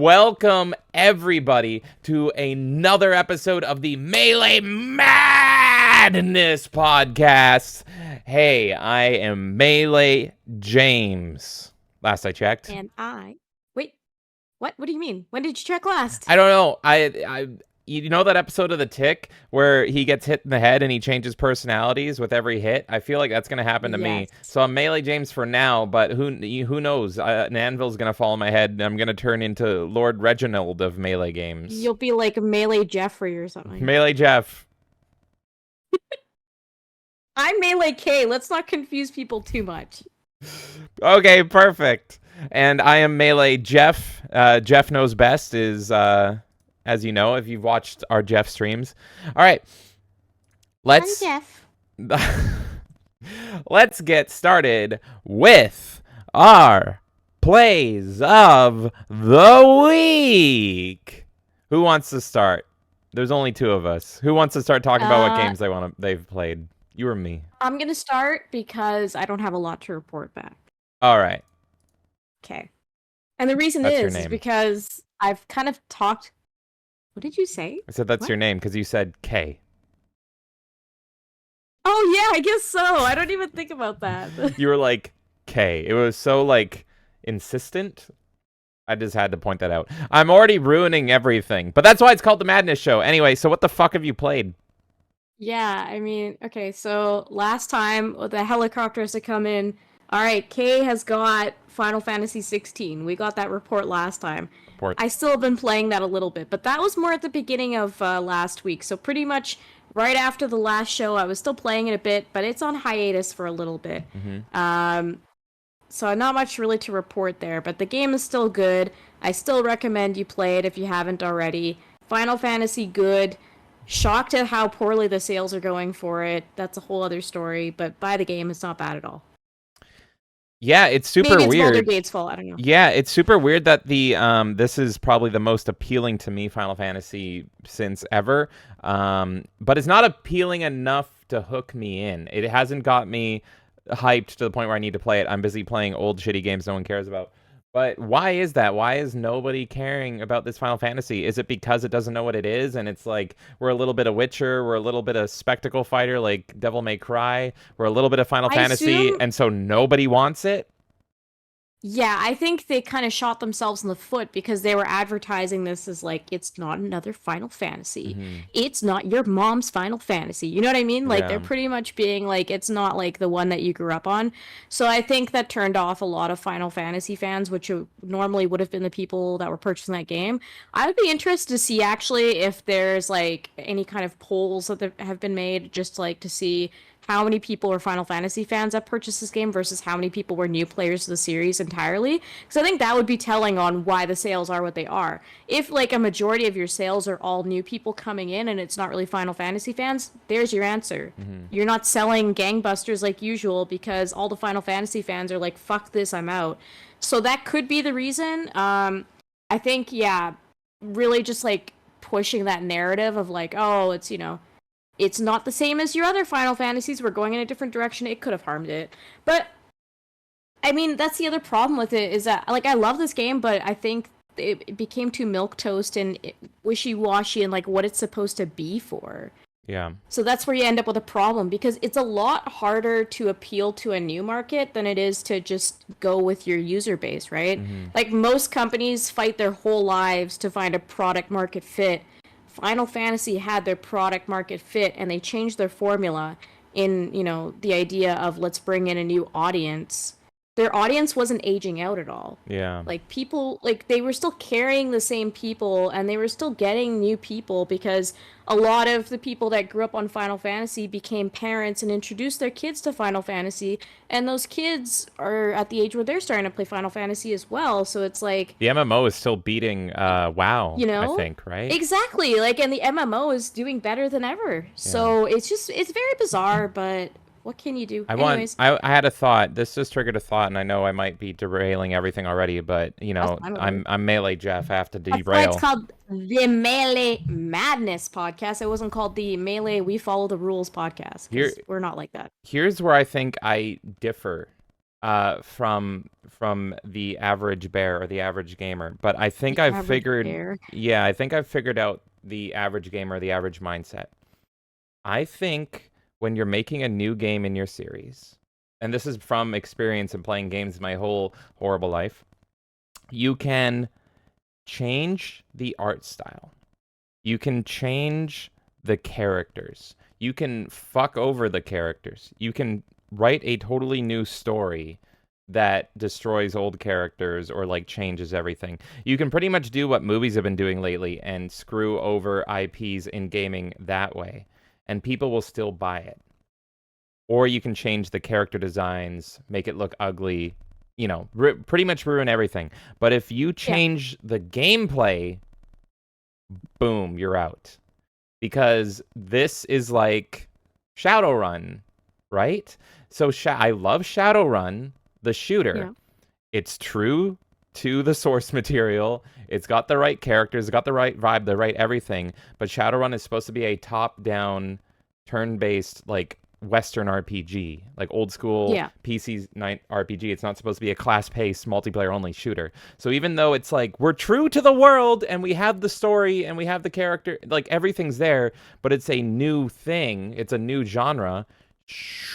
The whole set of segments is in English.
Welcome, everybody, to another episode of the Melee Madness podcast. Hey, I am Melee James. Last I checked. And wait, what? What do you mean? When did you check last? I don't know. You know that episode of The Tick where he gets hit in the head and he changes personalities with every hit? I feel like that's going to happen to me. So I'm Melee James for now, but who knows? An anvil's going to fall on my head and I'm going to turn into Lord Reginald of Melee games. You'll be like Melee Jeffrey or something. Melee Jeff. I'm Melee K. Let's not confuse people too much. Okay, perfect. And I am Melee Jeff. Jeff Knows Best is... as you know, if you've watched our Jeff streams. All right. I'm Jeff. Let's get started with our plays of the week. Who wants to start? There's only two of us. Who wants to start talking about what games they've played? You or me? I'm going to start because I don't have a lot to report back. All right. Okay. And the reason is because I've kind of talked... What did you say? I said that's your name because you said K. Oh, yeah, I guess so. I don't even think about that. You were like, K. It was so, like, insistent. I just had to point that out. I'm already ruining everything. But that's why it's called The Madness Show. Anyway, so what the fuck have you played? Yeah, I mean, okay, so last time the helicopters had come in. All right, Kay has got Final Fantasy 16. We got that report last time. I still have been playing that a little bit, but that was more at the beginning of last week. So pretty much right after the last show, I was still playing it a bit, but it's on hiatus for a little bit. So not much really to report there, but the game is still good. I still recommend you play it if you haven't already. Final Fantasy, good. Shocked at how poorly the sales are going for it. That's a whole other story, but buy the game. It's not bad at all. Yeah, it's super Maybe it's weird. Baldur's Gate's fault. I don't know. Yeah, it's super weird that the this is probably the most appealing to me Final Fantasy since ever. But it's not appealing enough to hook me in. It hasn't got me hyped to the point where I need to play it. I'm busy playing old shitty games no one cares about. But why is that? Why is nobody caring about this Final Fantasy? Is it because it doesn't know what it is? And it's like, we're a little bit of Witcher, we're a little bit of Spectacle Fighter like Devil May Cry, we're a little bit of Final Fantasy, and so nobody wants it? Yeah, I think they kind of shot themselves in the foot because they were advertising this as like, it's not another Final Fantasy. It's not your mom's Final Fantasy. You know what I mean? Like, they're pretty much being like, it's not like the one that you grew up on. So I think that turned off a lot of Final Fantasy fans, which normally would have been the people that were purchasing that game. I would be interested to see actually if there's like any kind of polls that have been made, just like to see how many people are Final Fantasy fans that purchased this game versus how many people were new players to the series entirely. Because I think that would be telling on why the sales are what they are. If, like, a majority of your sales are all new people coming in and it's not really Final Fantasy fans, there's your answer. You're not selling gangbusters like usual because all the Final Fantasy fans are like, fuck this, I'm out. So that could be the reason. I think, yeah, really just, like, pushing that narrative of, like, oh, it's, you know, it's not the same as your other Final Fantasies. We're going in a different direction. It could have harmed it. But, I mean, that's the other problem with it is that, like, I love this game, but I think it became too milquetoast and wishy-washy in, like, what it's supposed to be for. Yeah. So that's where you end up with a problem because it's a lot harder to appeal to a new market than it is to just go with your user base, right? Like, most companies fight their whole lives to find a product market fit. Final Fantasy had their product market fit and they changed their formula in, you know, the idea of let's bring in a new audience. Their audience wasn't aging out at all. Yeah. Like, people, like, they were still carrying the same people and they were still getting new people because a lot of the people that grew up on Final Fantasy became parents and introduced their kids to Final Fantasy, and those kids are at the age where they're starting to play Final Fantasy as well, so it's like... The MMO is still beating WoW, you know? I think, right? Exactly, like, and the MMO is doing better than ever. So it's just, it's very bizarre, but... what can you do? I had a thought. This just triggered a thought, and I know I might be derailing everything already, but you know, I'm Melee Jeff. I have to derail. That's why it's called the Melee Madness podcast. It wasn't called the Melee We Follow the Rules podcast. We're not like that. Here's where I think I differ from the average bear or the average gamer. But I think The I've average figured, bear. yeah, I think I've figured out the average gamer, the average mindset. I think when you're making a new game in your series, and this is from experience in playing games my whole horrible life, you can change the art style. You can change the characters. You can fuck over the characters. You can write a totally new story that destroys old characters or like changes everything. You can pretty much do what movies have been doing lately and screw over IPs in gaming that way, and people will still buy it. Or you can change the character designs, make it look ugly, pretty much ruin everything. But if you Yeah. change the gameplay, boom, you're out. Because this is like Shadowrun, right? So I love Shadowrun, the shooter. Yeah. It's true to the source material. It's got the right characters, it's got the right vibe, the right everything. But Shadowrun is supposed to be a top-down, turn-based, like Western RPG, like old school Yeah. PC RPG. It's not supposed to be a class-paced, multiplayer-only shooter. So even though it's like we're true to the world and we have the story and we have the character, like everything's there, but it's a new thing. It's a new genre.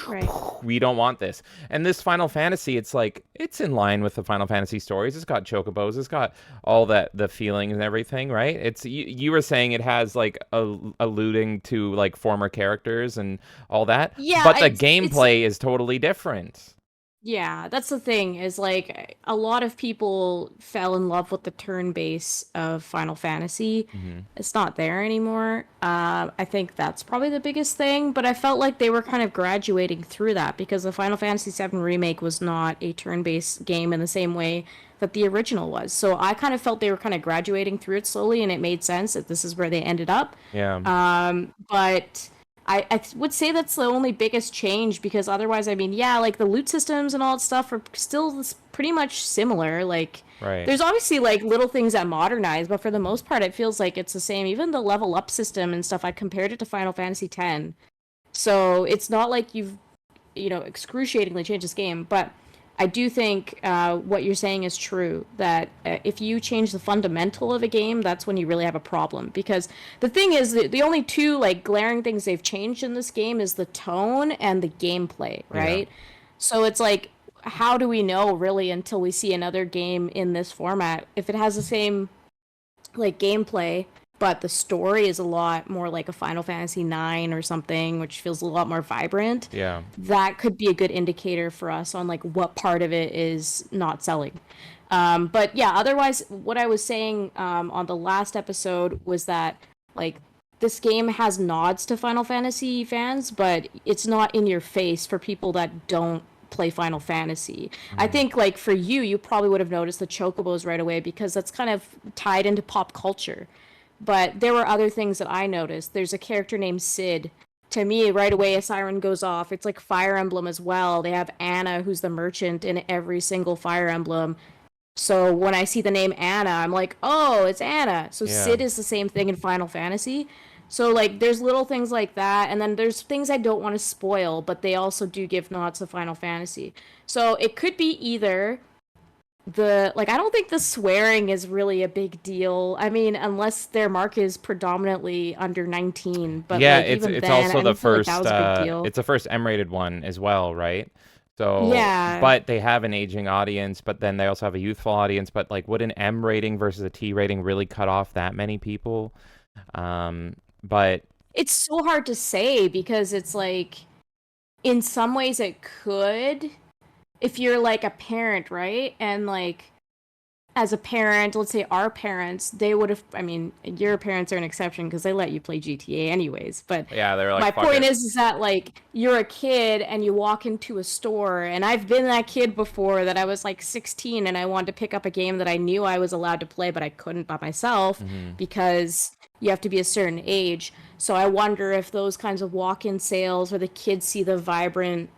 Right. We don't want this. And this Final Fantasy, it's like it's in line with the Final Fantasy stories. It's got chocobos, it's got all the feelings and everything, right? It's you were saying it has like alluding to like former characters and all that, Yeah, but the it's gameplay is totally different. yeah, that's the thing is like a lot of people fell in love with the turn base of Final Fantasy. Mm-hmm. It's not there anymore. I think that's probably the biggest thing, but I felt like they were kind of graduating through that because the Final Fantasy VII Remake was not a turn-based game in the same way that the original was. So I kind of felt they were kind of graduating through it slowly, and it made sense that this is where they ended up. Yeah. But I would say that's the only biggest change because otherwise, I mean, yeah, like the loot systems and all that stuff are still pretty much similar. Like, Right. there's obviously like little things that modernize, but for the most part, it feels like it's the same. Even the level up system and stuff, I compared it to Final Fantasy X. So it's not like you've, excruciatingly changed this game, but I do think what you're saying is true. That if you change the fundamental of a game, that's when you really have a problem. Because the thing is, the only two like glaring things they've changed in this game is the tone and the gameplay, Yeah. right? So it's like, how do we know really until we see another game in this format if it has the same like gameplay, but the story is a lot more like a Final Fantasy IX or something, which feels a lot more vibrant. Yeah. That could be a good indicator for us on like what part of it is not selling. But yeah, otherwise, what I was saying on the last episode was that like this game has nods to Final Fantasy fans, but it's not in your face for people that don't play Final Fantasy. I Mm-hmm. think like for you, you probably would have noticed the chocobos right away because that's kind of tied into pop culture. But there were other things that I noticed. There's a character named Sid. To me, right away, a siren goes off. It's like Fire Emblem as well. They have Anna, who's the merchant in every single Fire Emblem. So when I see the name Anna, I'm like, oh, it's Anna. So Yeah. Sid is the same thing in Final Fantasy. So like there's little things like that, and then there's things I don't want to spoil, but they also do give nods to Final Fantasy. So it could be either the like I don't think the swearing is really a big deal. I mean, unless their mark is predominantly under 19, but Yeah, like it's even it's then, also I the don't feel like that first was a big deal. it's the first M-rated one as well, right? So, Yeah. but they have an aging audience, but then they also have a youthful audience, but like would an M rating versus a T rating really cut off that many people? But It's so hard to say because it's like in some ways it could if you're like a parent, right? And like as a parent, let's say our parents, they would have, I mean, your parents are an exception because they let you play GTA anyways. But yeah, they're like my fuck point it. is that like you're a kid and you walk into a store, and I've been that kid before that I was like 16 and I wanted to pick up a game that I knew I was allowed to play, but I couldn't by myself Hmm. because you have to be a certain age. So I wonder if those kinds of walk-in sales where the kids see the vibrant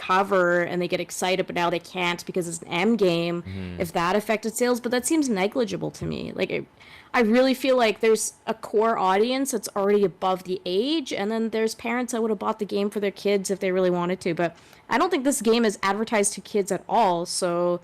cover and they get excited, but now they can't because it's an M game, Hmm. if that affected sales, but that seems negligible to me. I really feel like there's a core audience that's already above the age, and then there's parents that would have bought the game for their kids if they really wanted to. But I don't think this game is advertised to kids at all. So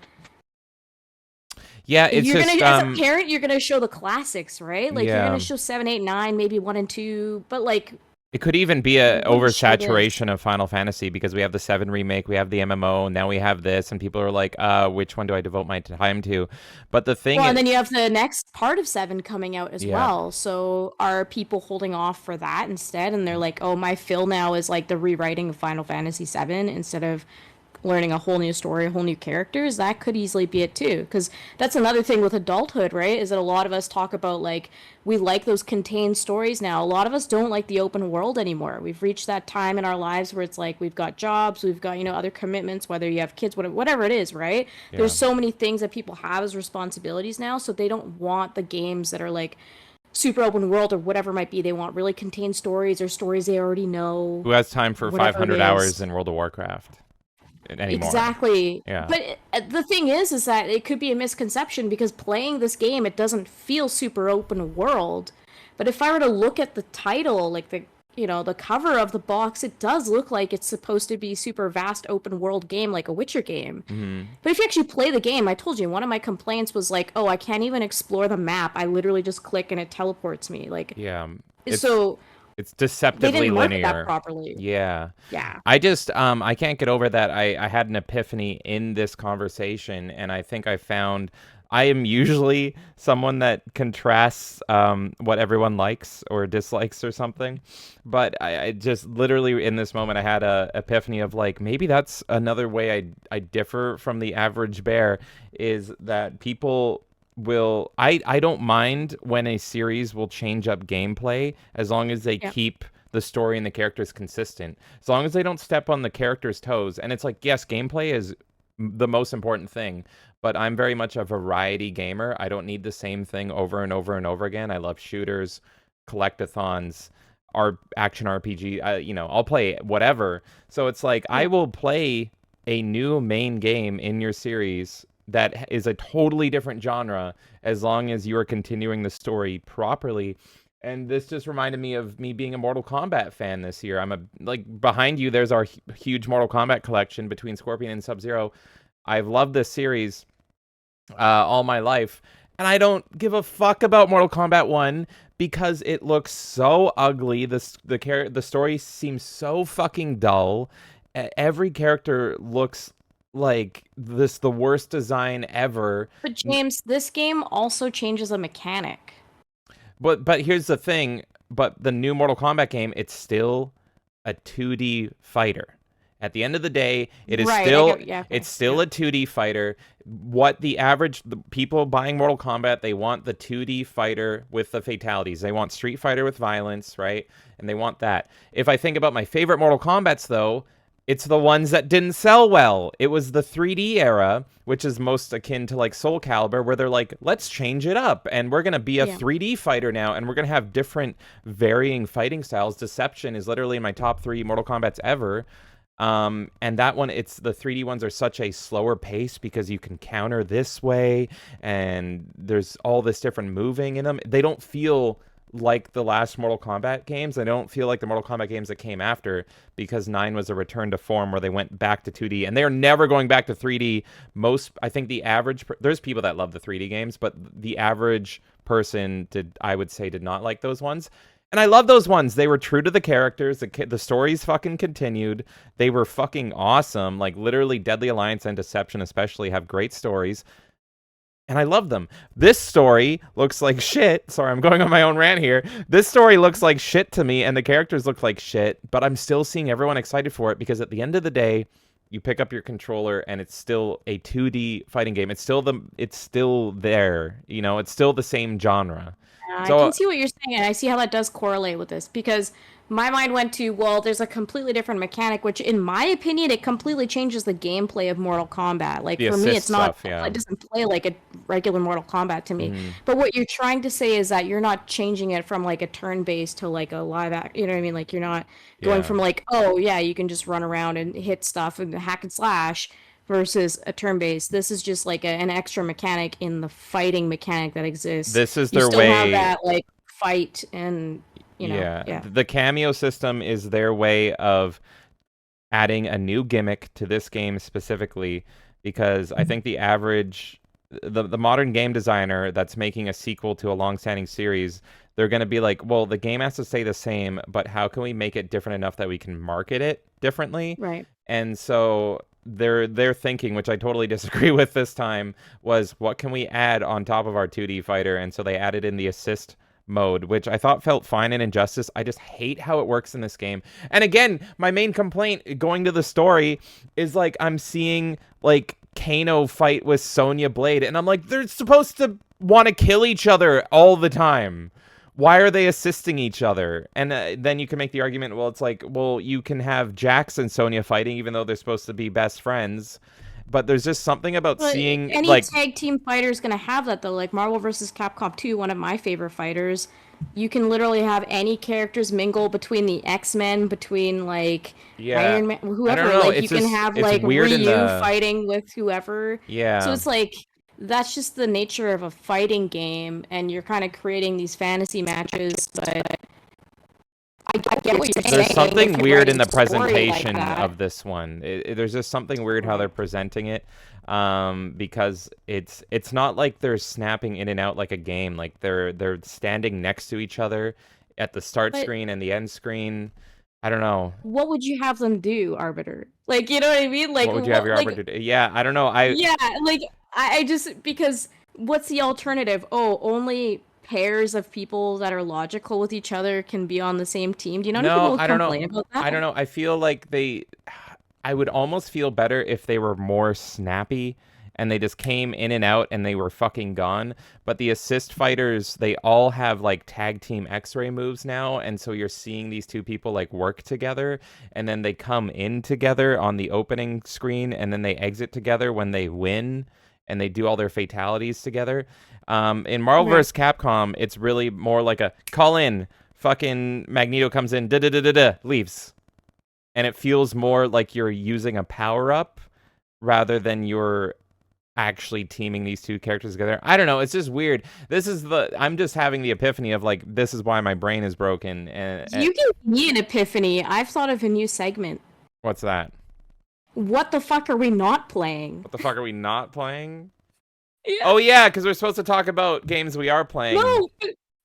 Yeah, it's you're gonna, just as a parent, you're gonna show the classics, right? Like you're gonna yeah. show 7, 8, 9, maybe 1 and 2, but like It could even be you a wouldn't show this. oversaturation of Final Fantasy because we have the 7 remake, we have the MMO, now we have this, and people are like, which one do I devote my time to? But the thing Well, and is, then you have the next part of 7 coming out as yeah. well. So are people holding off for that instead? And they're like, oh, my fill now is like the rewriting of Final Fantasy 7 instead of learning a whole new story, a whole new characters. That could easily be it too. Because that's another thing with adulthood, right? Is that a lot of us talk about like, we like those contained stories now. A lot of us don't like the open world anymore. We've reached that time in our lives where it's like we've got jobs, we've got, other commitments, whether you have kids, whatever it is, right? There's Yeah. so many things that people have as responsibilities now, so they don't want the games that are like super open world or whatever it might be. They want really contained stories or stories they already know, Who has time for whatever it 500 hours is. in World of Warcraft anymore? Exactly. Yeah. But the thing is that it could be a misconception because playing this game, it doesn't feel super open world. But if I were to look at the title, like the cover of the box, it does look like it's supposed to be super vast open world game like a Witcher game. Hmm. But if you actually play the game, I told you one of my complaints was like, "Oh, I can't even explore the map. I literally just click and it teleports me." Like Yeah. It's so it's they deceptively didn't market that linear. properly. Yeah. Yeah. I just I can't get over that I had an epiphany in this conversation, and I think I found I am usually someone that contrasts what everyone likes or dislikes or something. But I just literally in this moment I had a epiphany of like maybe that's another way I differ from the average bear is that people will I don't mind when a series will change up gameplay as long as they Yeah. keep the story and the characters consistent. As long as they don't step on the characters' toes. And it's like, yes, gameplay is the most important thing, but I'm very much a variety gamer. I don't need the same thing over and over and over again. I love shooters, collectathons, action RPG. I'll play whatever. So it's like I Yeah. will play a new main game in your series that is a totally different genre as long as you are continuing the story properly. And this just reminded me of me being a Mortal Kombat fan this year. I'm a like behind you. There's our huge Mortal Kombat collection between Scorpion and Sub Zero. I've loved this series all my life, and I don't give a fuck about Mortal Kombat One because it looks so ugly. The story seems so fucking dull. Every character looks like the worst design ever. But James, this game also changes a mechanic. But here's the thing. But the new Mortal Kombat game, it's still a 2D fighter. At the end of the day, it is Right, I still get, yeah, okay, it's still yeah. a 2D fighter. What the people buying Mortal Kombat, they want the 2D fighter with the fatalities. They want Street Fighter with violence, right? And they want that. If I think about my favorite Mortal Kombats though, it's the ones that didn't sell well. It was the 3D era, which is most akin to like Soul Calibur, where they're like, let's change it up and we're going to be a Yeah. 3D fighter now and we're going to have different varying fighting styles. Deception is literally in my top 3 Mortal Kombats ever. And that one, it's the 3D ones are such a slower pace because you can counter this way and there's all this different moving in them. They don't feel like the last Mortal Kombat games. They don't feel like the Mortal Kombat games that came after because 9 was a return to form where they went back to 2D and they are never going back to 3D. I think the average, there's people that love the 3D games, but the average person I would say, did not like those ones. And I love those ones. They were true to the characters. The stories fucking continued. They were fucking awesome. Like literally Deadly Alliance and Deception especially have great stories. And I love them. This story looks like shit. Sorry, I'm going on my own rant here. This story looks like shit to me and the characters look like shit, but I'm still seeing everyone excited for it because at the end of the day, you pick up your controller and it's still a 2D fighting game. It's still there, it's still the same genre. I So can see what you're saying, and I see how that does correlate with this because my mind went to, well, there's a completely different mechanic, which in my opinion, it completely changes the gameplay of Mortal Kombat. Like The for me, assist it's not, stuff, yeah. it doesn't play like a regular Mortal Kombat to me. Hmm. But what you're trying to say is that you're not changing it from like a turn-based to like a live act, you know what I mean? Like you're not going Yeah. from like, oh yeah, you can just run around and hit stuff and hack and slash versus a turn-based. This is just like an extra mechanic in the fighting mechanic that exists. This is You their still have way. that like fight and Yeah, yeah. the cameo system is their way of adding a new gimmick to this game specifically, because I think the average, the modern game designer that's making a sequel to a long-standing series, they're going to be like, well, the game has to stay the same, but how can we make it different enough that we can market it differently? Right. And so their thinking, which I totally disagree with this time, was what can we add on top of our 2D fighter? And so they added in the assist mode, which I thought felt fine in Injustice. I just hate how it works in this game. And again, my main complaint going to the story is like I'm seeing like Kano fight with Sonya Blade, and I'm like, they're supposed to want to kill each other all the time. Why are they assisting each other? And then you can make the argument, well, it's like, well, you can have Jax and Sonya fighting even though they're supposed to be best friends. But there's just something about But seeing any like, tag team fighter is gonna have that though. Like Marvel vs. Capcom 2, one of my favorite fighters. You can literally have any characters mingle between the X-Men, between like yeah, Iron Man, I don't whoever. know. Like you It's can just have it's like weird in Ryu the fighting with whoever. So yeah. it's like that's just the nature of a fighting game, and you're kind of creating these fantasy matches. But I get what you're There's saying. something If you're weird in writing the a story like presentation that, of this one. There's just something weird how they're right? presenting it, because it's not like they're snapping in and out like a game. Like they're standing next to each other at the start But screen and the end screen. I don't know. what would you have them do, Arbiter? Like, you know what I mean? Like, What would you have what, your like, arbiter do? Yeah, I don't know. I yeah, like, I just, because what's the alternative? Oh, only pairs of people that are logical with each other can be on the same team. Do you know how many people No, would I don't know. complain about I that? don't know. I feel like I would almost feel better if they were more snappy and they just came in and out and they were fucking gone. But the assist fighters, they all have like tag team X-ray moves now, and so you're seeing these two people like work together, and then they come in together on the opening screen, and then they exit together when they win, and they do all their fatalities together. In Marvel Right. vs. Capcom, it's really more like a call in. Fucking Magneto comes in, da da da da da, leaves, and it feels more like you're using a power up rather than you're actually teaming these two characters together. I don't know. It's just weird. I'm just having the epiphany of like, this is why my brain is broken. And You gave me an epiphany. I've thought of a new segment. what's that? What the fuck are we not playing? What the fuck are we not playing? Yeah. Oh yeah, because we're supposed to talk about games we are playing. No,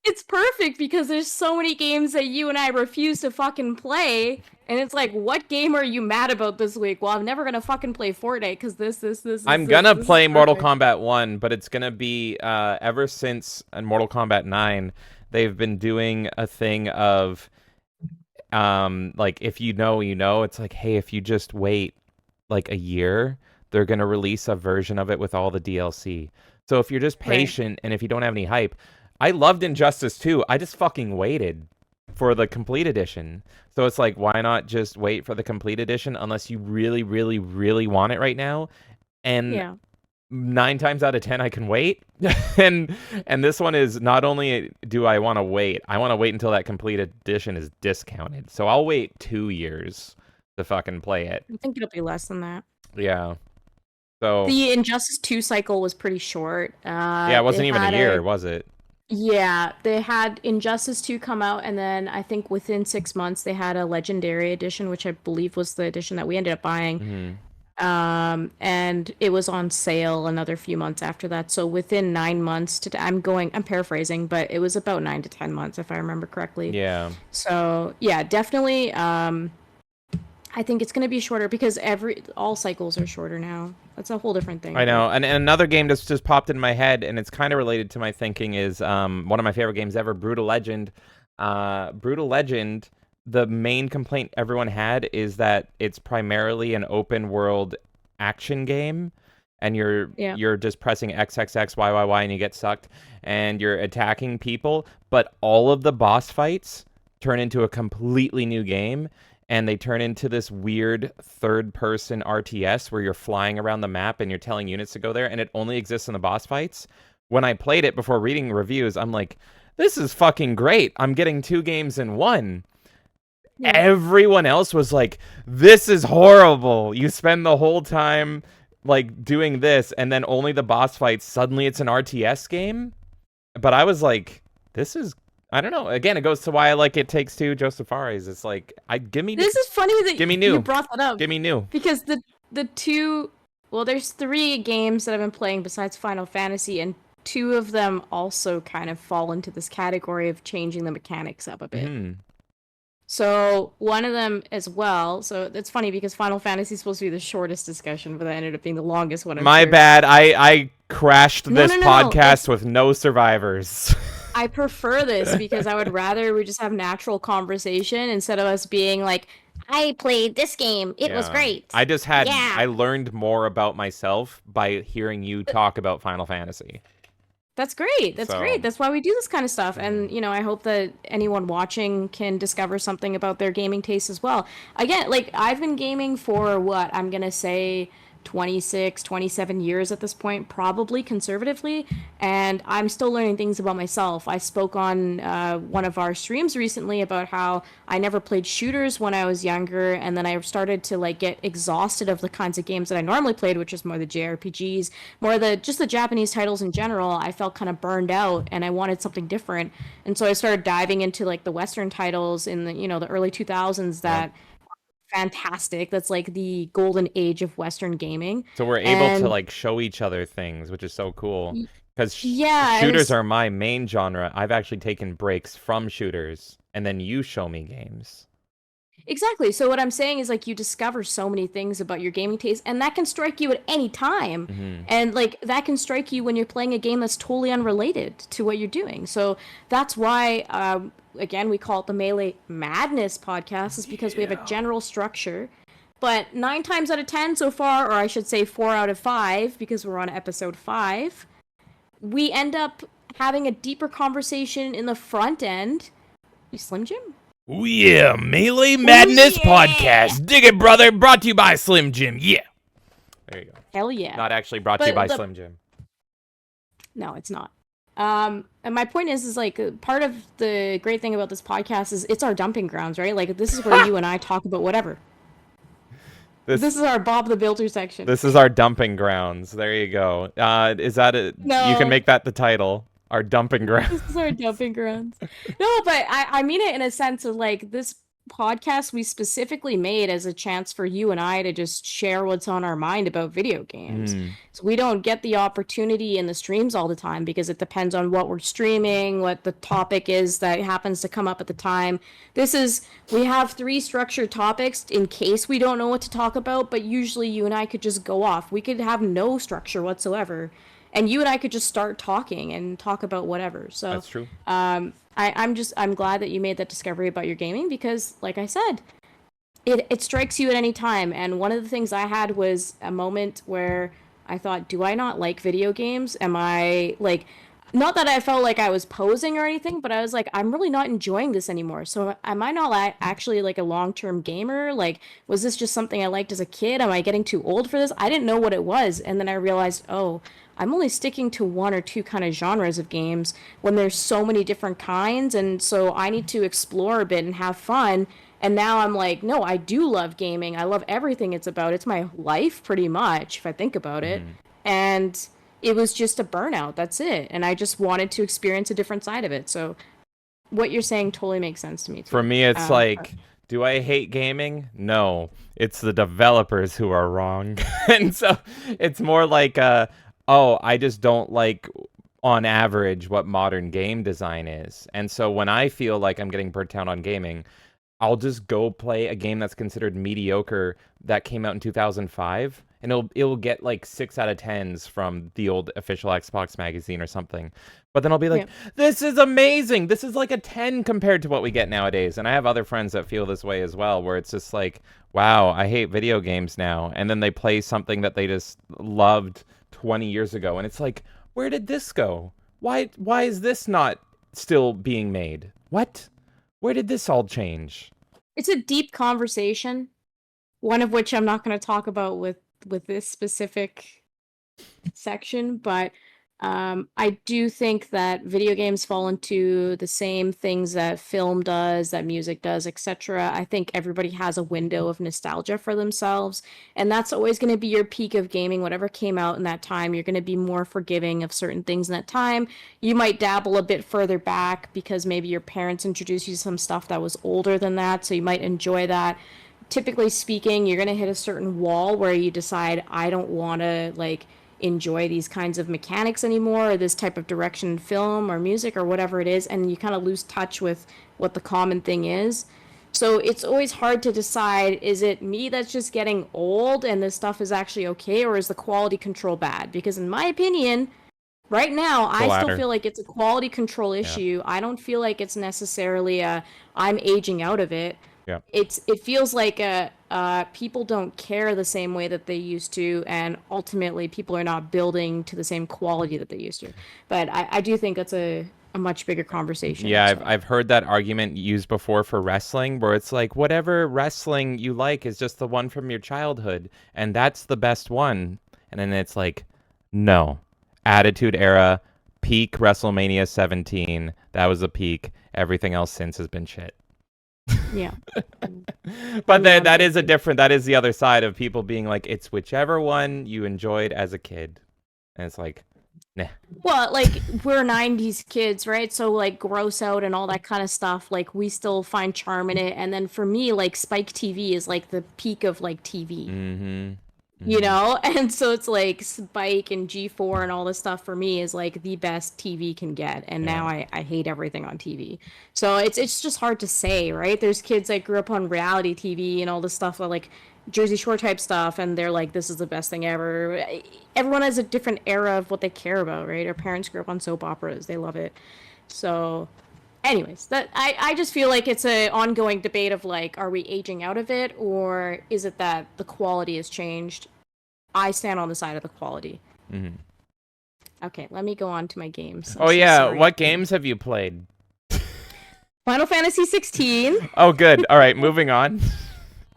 it's perfect because there's so many games that you and I refuse to fucking play. And it's like, what game are you mad about this week? Well, I'm never gonna fucking play Fortnite because I'm gonna this is play Mortal perfect. Kombat 1, but it's gonna be ever since Mortal Kombat 9, they've been doing a thing of like, if you know, you know. It's like, hey, if you just wait like a year, they're gonna release a version of it with all the DLC. So if you're just Right. patient and if you don't have any hype, I loved Injustice 2. I just fucking waited for the complete edition. So it's like, why not just wait for the complete edition unless you really, really, really want it right now? And Yeah. 9 times out of 10, I can wait. and this one is, not only do I want to wait, I want to wait until that complete edition is discounted. So I'll wait 2 years to fucking play it. I think it'll be less than that. Yeah. So The Injustice 2 cycle was pretty short. yeah, it They wasn't even a had year, was it? yeah, they had Injustice 2 come out, and then I think within 6 months they had a Legendary Edition, which I believe was the edition that we ended up buying. Hmm. And it was on sale another few months after that. So within 9 months I'm paraphrasing, but it was about 9 to 10 months if I remember correctly. Yeah. So yeah, definitely. I think it's gonna be shorter because all cycles are shorter now. That's a whole different thing. I know. And another game that's just popped in my head, and it's kind of related to my thinking, is one of my favorite games ever, Brutal Legend. Brutal Legend, the main complaint everyone had is that it's primarily an open world action game, and Yeah. you're just pressing XXXYYY and you get sucked and you're attacking people, but all of the boss fights turn into a completely new game, and they turn into this weird third-person RTS where you're flying around the map and you're telling units to go there, and it only exists in the boss fights. When I played it before reading reviews, I'm like, this is fucking great. I'm getting 2 games in 1. Yeah. Everyone else was like, this is horrible. You spend the whole time like doing this, and then only the boss fights, suddenly it's an RTS game. But I was like, this is, I don't know. Again, it goes to why I like It Takes Two, Joseph Fares. It's like, this is funny that give me new. You brought that up. Give me new. Because the 2, well, there's 3 games that I've been playing besides Final Fantasy, and 2 of them also kind of fall into this category of changing the mechanics up a bit. Mm-hmm. So one of them as well. So it's funny because Final Fantasy is supposed to be the shortest discussion, but that ended up being the longest one. My bad. I crashed this podcast with no survivors. I prefer this because I would rather we just have natural conversation instead of us being like, I played this game. It was great. I just had, I learned more about myself by hearing you talk about Final Fantasy. That's great. That's great. That's why we do this kind of stuff. And, you know, I hope that anyone watching can discover something about their gaming taste as well. Again, like, I've been gaming for what? I'm going to say 26, 27 years at this point, probably conservatively, and I'm still learning things about myself. I spoke on one of our streams recently about how I never played shooters when I was younger, and then I started to like get exhausted of the kinds of games that I normally played, which is more the JRPGs, more just the Japanese titles in general. I felt kind of burned out, and I wanted something different, and so I started diving into like the Western titles in the, you know, the early 2000s that fantastic. That's like the golden age of Western gaming. So we're able to like show each other things, which is so cool. Because shooters are my main genre. I've actually taken breaks from shooters, and then you show me games. Exactly. So what I'm saying is like you discover so many things about your gaming taste, and that can strike you at any time. Mm-hmm. And like that can strike you when you're playing a game that's totally unrelated to what you're doing. So that's why again, we call it the Melee Madness podcast, is because we have a general structure. But 9 times out of 10 so far, or I should say 4 out of 5, because we're on episode 5, we end up having a deeper conversation in the front end. Slim Jim? Oh yeah, Melee Madness podcast. Dig it, brother. Brought to you by Slim Jim. Yeah. There you go. Hell yeah. Not actually brought to you by Slim Jim. No, it's not. And my point is like part of the great thing about this podcast is it's our dumping grounds, right? Like this is where you and I talk about whatever. This is our Bob the Builder section. This is our dumping grounds. There you go. Is that it? No. You can make that the title. Our dumping grounds. This is our dumping grounds. No, but I mean it in a sense of like this podcast we specifically made as a chance for you and I to just share what's on our mind about video games. So we don't get the opportunity in the streams all the time because it depends on what we're streaming, what the topic is that happens to come up at the time. We have 3 structured topics in case we don't know what to talk about, but usually you and I could just go off. We could have no structure whatsoever. And you and I could just start talking and talk about whatever. So that's true. I'm glad that you made that discovery about your gaming because, like I said, it strikes you at any time. And one of the things I had was a moment where I thought, do I not like video games? Am I like, not that I felt like I was posing or anything, but I was like, I'm really not enjoying this anymore. So am I not actually like a long-term gamer? Like, was this just something I liked as a kid? Am I getting too old for this? I didn't know what it was. And then I realized, oh, I'm only sticking to 1 or 2 kind of genres of games when there's so many different kinds. And so I need to explore a bit and have fun. And now I'm like, no, I do love gaming. I love everything it's about. It's my life pretty much, if I think about it. And it was just a burnout. That's it. And I just wanted to experience a different side of it. So what you're saying totally makes sense to me too. For me, it's like, do I hate gaming? No, it's the developers who are wrong. And so it's more like, I just don't like, on average, what modern game design is. And so when I feel like I'm getting burnt out on gaming, I'll just go play a game that's considered mediocre that came out in 2005. And it'll get like 6 out of 10s from the old official Xbox magazine or something. But then I'll be like, this is amazing. This is like a 10 compared to what we get nowadays. And I have other friends that feel this way as well, where it's just like, wow, I hate video games now. And then they play something that they just loved 20 years ago. And it's like, where did this go? Why is this not still being made? What? Where did this all change? It's a deep conversation, one of which I'm not going to talk about with this specific section, but I do think that video games fall into the same things that film does, that music does, etc. I think everybody has a window of nostalgia for themselves, and that's always going to be your peak of gaming. Whatever came out in that time, you're going to be more forgiving of certain things in that time. You might dabble a bit further back because maybe your parents introduced you to some stuff that was older than that, so you might enjoy that. Typically speaking, you're going to hit a certain wall where you decide, I don't want to like enjoy these kinds of mechanics anymore, or this type of direction in film or music or whatever it is, and you kind of lose touch with what the common thing is. So it's always hard to decide, is it me that's just getting old and this stuff is actually okay, or is the quality control bad? Because in my opinion, right now, The I still latter. feel like it's a quality control Yeah. issue. I don't feel like it's necessarily a I'm aging out of it. Yeah. It feels like people don't care the same way that they used to, and ultimately people are not building to the same quality that they used to. But I do think that's a much bigger conversation. Yeah, So I've heard that argument used before for wrestling, where it's like whatever wrestling you like is just the one from your childhood, and that's the best one. And then it's like, no, Attitude Era, peak WrestleMania 17. That was a peak. Everything else since has been shit. yeah, But move then on that very is a quickly. different. That is the other side of people being like, it's whichever one you enjoyed as a kid, and it's like, nah. Well, like we're '90s kids, right? So like Gross Out and all that kind of stuff, like we still find charm in it. And then for me, like Spike TV is like the peak of like TV. Mm-hmm. You Mm-hmm. know? And so it's like Spike and G4 and all this stuff for me is like the best TV can get. And Yeah. now I hate everything on TV. So it's just hard to say, right? There's kids that grew up on reality TV and all this stuff like Jersey Shore type stuff, and they're like, this is the best thing ever. Everyone has a different era of what they care about, right? Our parents grew up on soap operas. They love it. So anyways, that I just feel like it's a ongoing debate of like, are we aging out of it, or is it that the quality has changed? I stand on the side of the quality. Mm-hmm. Okay, let me go on to my games. I'm Oh so yeah, sorry. what games have you played? Final Fantasy 16. Oh, good. All right, moving on.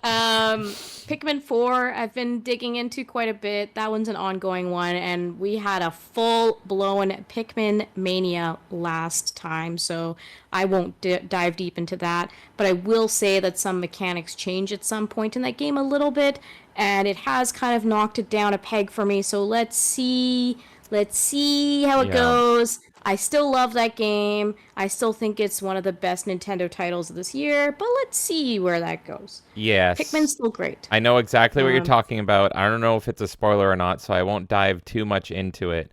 Pikmin 4, I've been digging into quite a bit. That one's an ongoing one, and we had a full-blown Pikmin mania last time, so I won't dive deep into that. But I will say that some mechanics change at some point in that game a little bit, and it has kind of knocked it down a peg for me. So let's see. Let's see how it Yeah. goes. I still love that game. I still think it's one of the best Nintendo titles of this year, but let's see where that goes. Yes. Pikmin's still great. I know exactly what you're Um, talking about. I don't know if it's a spoiler or not, so I won't dive too much into it.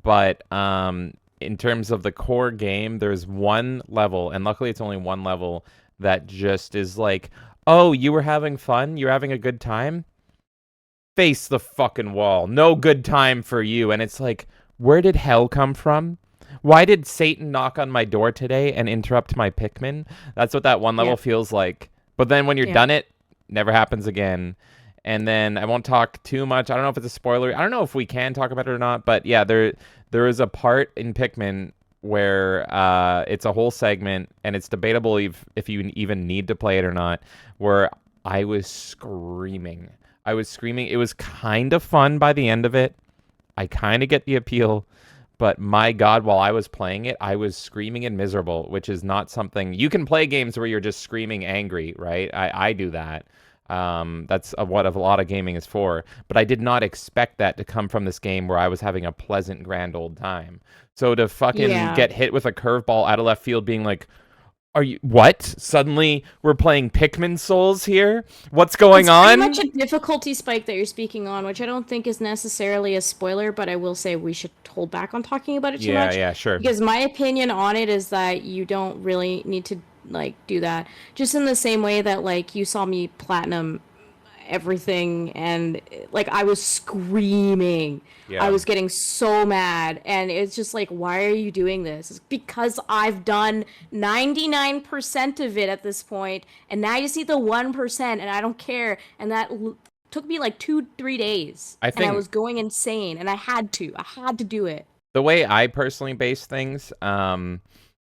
But in terms of the core game, there's one level, and luckily it's only one level that just is like, "Oh, you were having fun? You're having a good time? Face the fucking wall. No good time for you." And it's like, where did hell come from? Why did Satan knock on my door today and interrupt my Pikmin? That's what that one level yeah, feels like. But then when you're yeah. done it, never happens again. And then I won't talk too much. I don't know if it's a spoiler. I don't know if we can talk about it or not. But yeah, there is a part in Pikmin where it's a whole segment, and it's debatable if you even need to play it or not, where I was screaming. I was screaming. It was kind of fun by the end of it. I kind of get the appeal, but my God, while I was playing it, I was screaming and miserable, which is not something you can play games where you're just screaming angry, right? I do that. That's what a lot of gaming is for. But I did not expect that to come from this game where I was having a pleasant, grand old time. So to fucking Yeah. get hit with a curveball out of left field, being like, are you what? Suddenly we're playing Pikmin Souls here? What's going It's pretty much on? a difficulty spike that you're speaking on, which I don't think is necessarily a spoiler, but I will say we should hold back on talking about it too Yeah, much. yeah, sure. Because my opinion on it is that you don't really need to like do that. Just in the same way that like you saw me platinum everything, and like I was screaming. I Yeah. was getting so mad, and it's just like, why are you doing this? It's because I've done 99% of it at this point, and now you see the 1%, and I don't care. And that took me like 2 3 days, I and I think was going insane, and I had to do it. the way I personally base things,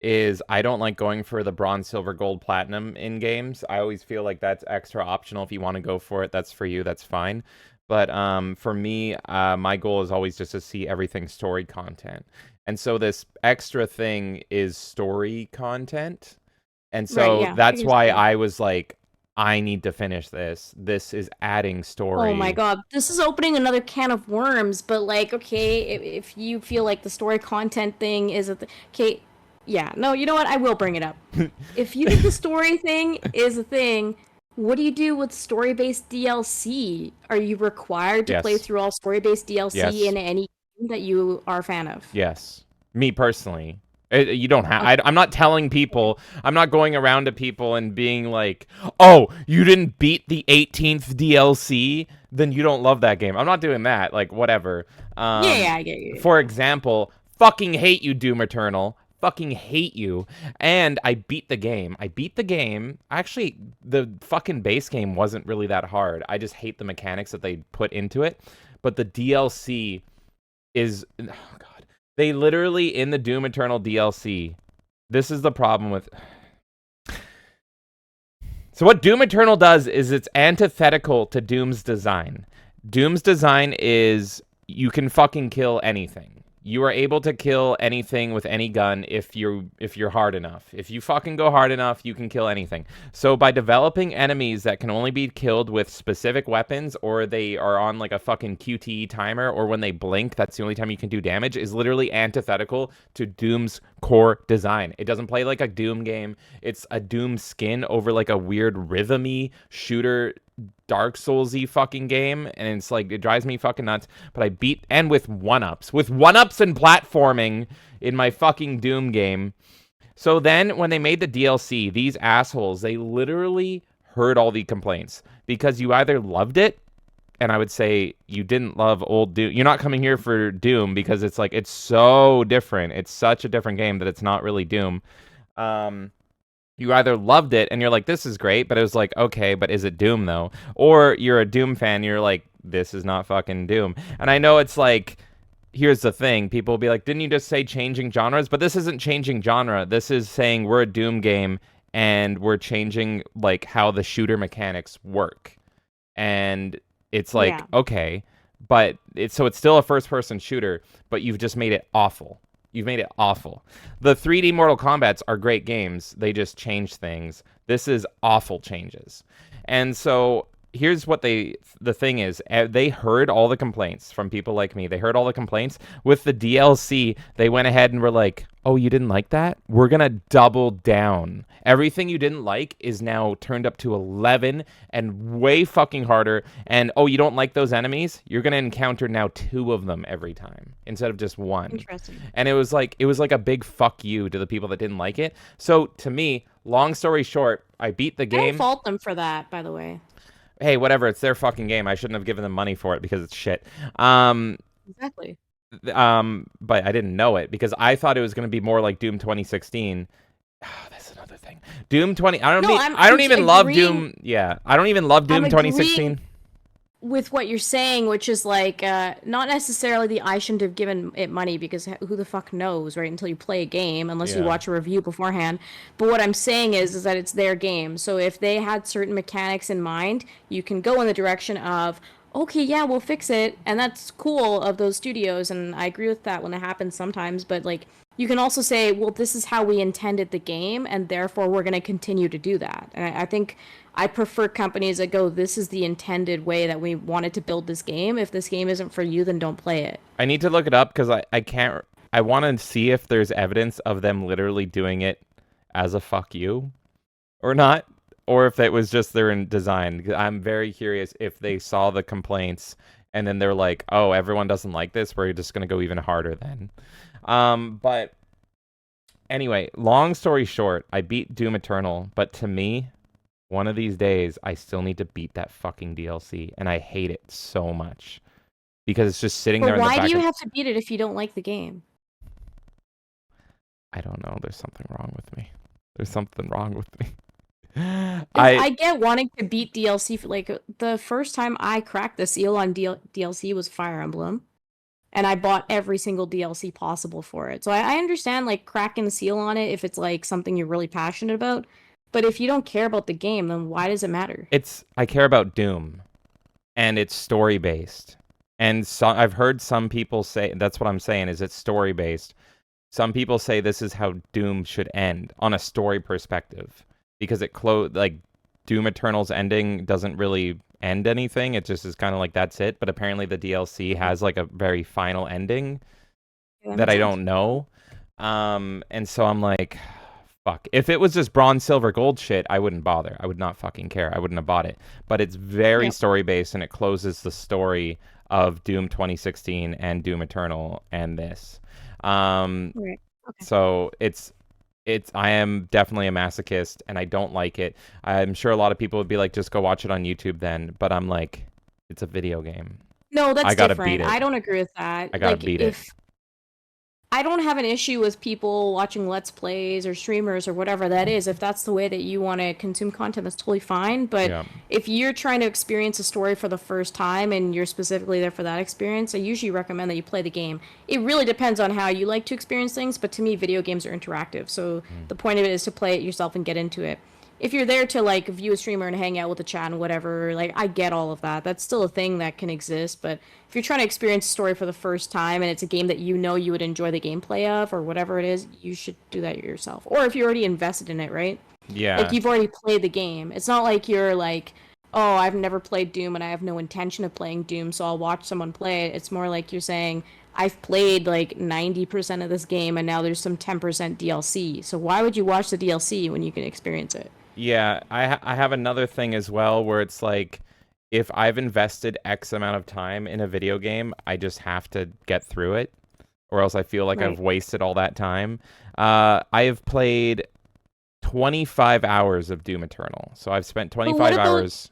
is I don't like going for the bronze, silver, gold, platinum in games. I always feel like that's extra optional. If you want to go for it, that's for you. That's fine. But for me, my goal is always just to see everything story content. And so this extra thing is story content. And Right, so yeah. I that's can why see it. I was like, I need to finish this. This is adding Oh my story. god, this is opening another can of worms, but like, okay, if you feel like the story content thing is okay, yeah, no, you know what? I will bring it up. If you think the story thing is a thing, what do you do with story-based DLC? Are you required to play Yes. through all story-based DLC Yes. in any game that you are a fan of? Yes. Me personally. You don't have. Okay. I'm not telling people. I'm not going around to people and being like, "Oh, you didn't beat the 18th DLC, then you don't love that game." I'm not doing that. Like, whatever. Yeah, yeah, I get you. For example, fucking hate you, Doom Eternal. Fucking hate you. And I beat the game. I beat the game. Actually, the fucking base game wasn't really that hard. I just hate the mechanics that they put into it. But the DLC is, oh god, they literally in the Doom Eternal DLC, this is the problem with, so what Doom Eternal does is it's antithetical to Doom's design. Doom's design is you can fucking kill anything. You are able to kill anything with any gun if you're hard enough. If you fucking go hard enough, you can kill anything. So by developing enemies that can only be killed with specific weapons, or they are on like a fucking QTE timer, or when they blink, that's the only time you can do damage, is literally antithetical to Doom's core design. It doesn't play like a Doom game. It's a Doom skin over like a weird rhythmy shooter Dark Soulsy fucking game, and it's like it drives me fucking nuts. But I beat, and with one-ups and platforming in my fucking Doom game. So then when they made the DLC, these assholes, they literally heard all the complaints because you either loved it, and I would say you didn't love old Doom. You're not coming here for Doom because it's like it's so different. It's such a different game that it's not really Doom. You either loved it and you're like, this is great, but it was like, okay, but is it Doom though? Or you're a Doom fan, and you're like, this is not fucking Doom. And I know it's like, here's the thing, people will be like, didn't you just say changing genres? But this isn't changing genre. This is saying we're a Doom game and we're changing like how the shooter mechanics work. And it's like, Yeah. okay, but it's still a first person shooter, but you've just made it awful. You've made it awful. The 3D Mortal Kombats are great games. They just change things. This is awful changes. And so here's what the thing is. They heard all the complaints from people like me. They heard all the complaints. With the DLC, they went ahead and were like, oh, you didn't like that? We're going to double down. Everything you didn't like is now turned up to 11 and way fucking harder. And, oh, you don't like those enemies? You're going to encounter now 2 of them every time instead of just 1. Interesting. And it was like a big fuck you to the people that didn't like it. So to me, long story short, I beat the I don't game. fault them for that, by the way. Hey, whatever, it's their fucking game. I shouldn't have given them money for it because it's shit. Exactly. But I didn't know it because I thought it was going to be more like Doom 2016. That's another thing. Doom 20. I don't even love Doom. Yeah, I don't even love Doom 2016. With what you're saying, which is like not necessarily the I shouldn't have given it money because who the fuck knows, right? Until you play a game, unless you Yeah. watch a review beforehand. But what I'm saying is that it's their game. So if they had certain mechanics in mind, you can go in the direction of, okay, yeah, we'll fix it, and that's cool of those studios, and I agree with that when it happens sometimes. But like, you can also say, well, this is how we intended the game, and therefore we're going to continue to do that. And I think I prefer companies that go, this is the intended way that we wanted to build this game. If this game isn't for you, then don't play it. I need to look it up because I can't. I want to see if there's evidence of them literally doing it as a fuck you or not, or if it was just their design. I'm very curious if they saw the complaints and then they're like, oh, everyone doesn't like this. We're just going to go even harder then. But anyway, long story short, I beat Doom Eternal, but to me, one of these days, I still need to beat that fucking DLC, and I hate it so much because it's just sitting there in the back. Why do you have to beat it if you don't like the game? I don't know. There's something wrong with me. There's something wrong with me. I get wanting to beat DLC. For, like the first time I cracked the seal on DLC was Fire Emblem. and I bought every single DLC possible for it. So I understand like cracking the seal on it if it's like something you're really passionate about. But if you don't care about the game, then why does it matter? I care about Doom, and it's story based. And so I've heard some people say, that's what I'm saying, is it's story based. Some people say this is how Doom should end on a story perspective, because like Doom Eternal's ending doesn't really end anything. It just is kind of like that's it. But apparently the DLC has like a very final ending that I don't know. And so I'm like, fuck. If it was just bronze, silver, gold shit, I wouldn't bother. I would not fucking care. I wouldn't have bought it. But it's very story based, and it closes the story of Doom 2016 and Doom Eternal and this. Right. Okay. So I am definitely a masochist, and I don't like it. I'm sure a lot of people would be like, just go watch it on YouTube then. But I'm like, it's a video game. No, that's I gotta different. beat it. I don't agree with that. I gotta beat it. I don't have an issue with people watching Let's Plays or streamers or whatever that is. If that's the way that you want to consume content, that's totally fine. But if you're trying to experience a story for the first time and you're specifically there for that experience, I usually recommend that you play the game. It really depends on how you like to experience things, but to me, video games are interactive. So the point of it is to play it yourself and get into it. If you're there to like view a streamer and hang out with the chat and whatever, like I get all of that. That's still a thing that can exist. But if you're trying to experience a story for the first time and it's a game that you know you would enjoy the gameplay of or whatever it is, you should do that yourself. Or if you're already invested in it, right? Yeah. Like you've already played the game. It's not like you're like, oh, I've never played Doom and I have no intention of playing Doom, so I'll watch someone play it. It's more like you're saying, I've played like 90% of this game and now there's some 10% DLC. So why would you watch the DLC when you can experience it? Yeah, I have another thing as well where it's like, if I've invested X amount of time in a video game, I just have to get through it, or else I feel like I've wasted all that time. I have played 25 hours of Doom Eternal, so I've spent 25 hours.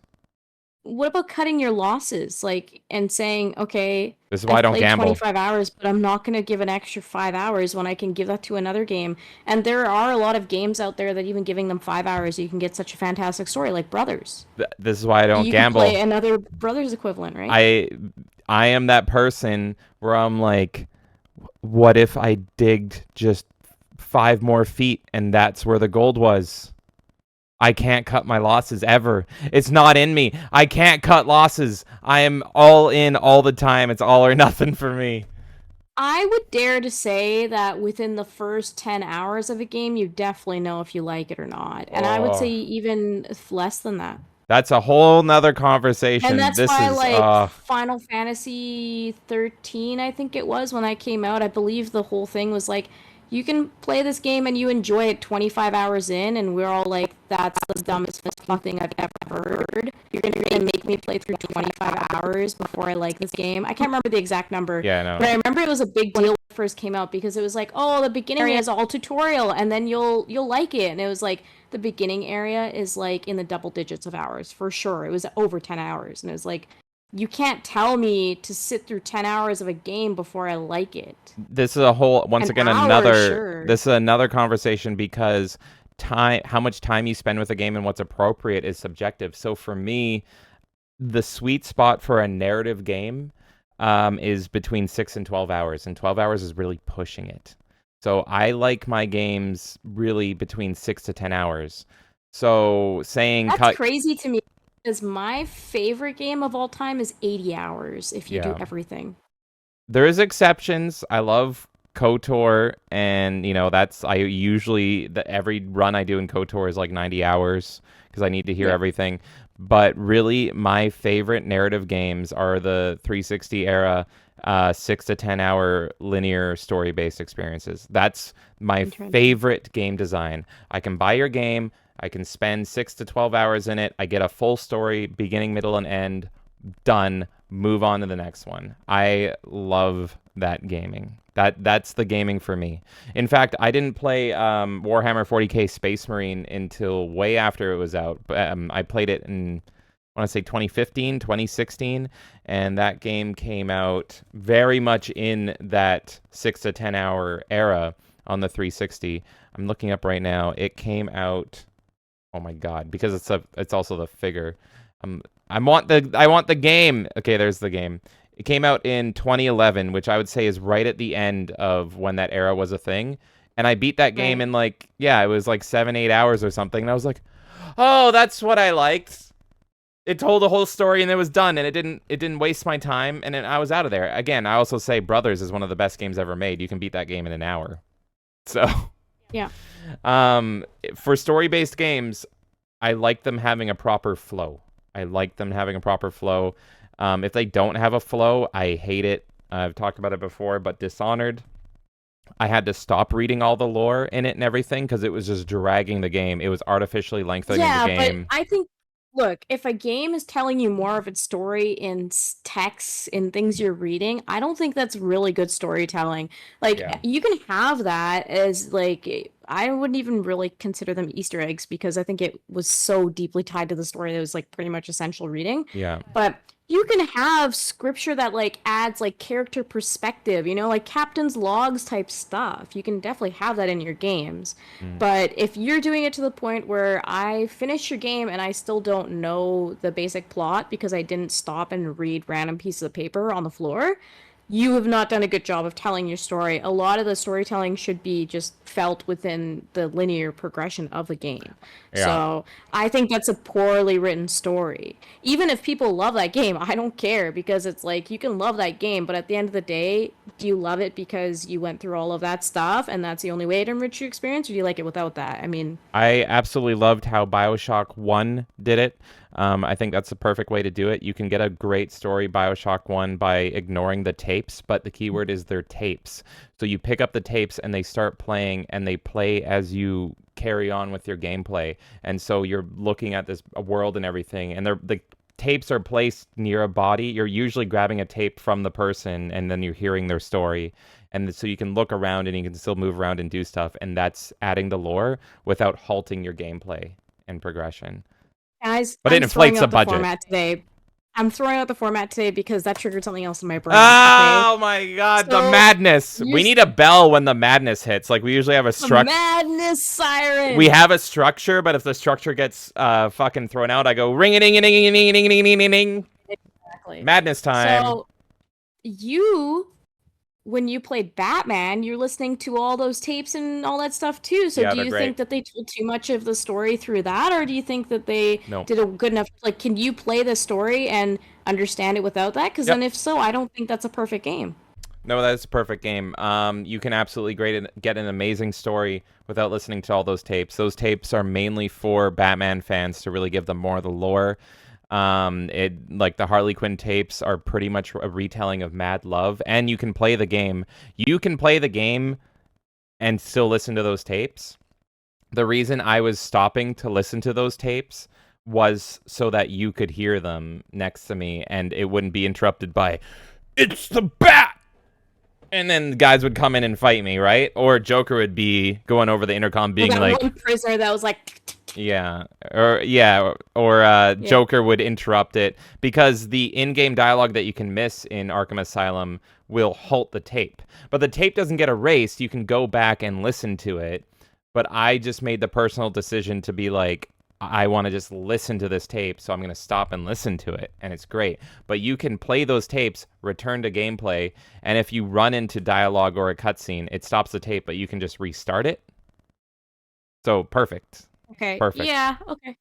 What about cutting your losses, like, and saying, okay, this is why I don't gamble. 25 hours, but I'm not going to give an extra 5 hours when I can give that to another game. And there are a lot of games out there that even giving them 5 hours, you can get such a fantastic story, like Brothers. This is why I don't gamble. You can play another Brothers equivalent, right? I am that person where I'm like, what if I digged just 5 more feet and that's where the gold was? I can't cut my losses ever. It's not in me. I can't cut losses. I am all in all the time. It's all or nothing for me. I would dare to say that within the first 10 hours of a game, you definitely know if you like it or not. And I would say even less than that. That's a whole nother conversation. And that's why, like, Final Fantasy 13, I think it was, when that came out, I believe the whole thing was like, you can play this game and you enjoy it 25 hours in, and we're all like, that's the dumbest fucking thing I've ever heard. You're gonna make me play through 25 hours before I like this game. I can't remember the exact number. Yeah, no. But I remember it was a big deal when it first came out because it was like, oh, the beginning area is all tutorial, and then you'll like it. And it was like, the beginning area is like in the double digits of hours, for sure. It was over 10 hours, and it was like, you can't tell me to sit through 10 hours of a game before I like it. This is a whole, this is another conversation, because how much time you spend with a game and what's appropriate is subjective. So for me, the sweet spot for a narrative game is between 6 and 12 hours, and 12 hours is really pushing it. So I like my games really between 6 to 10 hours. So saying that's crazy to me. Because my favorite game of all time is 80 hours if you do everything. There is exceptions. I love KOTOR, and every run I do in KOTOR is like 90 hours because I need to hear everything. But really, my favorite narrative games are the 360 era 6 to 10 hour linear story-based experiences. That's my favorite game design. I can buy your game, I can spend 6 to 12 hours in it. I get a full story, beginning, middle, and end. Done. Move on to the next one. I love that gaming. That's the gaming for me. In fact, I didn't play Warhammer 40k Space Marine until way after it was out. I played it in, I want to say 2015, 2016, and that game came out very much in that 6 to 10 hour era on the 360. I'm looking up right now. It came out... Oh my god, because it's also the figure. I want the game. Okay, there's the game. It came out in 2011, which I would say is right at the end of when that era was a thing. And I beat that game Right. in like, yeah, it was like 7, 8 hours or something. And I was like, oh, that's what I liked. It told a whole story and it was done, and it didn't waste my time, and then I was out of there. Again, I also say Brothers is one of the best games ever made. You can beat that game in an hour. So, Yeah. for story-based games, I like them having a proper flow. I like them having a proper flow. If they don't have a flow, I hate it. I've talked about it before, but Dishonored, I had to stop reading all the lore in it and everything because it was just dragging the game. It was artificially lengthening the Yeah, but game. I think, look, if a game is telling you more of its story in text, in things you're reading, I don't think that's really good storytelling. Like, Yeah. you can have that as, like, I wouldn't even really consider them Easter eggs because I think it was so deeply tied to the story that it was, like, pretty much essential reading. Yeah. But you can have scripture that like adds like character perspective, you know, like captain's logs type stuff. You can definitely have that in your games. Mm. But if you're doing it to the point where I finish your game and I still don't know the basic plot because I didn't stop and read random pieces of paper on the floor, you have not done a good job of telling your story. A lot of the storytelling should be just felt within the linear progression of the game. Yeah. So I think that's a poorly written story. Even if people love that game, I don't care because it's like you can love that game, but at the end of the day, do you love it because you went through all of that stuff and that's the only way to enrich your experience, or do you like it without that? I mean, I absolutely loved how BioShock 1 did it. I think that's the perfect way to do it. You can get a great story, BioShock 1, by ignoring the tapes, but the keyword is they're tapes. So you pick up the tapes and they start playing, and they play as you carry on with your gameplay. And so you're looking at this world and everything, and the tapes are placed near a body. You're usually grabbing a tape from the person, and then you're hearing their story. And so you can look around and you can still move around and do stuff, and that's adding the lore without halting your gameplay and progression. guys, But it I'm throwing inflates out the the budget. format today. I'm throwing out the format today because that triggered something else in my brain. Oh Okay. my god, the So madness. you We need a bell when the madness hits. Like we usually have a the structure. madness siren. We have a structure, but if the structure gets fucking thrown out, I go ring a ding a ding a ding a ding a ding a ding ding. Exactly. Madness time. So you, when you played Batman, you're listening to all those tapes and all that stuff too. So Yeah, do they're you great. think that they told too much of the story through that, or do you think that they No. did a good enough? Like, can you play the story and understand it without that? Because Yep. then, if so, I don't think that's a perfect game. No, that's a perfect game. You can absolutely get an amazing story without listening to all those tapes. Those tapes are mainly for Batman fans to really give them more of the lore. Like the Harley Quinn tapes are pretty much a retelling of Mad Love, and you can play the game. You can play the game and still listen to those tapes. The reason I was stopping to listen to those tapes was so that you could hear them next to me and it wouldn't be interrupted by, "It's the Bat!" And then guys would come in and fight me, right? Or Joker would be going over the intercom being that like, one prisoner that was like, yeah, or Joker would interrupt it because the in-game dialogue that you can miss in Arkham Asylum will halt the tape. But the tape doesn't get erased. You can go back and listen to it. But I just made the personal decision to be like, I want to just listen to this tape, so I'm going to stop and listen to it, and it's great. But you can play those tapes, return to gameplay, and if you run into dialogue or a cutscene, it stops the tape, but you can just restart it. So perfect. okay, Perfect. yeah, okay,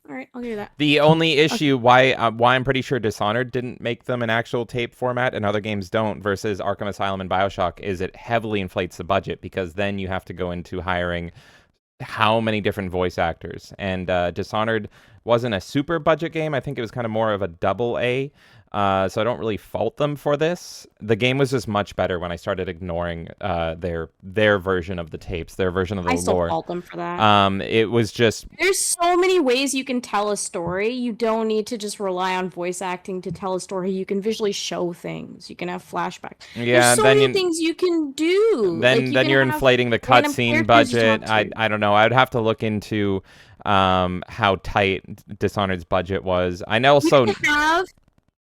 all right, I'll give you that. The only issue why I'm pretty sure Dishonored didn't make them an actual tape format and other games don't versus Arkham Asylum and BioShock is it heavily inflates the budget because then you have to go into hiring how many different voice actors. And Dishonored wasn't a super budget game. I think it was kind of more of a double A. So I don't really fault them for this. The game was just much better when I started ignoring their version of the tapes, their version of the I still lore. fault them for that. It was just There's so many ways you can tell a story. You don't need to just rely on voice acting to tell a story. You can visually show things. You can have flashbacks. yeah. There's so Then many things you can do. then Like, you then can you're have inflating the random cutscene characters you budget. talk to. I don't know. I would have to look into how tight Dishonored's budget was. I know also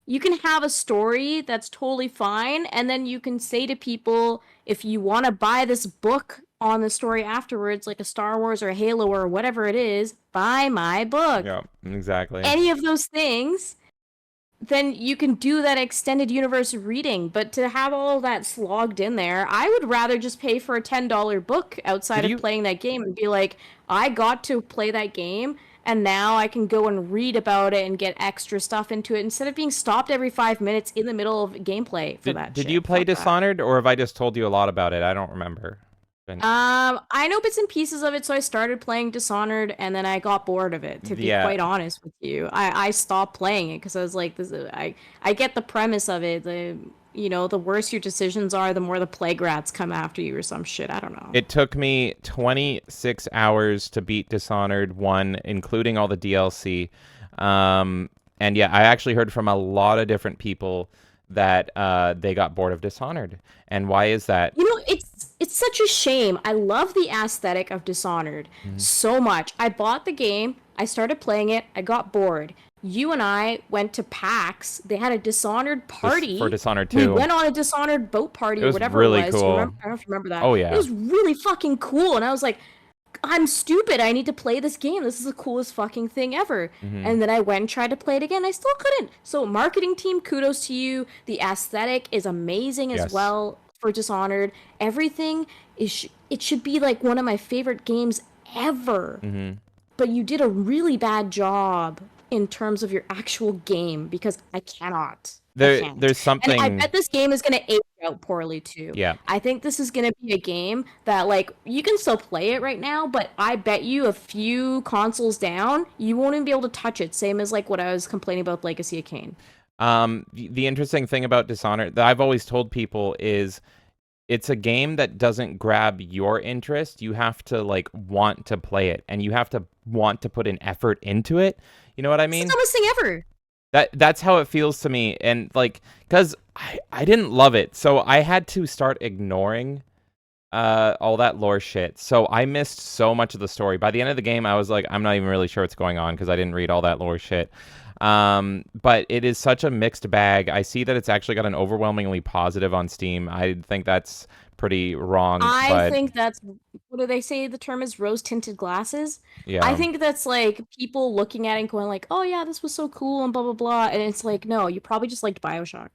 You can have a story that's totally fine, and then you can say to people, if you want to buy this book on the story afterwards, like a Star Wars or a Halo or whatever it is, buy my book. yeah, exactly. Any of those things, then you can do that extended universe reading. But to have all that slogged in there, I would rather just pay for a $10 book outside Did of you playing that game and be like, I got to play that game and now I can go and read about it and get extra stuff into it instead of being stopped every 5 minutes in the middle of gameplay for that did shit. you play Fuck that. Dishonored, or have I just told you a lot about it? I don't remember. I know bits and pieces of it, so I started playing Dishonored, and then I got bored of it. To be Yeah, quite honest with you, I stopped playing it because I was like, I get the premise of it. The worse your decisions are, the more the plague rats come after you or some shit. I don't know. it took me 26 hours to beat Dishonored 1, including all the DLC. And yeah, I actually heard from a lot of different people that they got bored of Dishonored. And why is that? It's such a shame. I love the aesthetic of Dishonored so much. I bought the game, I started playing it, I got bored. You and I went to PAX. They had a Dishonored party. For Dishonored We 2. went on a Dishonored boat party It or was whatever really it was. cool. I don't know if you remember that. Oh, yeah. It was really fucking cool. And I was like, I'm stupid. I need to play this game. This is the coolest fucking thing ever. And then I went and tried to play it again. I still couldn't. So marketing team, kudos to you. The aesthetic is amazing as Yes. well for Dishonored. Everything is it should be like one of my favorite games ever. But you did a really bad job in terms of your actual game because I cannot. Can't. There's something. And I bet this game is going to age out poorly too. Yeah. I think this is going to be a game that, like, you can still play it right now, but I bet you a few consoles down, you won't even be able to touch it. Same as, like, what I was complaining about with Legacy of Kain. The interesting thing about Dishonored that I've always told people is it's a game that doesn't grab your interest. You have to, like, want to play it, and you have to want to put an effort into it. You know what I mean? It's the dumbest thing ever. That's how it feels to me. And, like, because I didn't love it, so I had to start ignoring all that lore shit. So I missed so much of the story. By the end of the game, I was like, I'm not even really sure what's going on because I didn't read all that lore shit. But it is such a mixed bag. I see that it's actually got an overwhelmingly positive on Steam. I think that's pretty wrong. I think that's, what do they say the term is, rose-tinted glasses? Yeah. I think that's like people looking at it and going like, oh yeah, this was so cool and blah blah blah. And it's like, no, you probably just liked BioShock.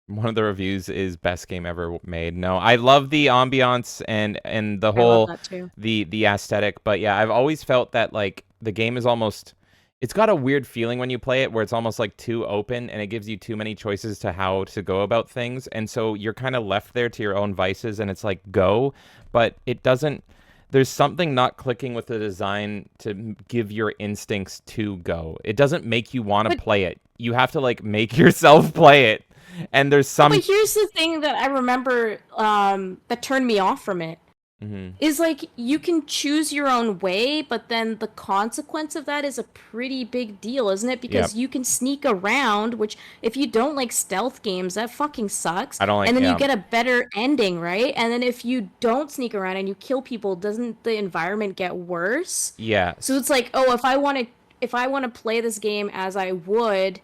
One of the reviews is best game ever made. No, I love the ambiance and the I whole love that too. the aesthetic, but yeah, I've always felt that, like, the game is almost, it's got a weird feeling when you play it where it's almost like too open and it gives you too many choices to how to go about things, and so you're kind of left there to your own vices, and it's like, go, but it doesn't, there's something not clicking with the design to give your instincts to go. It doesn't make you want to play it. You have to, like, make yourself play it. And there's some. But here's the thing that I remember that turned me off from it. Is like, you can choose your own way, but then the consequence of that is a pretty big deal, isn't it? Because you can sneak around, which, if you don't like stealth games, that fucking sucks. I don't like. And then you get a better ending, right? And then if you don't sneak around and you kill people, doesn't the environment get worse? Yeah. So it's like, oh, if I want to play this game as I would,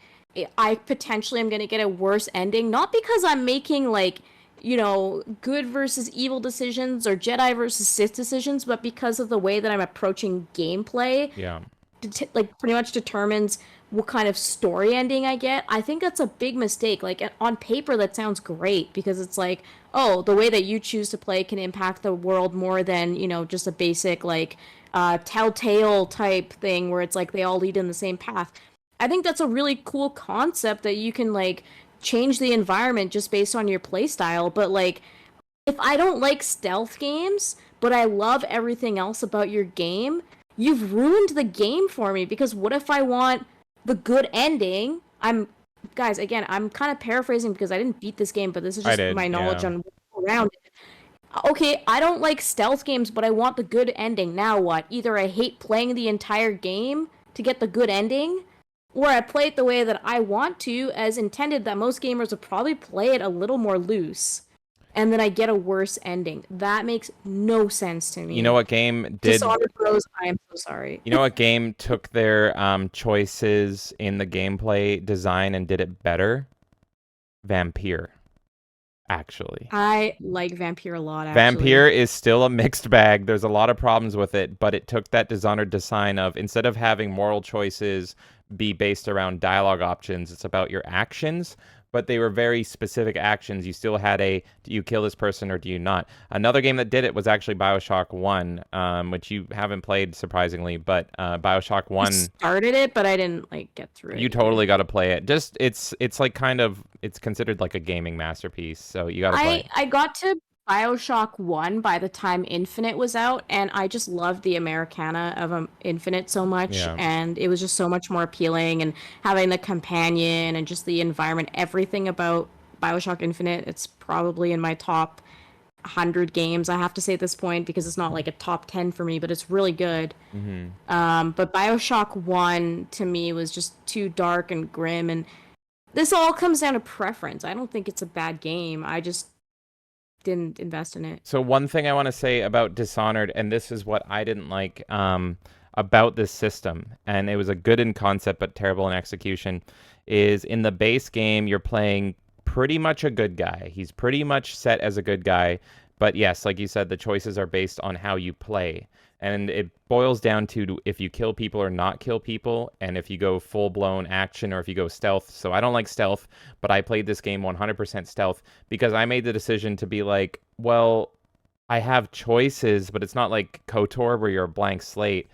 I potentially am going to get a worse ending, not because I'm making, like, good versus evil decisions or Jedi versus Sith decisions, but because of the way that I'm approaching gameplay. Yeah. Like, pretty much determines what kind of story ending I get. I think that's a big mistake. Like, on paper, that sounds great because it's like, oh, the way that you choose to play can impact the world more than, just a basic, like, Telltale type thing where it's like they all lead in the same path. I think that's a really cool concept that you can, like, change the environment just based on your playstyle. But, like, if I don't like stealth games, but I love everything else about your game, you've ruined the game for me. Because what if I want the good ending? Guys, again, I'm kind of paraphrasing because I didn't beat this game, but this is just my knowledge on around it. Okay, I don't like stealth games, but I want the good ending. Now what? Either I hate playing the entire game to get the good ending, or I play it the way that I want to, as intended, that most gamers would probably play it a little more loose, and then I get a worse ending. That makes no sense to me. You know what game did? Dishonored Bros, I am so sorry. You know what game took their choices in the gameplay design and did it better? Vampire. Actually, I like Vampire a lot, actually. Vampire is still a mixed bag. There's a lot of problems with it, but it took that Dishonored design of, instead of having moral choices be based around dialogue options. It's about your actions, but they were very specific actions. You still had a, do you kill this person or do you not? Another game that did it was actually BioShock 1, which you haven't played surprisingly, but BioShock 1... I started it, but I didn't like get through it. You totally got to play it. Just it's like kind of, it's considered like a gaming masterpiece, so you got to play it. I got to BioShock 1 by the time Infinite was out, and I just loved the Americana of Infinite so much, Yeah. and it was just so much more appealing, and having the companion and just the environment, everything about BioShock Infinite, it's probably in my top 100 games, I have to say at this point, because it's not like a top 10 for me, but it's really good. But BioShock 1 to me was just too dark and grim, and this all comes down to preference. I don't think it's a bad game. I just didn't invest in it. So one thing I want to say about Dishonored, and this is what I didn't like about this system, and it was a good in concept but terrible in execution, is in the base game you're playing pretty much a good guy. He's pretty much set as a good guy, but yes, like you said, the choices are based on how you play. And it boils down to if you kill people or not kill people, and if you go full-blown action or if you go stealth. So I don't like stealth, but I played this game 100% stealth because I made the decision to be like, well, I have choices, but it's not like KOTOR where you're a blank slate.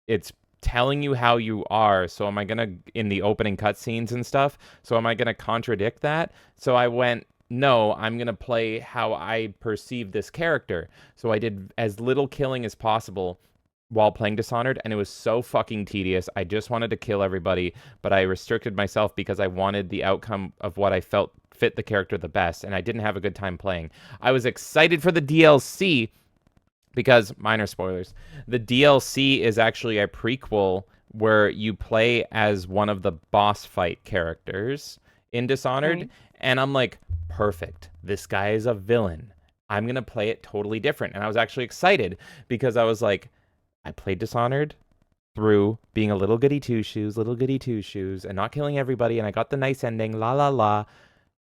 It's telling you how you are. So am I going to, in the opening cutscenes and stuff, so am I going to contradict that? So I went, no, I'm going to play how I perceive this character. So I did as little killing as possible while playing Dishonored, and it was so fucking tedious. I just wanted to kill everybody, but I restricted myself because I wanted the outcome of what I felt fit the character the best, and I didn't have a good time playing. I was excited for the DLC because, minor spoilers, the DLC is actually a prequel where you play as one of the boss fight characters in Dishonored, and I'm like, perfect. This guy is a villain. I'm going to play it totally different. And I was actually excited because I was like, I played Dishonored through being a little goody two-shoes, and not killing everybody, and I got the nice ending, la la la.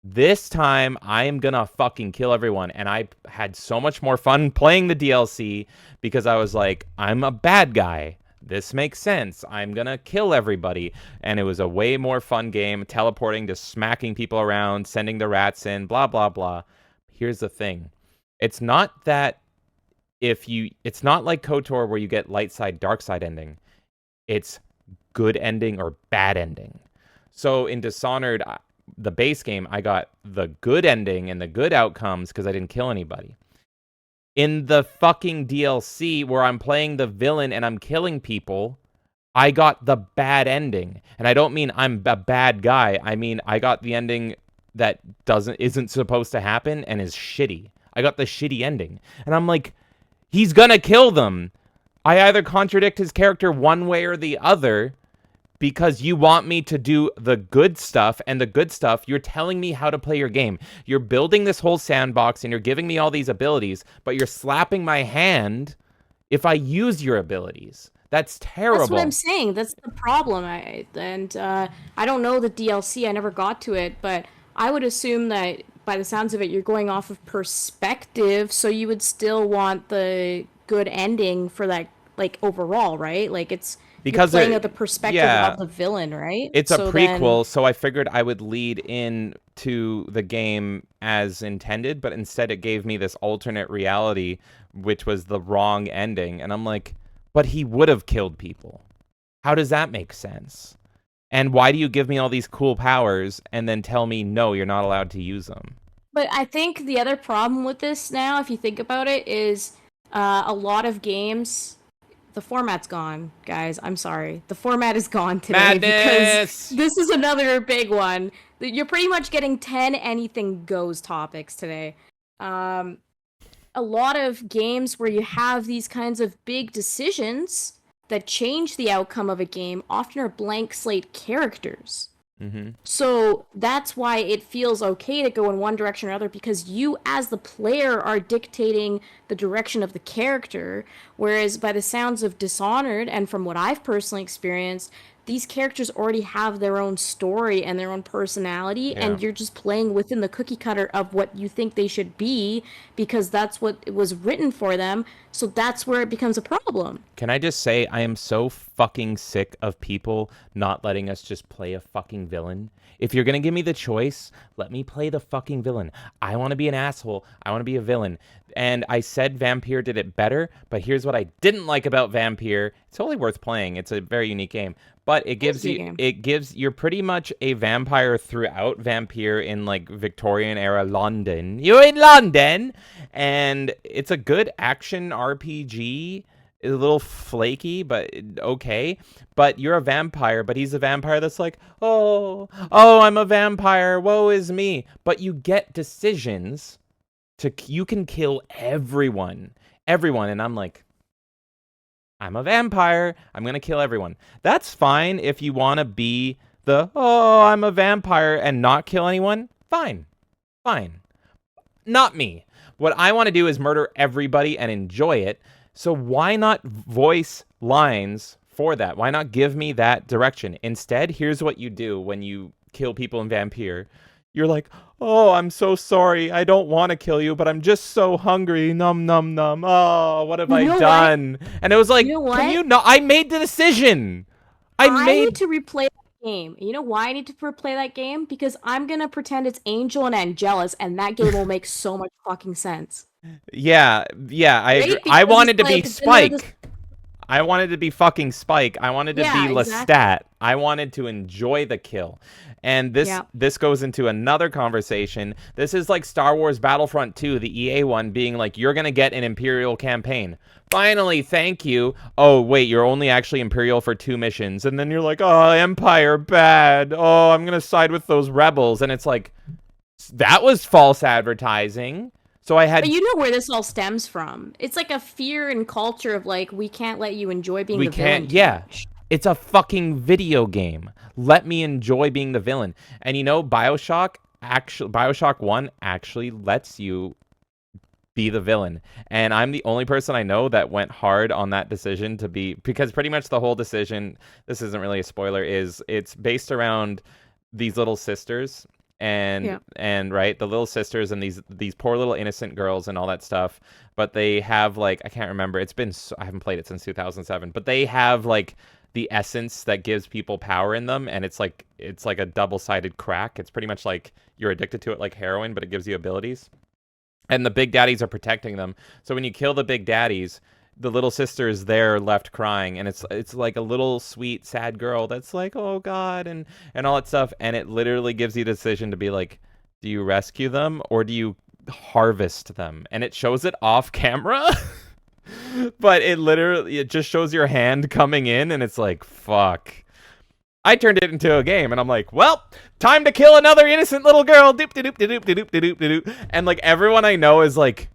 This time, I am going to fucking kill everyone. And I had so much more fun playing the DLC because I was like, I'm a bad guy. This makes sense. I'm going to kill everybody. And it was a way more fun game, teleporting, just smacking people around, sending the rats in, blah, blah, blah. Here's the thing. It's not that it's not like KOTOR where you get light side, dark side ending. It's good ending or bad ending. So in Dishonored, the base game, I got the good ending and the good outcomes because I didn't kill anybody. In the fucking DLC where I'm playing the villain and I'm killing people, I got the bad ending. And I don't mean I'm a bad guy. I mean, I got the ending that isn't supposed to happen and is shitty. I got the shitty ending. And I'm like, he's gonna kill them. I either contradict his character one way or the other because you want me to do the good stuff, and the good stuff, you're telling me how to play your game. You're building this whole sandbox, and you're giving me all these abilities, but you're slapping my hand if I use your abilities. That's terrible. That's what I'm saying. That's the problem. I don't know the DLC. I never got to it, but I would assume that by the sounds of it, you're going off of perspective, so you would still want the good ending for that, like, overall, right? Like, it's because you're playing at the perspective of the villain, right? It's a prequel, so I figured I would lead in to the game as intended, but instead it gave me this alternate reality, which was the wrong ending. And I'm like, but he would have killed people. How does that make sense? And why do you give me all these cool powers and then tell me, no, you're not allowed to use them? But I think the other problem with this now, if you think about it, is a lot of games... The format's gone, guys. I'm sorry. The format is gone today. Madness! Because this is another big one. You're pretty much getting 10 anything goes topics today. A lot of games where you have these kinds of big decisions that change the outcome of a game often are blank slate characters. Mm-hmm. So that's why it feels okay to go in one direction or other, because you as the player are dictating the direction of the character, whereas by the sounds of Dishonored, and from what I've personally experienced, these characters already have their own story and their own personality, and you're just playing within the cookie cutter of what you think they should be because that's what was written for them. So that's where it becomes a problem. Can I just say I am so fucking sick of people not letting us just play a fucking villain. If you're gonna give me the choice, let me play the fucking villain. I want to be an asshole. I want to be a villain. And I said Vampire did it better, but here's what I didn't like about Vampire. It's totally worth playing. It's a very unique game. But you're pretty much a vampire throughout Vampire in like Victorian era London. You're in London, and it's a good action RPG. It's a little flaky, but okay. But you're a vampire, but he's a vampire that's like, oh, I'm a vampire. Woe is me. But you get decisions you can kill everyone, and I'm like, I'm a vampire. I'm going to kill everyone. That's fine if you want to be I'm a vampire and not kill anyone. Fine. Not me. What I want to do is murder everybody and enjoy it. So why not voice lines for that? Why not give me that direction? Instead, here's what you do when you kill people in Vampire. You're like, oh, I'm so sorry. I don't want to kill you, but I'm just so hungry. Num, num, num. Oh, what have I done? What? And it was like, can you not? I made the decision. I need to replay that game. You know why I need to replay that game? Because I'm going to pretend it's Angel and Angelus, and that game will make so much fucking sense. Yeah, I wanted to be Spike. I wanted to be fucking Spike. I wanted to be Lestat. I wanted to enjoy the kill. And this goes into another conversation. This is like Star Wars Battlefront 2, the EA one, being like, you're going to get an Imperial campaign. Finally, thank you. Oh, wait, you're only actually Imperial for 2 missions. And then you're like, oh, Empire, bad. Oh, I'm going to side with those rebels. And it's like, that was false advertising. So But you know where this all stems from. It's like a fear and culture of like, we can't let you enjoy being the villain. Yeah. It's a fucking video game. Let me enjoy being the villain. And you know, BioShock 1 actually lets you be the villain. And I'm the only person I know that went hard on that decision to be, because pretty much the whole decision, this isn't really a spoiler, is it's based around these little sisters. And right, the little sisters and these poor little innocent girls and all that stuff, but they have like, I can't remember, I haven't played it since 2007, but they have like the essence that gives people power in them, and it's like a double-sided crack. It's pretty much like you're addicted to it like heroin, but it gives you abilities. And the big daddies are protecting them. So when you kill the big daddies, the little sister is there left crying, and it's like a little sweet sad girl that's like, oh god, and all that stuff. And it literally gives you the decision to be like, do you rescue them or do you harvest them? And it shows it off camera. But it just shows your hand coming in, and it's like, fuck. I turned it into a game, and I'm like, well, time to kill another innocent little girl. Doop doop doop doop doop doop doop. And like everyone I know is like,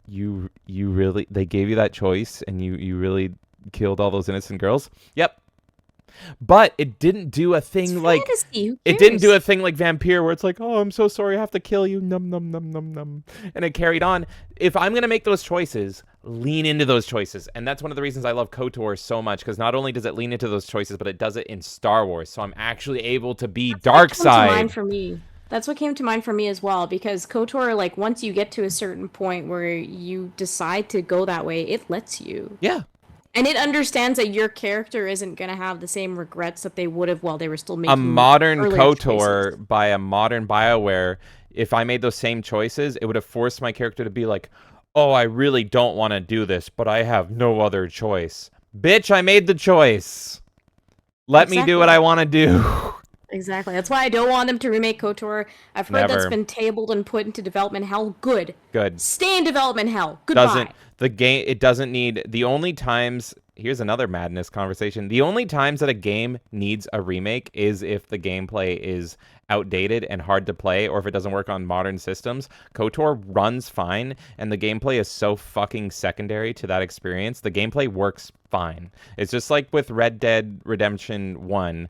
you really, they gave you that choice and you really killed all those innocent girls? Yep. But it didn't do a thing like it didn't do a thing like Vampire where it's like, oh, I'm so sorry, I have to kill you. Num num num num num. And it carried on. If I'm gonna make those choices, lean into those choices. And that's one of the reasons I love KOTOR so much, because not only does it lean into those choices, but it does it in Star Wars. So I'm actually able to be dark side. That's what came to mind for me as well, because KOTOR, like, once you get to a certain point where you decide to go that way, it lets you. Yeah. And it understands that your character isn't going to have the same regrets that they would have while they were still making a modern KOTOR choices. By a modern BioWare, if I made those same choices, it would have forced my character to be like, oh, I really don't want to do this, but I have no other choice. Bitch, I made the choice. Let me do what I want to do. Exactly. That's why I don't want them to remake KOTOR. I've heard that's been tabled and put into development hell. Good. Stay in development hell. Goodbye. It doesn't need, the only times, here's another madness conversation. The only times that a game needs a remake is if the gameplay is outdated and hard to play, or if it doesn't work on modern systems. KOTOR runs fine, and the gameplay is so fucking secondary to that experience. The gameplay works fine. It's just like with Red Dead Redemption 1.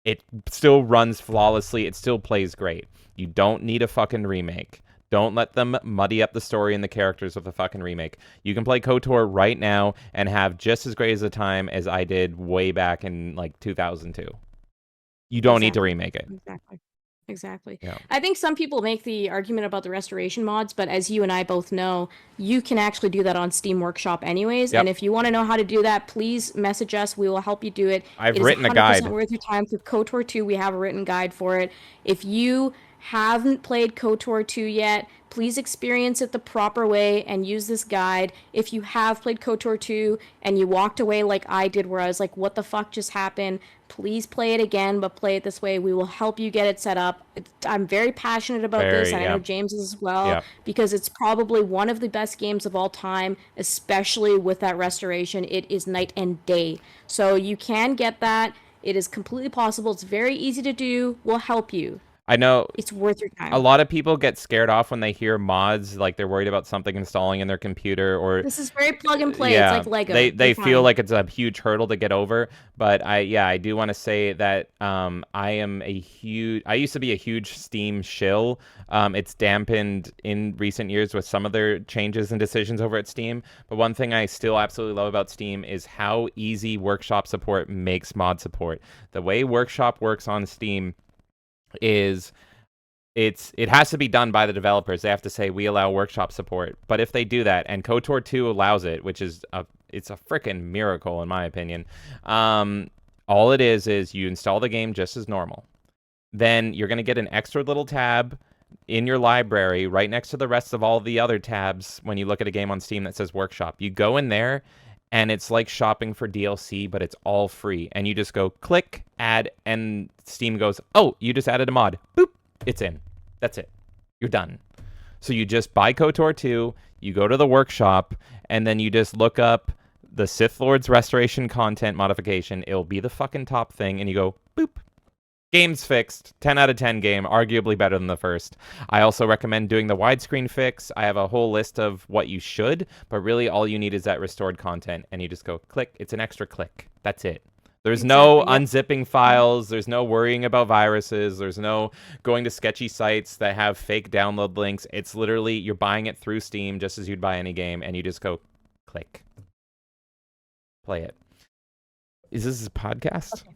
It still runs flawlessly. It still plays great. You don't need a fucking remake. Don't let them muddy up the story and the characters with a fucking remake. You can play KOTOR right now and have just as great as a time as I did way back in like 2002. You don't need to remake it. Exactly. Exactly. Yeah. I think some people make the argument about the restoration mods, but as you and I both know, you can actually do that on Steam Workshop anyways. Yep. And if you want to know how to do that, please message us. We will help you do it. I've It is written a 100% guide. worth your time. For KOTOR 2, we have a written guide for it. If you haven't played KOTOR 2 yet, please experience it the proper way and use this guide. If you have played KOTOR 2 and you walked away like I did, where I was like, what the fuck just happened? Please play it again, but play it this way. We will help you get it set up. I'm very passionate about this, and I know James is as well, because it's probably one of the best games of all time, especially with that restoration. It is night and day. So you can get that. It is completely possible. It's very easy to do. We'll help you. I know it's worth your time. A lot of people get scared off when they hear mods, like they're worried about something installing in their computer, or this is very plug and play. Yeah, it's like Lego. They feel like it's a huge hurdle to get over. But I do want to say that I used to be a huge Steam shill. It's dampened in recent years with some of their changes and decisions over at Steam. But one thing I still absolutely love about Steam is how easy Workshop support makes mod support. The way Workshop works on Steam is it has to be done by the developers. They have to say, we allow Workshop support. But if they do that, and KOTOR 2 allows it, which is it's a freaking miracle in my opinion, all it is you install the game just as normal. Then you're going to get an extra little tab in your library right next to the rest of all the other tabs when you look at a game on Steam that says Workshop. You go in there, and it's like shopping for DLC, but it's all free. And you just go click, add, and Steam goes, oh, you just added a mod. Boop, it's in. That's it. You're done. So you just buy KOTOR 2, you go to the Workshop, and then you just look up the Sith Lord's Restoration content modification. It'll be the fucking top thing, and you go, boop. Game's fixed. 10 out of 10 game. Arguably better than the first. I also recommend doing the widescreen fix. I have a whole list of what you should, but really all you need is that restored content, and you just go click. It's an extra click. That's it. There's no unzipping files. There's no worrying about viruses. There's no going to sketchy sites that have fake download links. It's literally you're buying it through Steam just as you'd buy any game, and you just go click. Play it. Is this a podcast? Okay.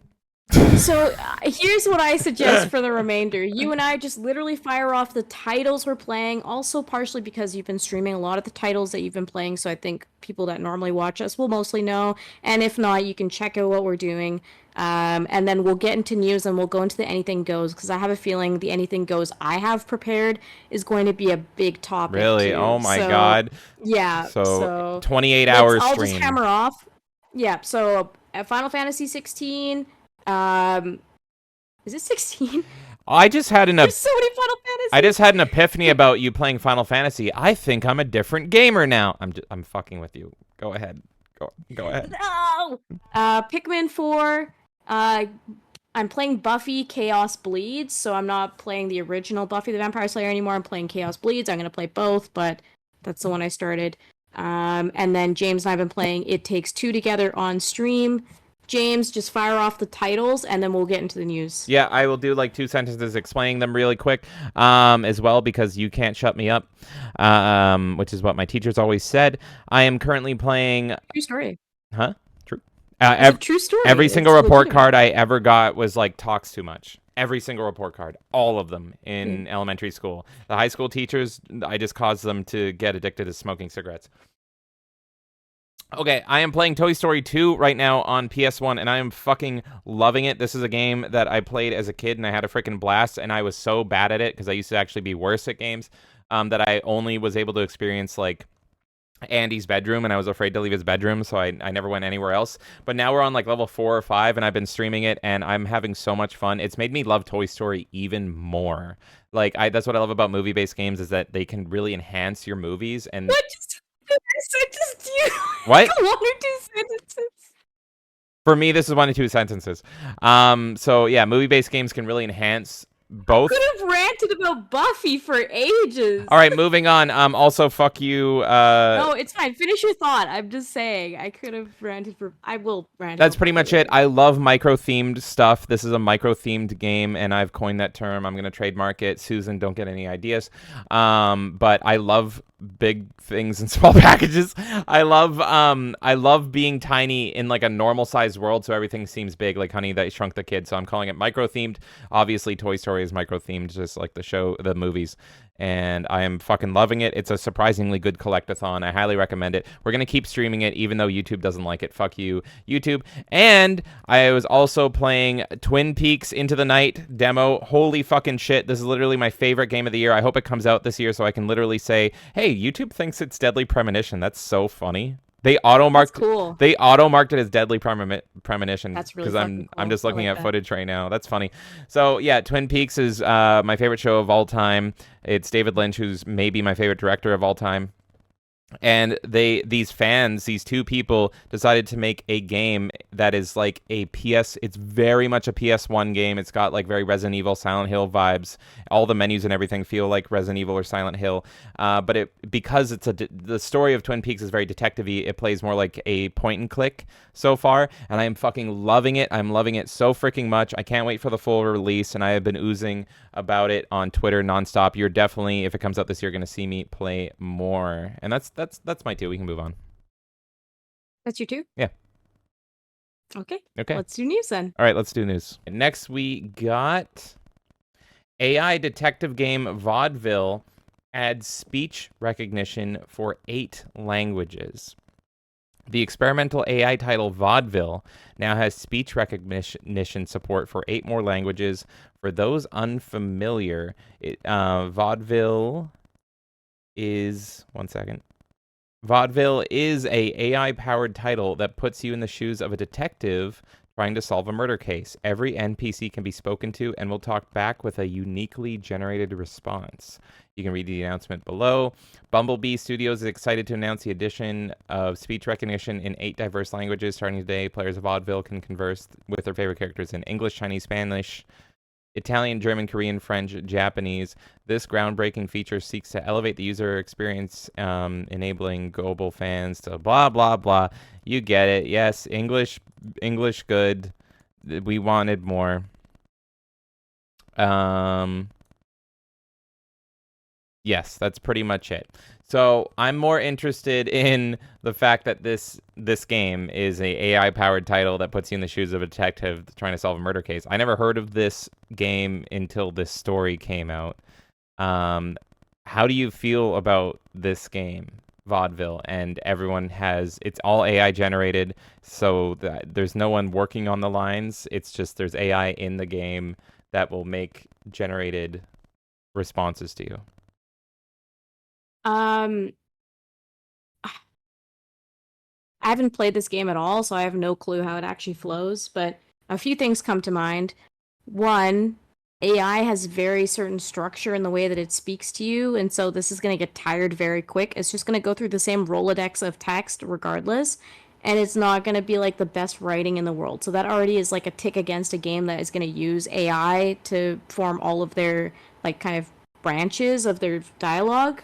So here's what I suggest for the remainder. You and I just literally fire off the titles we're playing, also partially because you've been streaming a lot of the titles that you've been playing, so I think people that normally watch us will mostly know, and if not, you can check out what we're doing, and then we'll get into news and we'll go into the Anything Goes, because I have a feeling the Anything Goes I have prepared is going to be a big topic. Really? Too. Oh my god. Yeah. So 28 hours I'll stream. Just hammer off. Yeah, so Final Fantasy 16... is it 16? I just had There's so many Final Fantasy. I just had an epiphany about you playing Final Fantasy. I think I'm a different gamer now. I'm fucking with you. Go ahead. Go ahead. No. Pikmin 4. I'm playing Buffy Chaos Bleeds, so I'm not playing the original Buffy the Vampire Slayer anymore. I'm playing Chaos Bleeds. I'm gonna play both, but that's the one I started. And then James and I've been playing It Takes Two together on stream. James, just fire off the titles, and then we'll get into the news. Yeah, I will do like 2 sentences explaining them really quick as well, because you can't shut me up, which is what my teachers always said. I am currently playing... True story. Huh? True. True story. Every single report card I ever got was like, talks too much. Every single report card. All of them in elementary school. The high school teachers, I just caused them to get addicted to smoking cigarettes. Okay, I am playing Toy Story 2 right now on PS1, and I am fucking loving it. This is a game that I played as a kid, and I had a freaking blast, and I was so bad at it, because I used to actually be worse at games, that I only was able to experience, like, Andy's bedroom, and I was afraid to leave his bedroom, so I never went anywhere else. But now we're on, like, level 4 or 5, and I've been streaming it, and I'm having so much fun. It's made me love Toy Story even more. Like, that's what I love about movie-based games, is that they can really enhance your movies, and... What? 1 or 2 sentences. For me, this is 1 or 2 sentences. So yeah, movie-based games can really enhance both. I could have ranted about Buffy for ages. All right, moving on. Also, fuck you. No, it's fine. Finish your thought. I'm just saying. I could have ranted for... I will rant. That's pretty much it. I love micro-themed stuff. This is a micro-themed game, and I've coined that term. I'm going to trademark it. Susan, don't get any ideas. But I love big things in small packages. I love being tiny in like a normal sized world, so everything seems big, like Honey That Shrunk the Kid. So I'm calling it micro-themed. Obviously, Toy Story story is micro-themed, just like the movies. And I am fucking loving it. It's a surprisingly good collectathon. I highly recommend it. We're going to keep streaming it, even though YouTube doesn't like it. Fuck you, YouTube. And I was also playing Twin Peaks Into the Night demo. Holy fucking shit. This is literally my favorite game of the year. I hope it comes out this year so I can literally say, hey, YouTube thinks it's Deadly Premonition. That's so funny. They auto-marked cool. They auto-marked it as Deadly Premonition. That's really because cool. I'm just looking at footage right now. That's funny. So yeah, Twin Peaks is my favorite show of all time. It's David Lynch, who's maybe my favorite director of all time. And these two people decided to make a game that is like it's very much a PS1 game. It's got like very Resident Evil, Silent Hill vibes. All the menus and everything feel like Resident Evil or Silent Hill. But because the story of Twin Peaks is very detective-y, it plays more like a point and click so far. And I am fucking loving it. I'm loving it so freaking much. I can't wait for the full release. And I have been oozing about it on Twitter nonstop. You're definitely, if it comes out this year, going to see me play more. And that's my 2. We can move on. That's your 2? Yeah. Okay. Okay. Let's do news then. All right, let's do news. Next, we got AI detective game Vaudeville adds speech recognition for 8 languages. The experimental AI title Vaudeville now has speech recognition support for 8 more languages. For those unfamiliar, Vaudeville is... One second. Vaudeville is a AI-powered title that puts you in the shoes of a detective trying to solve a murder case. Every NPC can be spoken to and will talk back with a uniquely generated response. You can read the announcement below. Bumblebee Studios is excited to announce the addition of speech recognition in 8 diverse languages. Starting today, players of Vaudeville can converse with their favorite characters in English, Chinese, Spanish, Italian, German, Korean, French, Japanese. This groundbreaking feature seeks to elevate the user experience, enabling global fans to blah, blah, blah. You get it. Yes, English good. We wanted more. Yes, that's pretty much it. So I'm more interested in the fact that this game is a AI-powered title that puts you in the shoes of a detective trying to solve a murder case. I never heard of this game until this story came out. How do you feel about this game, Vaudeville? And it's all AI generated, so there's no one working on the lines. It's just there's AI in the game that will make generated responses to you. I haven't played this game at all, so I have no clue how it actually flows, but a few things come to mind. One, AI has very certain structure in the way that it speaks to you, and so this is going to get tired very quick. It's just going to go through the same Rolodex of text regardless, and it's not going to be like the best writing in the world. So that already is like a tick against a game that is going to use AI to form all of their like kind of branches of their dialogue.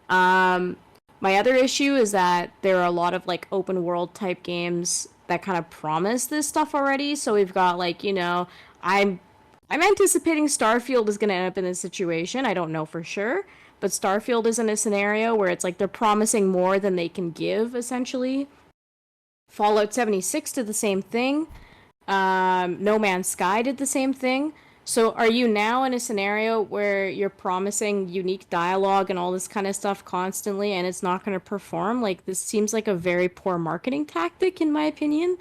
My other issue is that there are a lot of like open world type games that kind of promise this stuff already. So we've got like, I'm anticipating Starfield is going to end up in this situation. I don't know for sure, but Starfield is in a scenario where it's like they're promising more than they can give, essentially. Fallout 76 did the same thing. No Man's Sky did the same thing. So are you now in a scenario where you're promising unique dialogue and all this kind of stuff constantly and it's not going to perform? Like, this seems like a very poor marketing tactic, in my opinion.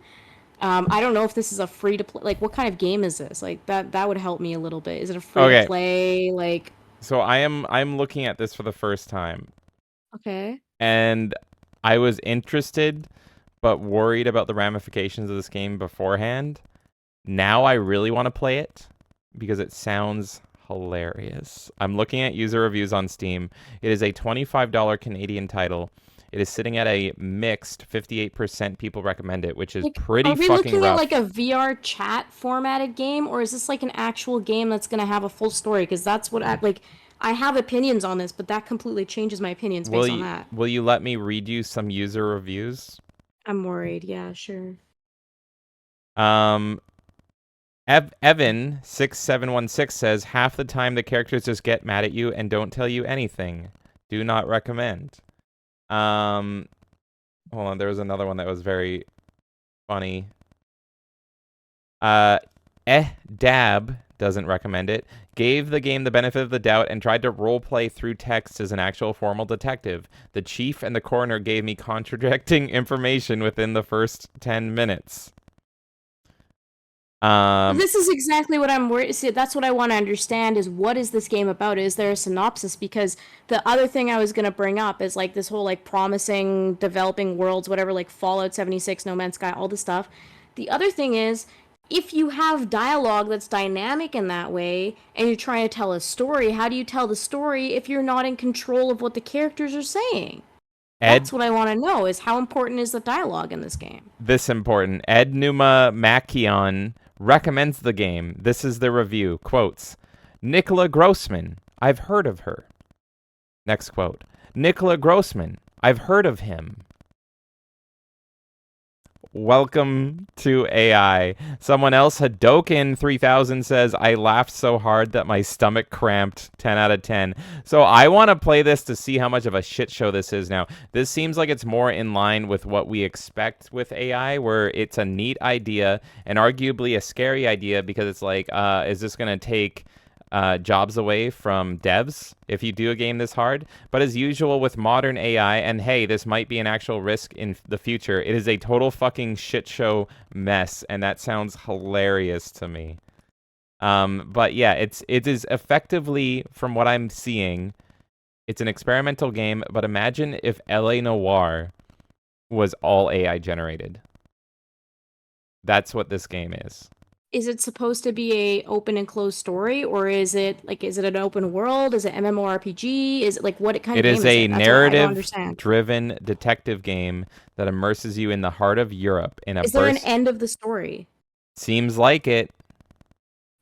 I don't know if this is a free to play. Like, what kind of game is this? Like, that would help me a little bit. Is it a free to play? Like, so I'm looking at this for the first time. Okay. And I was interested, but worried about the ramifications of this game beforehand. Now I really want to play it because it sounds hilarious. I'm looking at user reviews on Steam. It is a $25 Canadian title. It is sitting at a mixed 58% people recommend it, which is pretty fucking rough. Are we looking at like a VR chat formatted game, or is this like an actual game that's going to have a full story? Because that's what I have opinions on this, but that completely changes my opinions based on that. Will you let me read you some user reviews? I'm worried. Yeah, sure. Evan6716 says, half the time the characters just get mad at you and don't tell you anything. Do not recommend. Hold on, there was another one that was very funny. Dab doesn't recommend it. Gave the game the benefit of the doubt and tried to roleplay through text as an actual formal detective. The chief and the coroner gave me contradicting information within the first 10 minutes. This is exactly what I'm worried. See, that's what I want to understand is what is this game about? Is there a synopsis? Because the other thing I was going to bring up is like this whole like promising developing worlds, whatever, like Fallout 76, No Man's Sky, all this stuff. The other thing is, if you have dialogue that's dynamic in that way and you're trying to tell a story, how do you tell the story if you're not in control of what the characters are saying? That's what I want to know, is how important is the dialogue in this game? This important. Ed Numa Makion recommends the game. This is the review. Quotes, Nicola Grossman, I've heard of her. Next quote, Nicola Grossman, I've heard of him. Welcome to AI. Someone else, Hadoken 3000, says, I laughed so hard that my stomach cramped. 10 out of 10. So I want to play this to see how much of a shit show this is now. This seems like it's more in line with what we expect with AI, where it's a neat idea and arguably a scary idea because it's like, is this going to take jobs away from devs if you do a game this hard? But as usual with modern AI, and hey, this might be an actual risk in the future, it is a total fucking shit show mess, and that sounds hilarious to me. But yeah, it is effectively, from what I'm seeing, it's an experimental game, but imagine if LA Noire was all AI generated. That's what this game is. Is it supposed to be a open and closed story, or is it an open world? Is it MMORPG? Is it like what kind of game is it? It is a narrative-driven detective game that immerses you in the heart of Europe in a Is there an end of the story? Seems like it.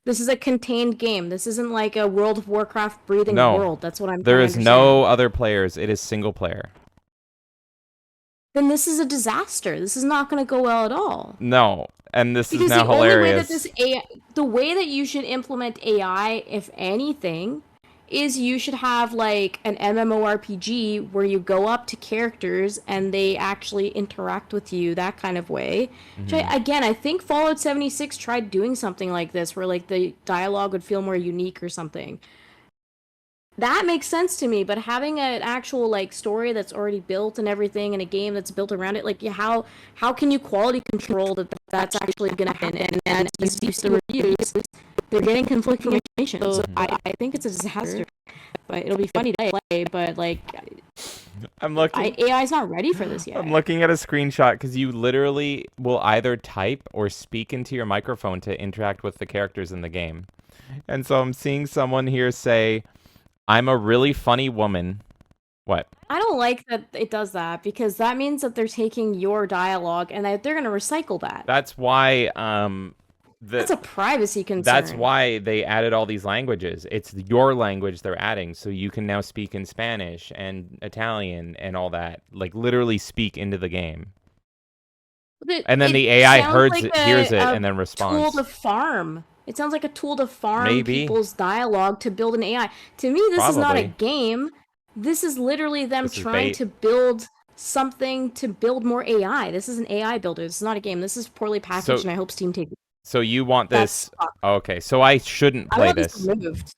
This is a contained game. This isn't like a World of Warcraft breathing world. That's what I'm There is no other players. It is single player. Then this is a disaster. This is not going to go well at all. No. And this is now hilarious. The way that you should implement AI, if anything, is you should have like an MMORPG where you go up to characters and they actually interact with you, that kind of way. Mm-hmm. I think Fallout 76 tried doing something like this, where like the dialogue would feel more unique or something. That makes sense to me, but having an actual like story that's already built and everything, and a game that's built around it, like how can you quality control that's actually going to happen? And as you see the reviews, they're getting conflicting information. So I think it's a disaster. But it'll be funny to play. But like, I'm looking. AI's not ready for this yet. I'm looking at a screenshot because you literally will either type or speak into your microphone to interact with the characters in the game. And so I'm seeing someone here say, I'm a really funny woman. What? I don't like that it does that, because that means that they're taking your dialogue and that they're going to recycle that. That's why that's a privacy concern. That's why they added all these languages. It's your language they're adding, so you can now speak in Spanish and Italian and all that. Like literally speak into the game. And then the AI hears it and then responds. Tool to farm. It sounds like a tool to farm people's dialogue to build an AI. To me, this is not a game. This is literally them trying to build something to build more AI. This is an AI builder. This is not a game. This is poorly packaged, and I hope Steam takes it. So you want this? Okay, so I shouldn't play this.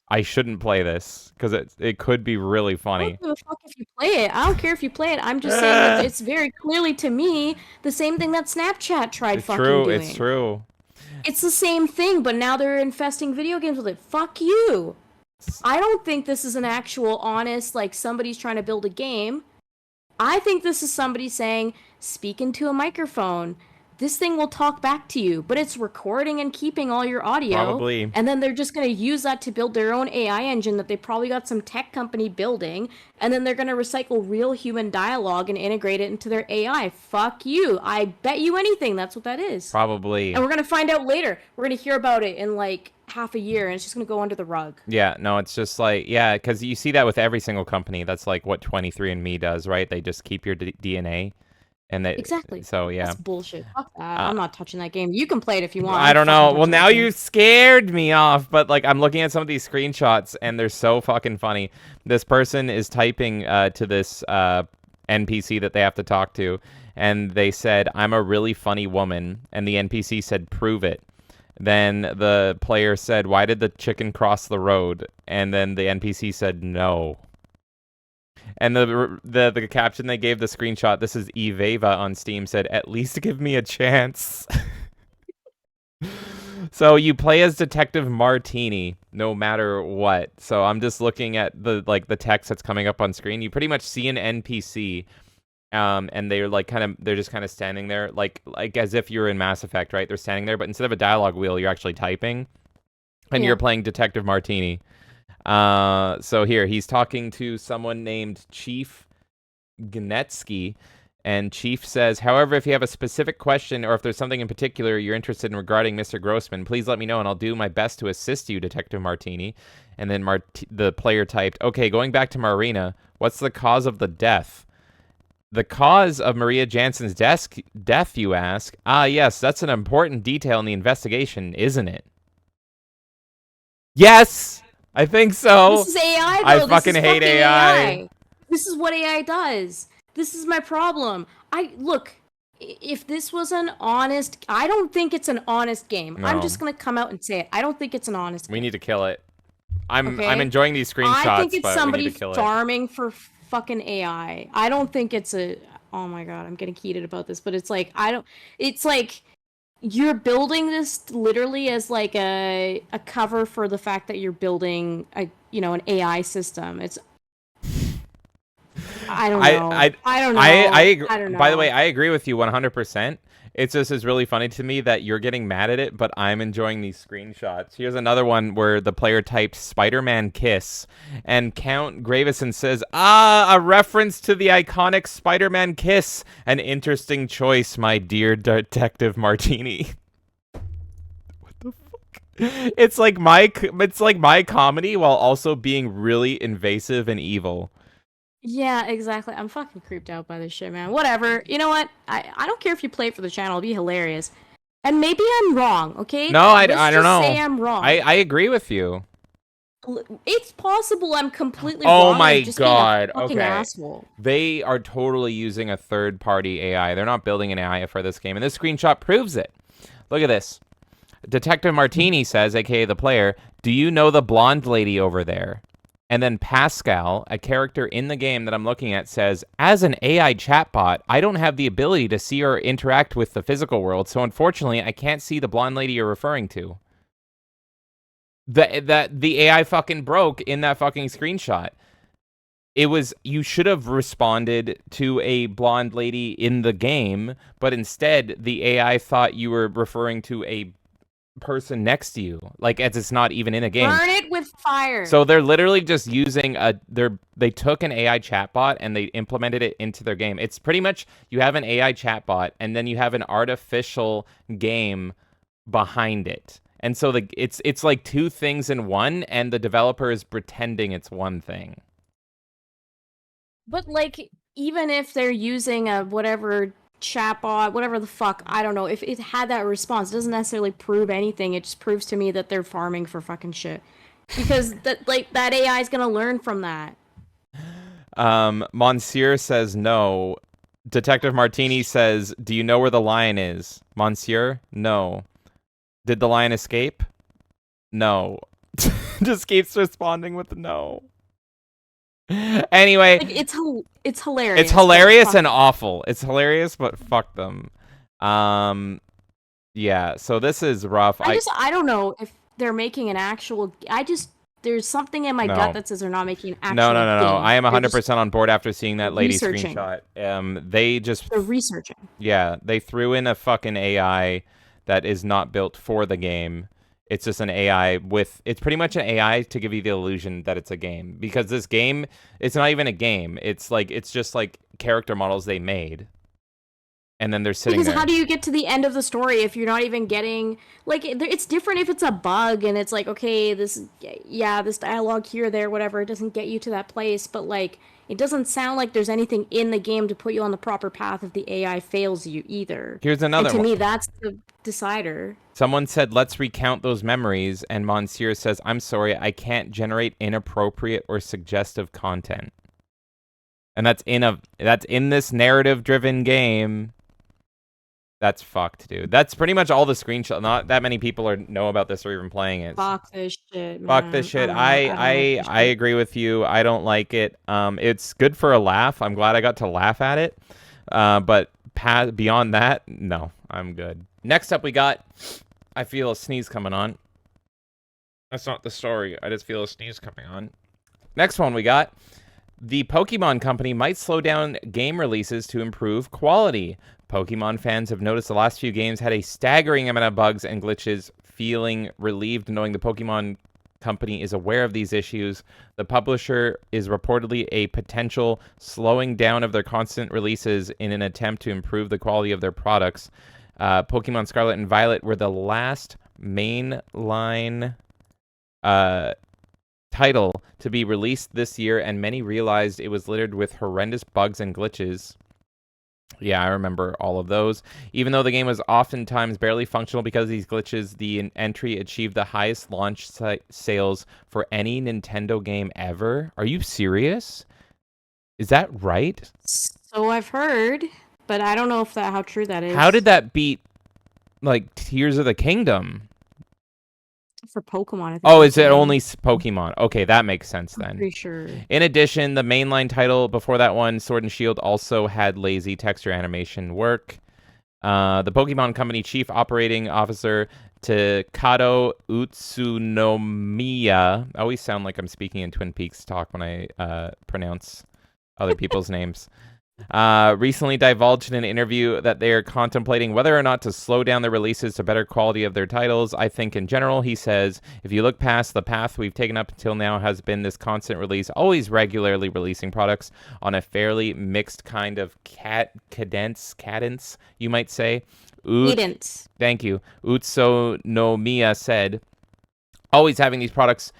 I shouldn't play this because it could be really funny. I don't give a fuck if you play it. I don't care if you play it. I'm just saying that it's very clearly to me the same thing that Snapchat tried doing. It's true. It's the same thing, but now they're infesting video games with it. Fuck you. I don't think this is an actual honest, like somebody's trying to build a game. I think this is somebody saying, speak into a microphone. This thing will talk back to you, but it's recording and keeping all your audio. Probably. And then they're just going to use that to build their own AI engine that they probably got some tech company building. And then they're going to recycle real human dialogue and integrate it into their AI. Fuck you. I bet you anything that's what that is. Probably. And we're going to find out later. We're going to hear about it in like half a year, and it's just going to go under the rug. Yeah, no, it's just like, yeah, because you see that with every single company. That's like what 23andMe does, right? They just keep your DNA. And exactly. So yeah, that's bullshit. Fuck that. I'm not touching that game. You can play it if you want. I don't know. Well, now you scared me off. But like, I'm looking at some of these screenshots, and they're so fucking funny. This person is typing to this NPC that they have to talk to, and they said, "I'm a really funny woman," and the NPC said, "Prove it." Then the player said, "Why did the chicken cross the road?" And then the NPC said, "No." And the caption they gave the screenshot, this is Evava on Steam, said, "At least give me a chance." So you play as Detective Martini no matter what. So I'm just looking at the text that's coming up on screen. You pretty much see an NPC, and they're just kind of standing there, like as if you're in Mass Effect, right? They're standing there, but instead of a dialogue wheel, you're actually typing, and you're playing Detective Martini. So here he's talking to someone named Chief Gnetsky. And Chief says, "However, if you have a specific question or if there's something in particular you're interested in regarding Mr. Grossman, please let me know and I'll do my best to assist you, Detective Martini." And then the player typed, "Okay, going back to Marina, what's the cause of the death?" "The cause of Maria Jansen's death, you ask? Ah, yes, that's an important detail in the investigation, isn't it?" Yes! I think so. This is AI, though. I fucking hate AI. This is what AI does. This is my problem. Look, if this was an honest... I don't think it's an honest game. No. I'm just going to come out and say it. I don't think it's an honest game. We need to kill it. I'm enjoying these screenshots, I think it's somebody farming for fucking AI. I don't think it's a... Oh my god, I'm getting heated about this, but it's like, it's like... You're building this literally as like a cover for the fact that you're building an AI system. It's... I don't know. I don't know. I don't know. By the way, I agree with you 100%. It's just is really funny to me that you're getting mad at it, but I'm enjoying these screenshots. Here's another one where the player typed Spider-Man kiss, and Count Gravison says, "Ah, a reference to the iconic Spider-Man kiss. An interesting choice, my dear Detective Martini." What the fuck? It's like my comedy while also being really invasive and evil. Yeah, exactly. I'm fucking creeped out by this shit, man. Whatever. You know what? I don't care if you play it for the channel. It'll be hilarious. And maybe I'm wrong, okay? No, I don't know. Say I'm wrong. I agree with you. It's possible I'm completely wrong. Oh my god. Okay. Asshole. They are totally using a third-party AI. They're not building an AI for this game, and this screenshot proves it. Look at this. Detective Martini says, aka the player, "Do you know the blonde lady over there?" And then Pascal, a character in the game that I'm looking at, says, "As an AI chatbot, I don't have the ability to see or interact with the physical world, so unfortunately, I can't see the blonde lady you're referring to." The AI fucking broke in that fucking screenshot. It was, you should have responded to a blonde lady in the game, but instead, the AI thought you were referring to a person next to you, like as it's not even in a game. Burn it with fire. So they're literally just using they took an AI chatbot and they implemented it into their game. It's pretty much, you have an AI chatbot and then you have an artificial game behind it. And so it's like two things in one, and the developer is pretending it's one thing. But like, even if they're using a whatever chatbot, whatever the fuck, I don't know, if it had that response, it doesn't necessarily prove anything. It just proves to me that they're farming for fucking shit, because that AI is gonna learn from that. Monsieur says no. Detective Martini says, "Do you know where the lion is?" Monsieur, no. Did the lion escape? No. Just keeps responding with no. Anyway, like, it's hilarious. It's hilarious and awful. It's hilarious, but fuck them. Yeah. So this is rough. I don't know if they're making an actual. There's something in my gut that says they're not making an actual. No. I am 100% on board after seeing that lady screenshot. They're researching. Yeah, they threw in a fucking AI that is not built for the game. It's just an AI it's pretty much an AI to give you the illusion that it's a game, because this game, it's not even a game. It's just like character models they made. And then they're sitting there. Because how do you get to the end of the story if you're not even getting, like, it's different if it's a bug and it's like, okay, this dialogue here, there, whatever, it doesn't get you to that place, but like, it doesn't sound like there's anything in the game to put you on the proper path if the AI fails you either. Here's another one. To me, that's the decider. Someone said, "Let's recount those memories," and Monsieur says, "I'm sorry, I can't generate inappropriate or suggestive content." And that's in this narrative-driven game. That's fucked, dude. That's pretty much all the screenshot. Not that many people know about this or even playing it. Fuck this shit, Fuck this man. shit. I don't like this I shit. agree with you. I don't like it. It's good for a laugh. I'm glad I got to laugh at it. But beyond that, no, I'm good. Next up, we got. I feel a sneeze coming on. That's not the story. I just feel a sneeze coming on. Next one we got. The Pokemon Company might slow down game releases to improve quality. Pokemon fans have noticed the last few games had a staggering amount of bugs and glitches, feeling relieved knowing the Pokemon Company is aware of these issues. The publisher is reportedly a potential slowing down of their constant releases in an attempt to improve the quality of their products. Pokemon Scarlet and Violet were the last mainline title to be released this year, and many realized it was littered with horrendous bugs and glitches. Yeah, I remember all of those. Even though the game was oftentimes barely functional because of these glitches, the entry achieved the highest launch sales for any Nintendo game ever. Are you serious? Is that right? So I've heard, but I don't know if how true that is. How did that beat, like, Tears of the Kingdom? For Pokemon, I think. Oh, is it only Pokemon? Okay, that makes sense then. I'm pretty sure. In addition, the mainline title before that one, Sword and Shield, also had lazy texture animation work. The Pokemon Company Chief Operating Officer Takado Utsunomiya. I always sound like I'm speaking in Twin Peaks talk when I pronounce other people's names. Recently divulged in an interview that they are contemplating whether or not to slow down the releases to better quality of their titles. I think in general, he says, if you look past the path we've taken up until now has been this constant release, always regularly releasing products on a fairly mixed kind of cadence, you might say. Cadence. Thank you. Utsunomiya said, always having these products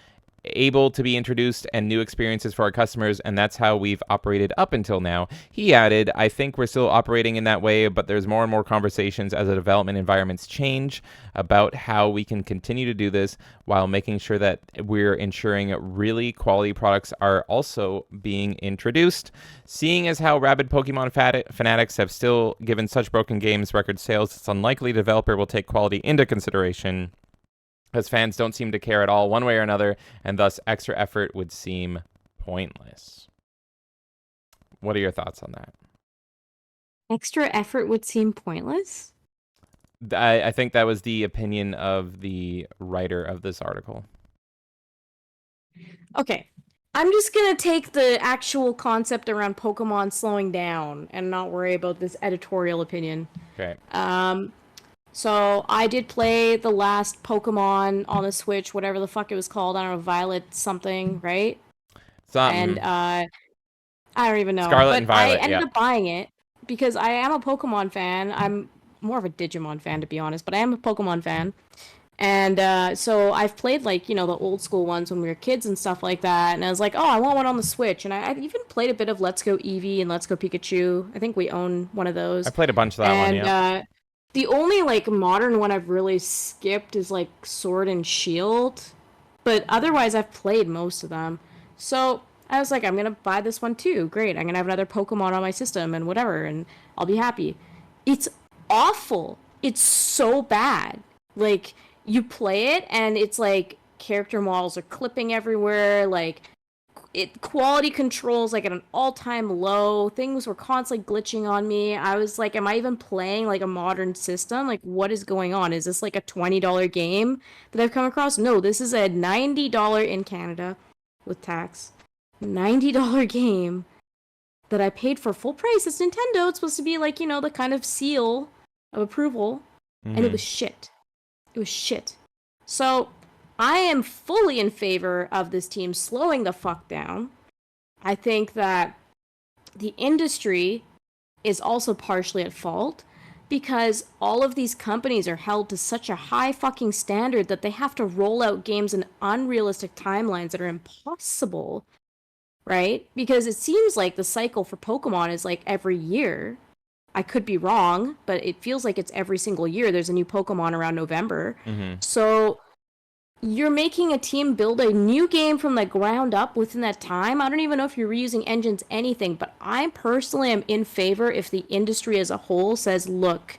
able to be introduced and new experiences for our customers, and that's how we've operated up until now. He added, I think we're still operating in that way, but there's more and more conversations as the development environments change about how we can continue to do this while making sure that we're ensuring really quality products are also being introduced. Seeing as how rabid Pokemon fanatics have still given such broken games record sales, it's unlikely the developer will take quality into consideration, as fans don't seem to care at all one way or another, and thus extra effort would seem pointless. What are your thoughts on that? Extra effort would seem pointless? I think that was the opinion of the writer of this article. Okay. I'm just going to take the actual concept around Pokemon slowing down and not worry about this editorial opinion. Okay. So I did play the last Pokemon on the Switch, whatever the fuck it was called. I don't know, Violet something, right? Something. And I don't even know. Scarlet and Violet, I ended up buying it because I am a Pokemon fan. I'm more of a Digimon fan, to be honest, but I am a Pokemon fan. And so I've played, like, you know, the old school ones when we were kids and stuff like that. And I was like, oh, I want one on the Switch. And I've even played a bit of Let's Go Eevee and Let's Go Pikachu. I think we own one of those. I played a bunch of that one, yeah. The only, like, modern one I've really skipped is, like, Sword and Shield. But otherwise, I've played most of them. So I was like, I'm going to buy this one too. Great. I'm going to have another Pokemon on my system and whatever, and I'll be happy. It's awful. It's so bad. Like, you play it, and it's like character models are clipping everywhere. Like, quality controls like at an all-time low. Things were constantly glitching on me. I was like, am I even playing like a modern system? Like, what is going on? Is this like a $20 game that I've come across? No, this is a $90 in Canada with tax. $90 game that I paid for full price. It's Nintendo. It's supposed to be like, you know, the kind of seal of approval. Mm-hmm. And it was shit. It was shit. So I am fully in favor of this team slowing the fuck down. I think that the industry is also partially at fault because all of these companies are held to such a high fucking standard that they have to roll out games in unrealistic timelines that are impossible, right? Because it seems like the cycle for Pokemon is like every year. I could be wrong, but it feels like it's every single year. There's a new Pokemon around November. Mm-hmm. So you're making a team build a new game from the ground up within that time. I don't even know if you're reusing engines, anything, but I personally am in favor if the industry as a whole says, look,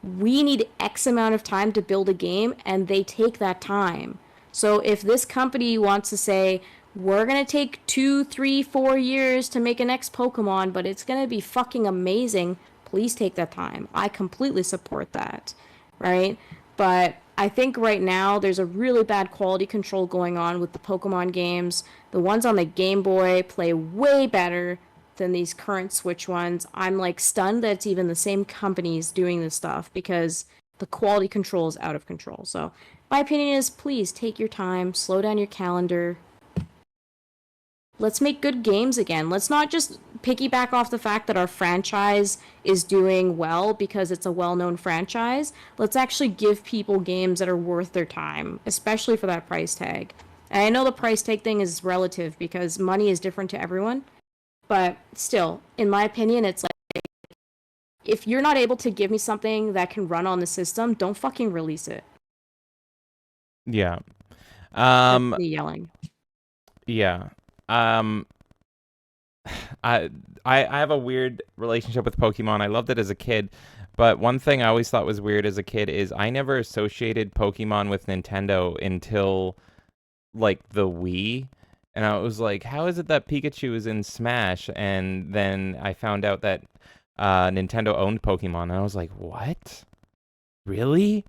we need X amount of time to build a game, and they take that time. So if this company wants to say, we're gonna take 2, 3, 4 years to make a next Pokemon, but it's gonna be fucking amazing, please take that time. I completely support that, right? But I think right now there's a really bad quality control going on with the Pokemon games. The ones on the Game Boy play way better than these current Switch ones. I'm like stunned that it's even the same companies doing this stuff because the quality control is out of control. So my opinion is please take your time, slow down your calendar. Let's make good games again. Let's not just piggyback off the fact that our franchise is doing well because it's a well-known franchise. Let's actually give people games that are worth their time, especially for that price tag. And I know the price tag thing is relative because money is different to everyone, but still, in my opinion, it's like if you're not able to give me something that can run on the system, don't fucking release it. Yeah. That's Um me yelling. yeah. Um I I have a weird relationship with Pokemon. I loved it as a kid, but one thing I always thought was weird as a kid is I never associated Pokemon with Nintendo until like the Wii. And I was like, how is it that Pikachu is in Smash? And then I found out that Nintendo owned Pokemon. And I was like, what? Really?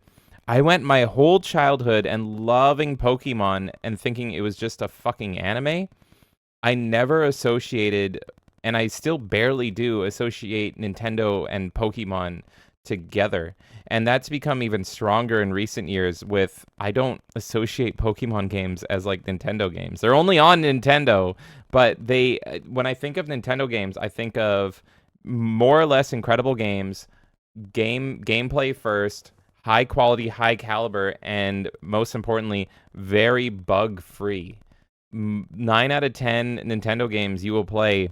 I went my whole childhood and loving Pokemon and thinking it was just a fucking anime. I never associated, and I still barely do, associate Nintendo and Pokemon together. And that's become even stronger in recent years with I don't associate Pokemon games as like Nintendo games. They're only on Nintendo, but they when I think of Nintendo games, I think of more or less incredible games, gameplay first, high quality, high caliber, and most importantly, very bug free. 9 out of 10 Nintendo games you will play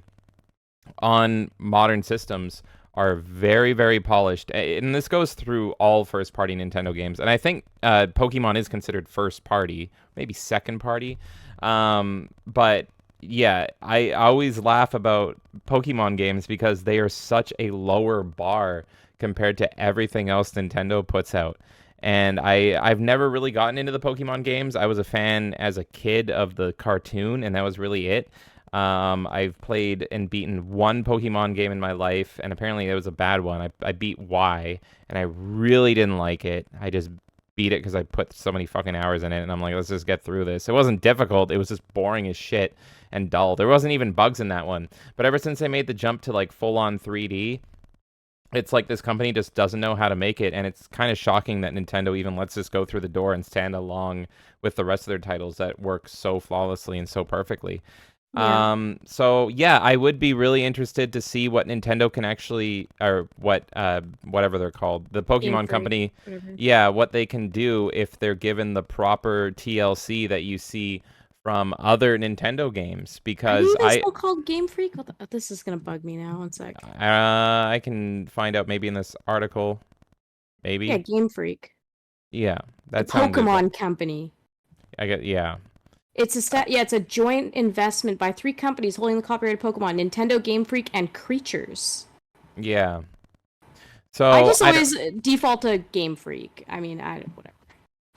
on modern systems are very, very polished. And this goes through all first party Nintendo games. And I think Pokemon is considered first party, maybe second party. But yeah, I always laugh about Pokemon games because they are such a lower bar compared to everything else Nintendo puts out. And I've never really gotten into the Pokemon games. I was a fan as a kid of the cartoon, and that was really it. I've played and beaten one Pokemon game in my life, and apparently it was a bad one. I beat Y, and I really didn't like it. I just beat it because I put so many fucking hours in it, and I'm like, let's just get through this. It wasn't difficult. It was just boring as shit and dull. There wasn't even bugs in that one. But ever since they made the jump to like full-on 3D, it's like this company just doesn't know how to make it, and it's kind of shocking that Nintendo even lets this go through the door and stand along with the rest of their titles that work so flawlessly and so perfectly. Yeah. So yeah, I would be really interested to see what Nintendo can actually, or what, whatever they're called, the Game Pokemon Freak, Company, whatever. yeah, what they can do if they're given the proper TLC that you see from other Nintendo games, Are because you guys still called Game Freak? This is gonna bug me now. One sec. I can find out maybe in this article, Yeah, maybe. Game Freak. Yeah, The that sounded right. Pokemon Company. I get, yeah. It's a joint investment by three companies holding the copyrighted Pokemon: Nintendo, Game Freak, and Creatures. Yeah. I So just always default to Game Freak. I mean, whatever.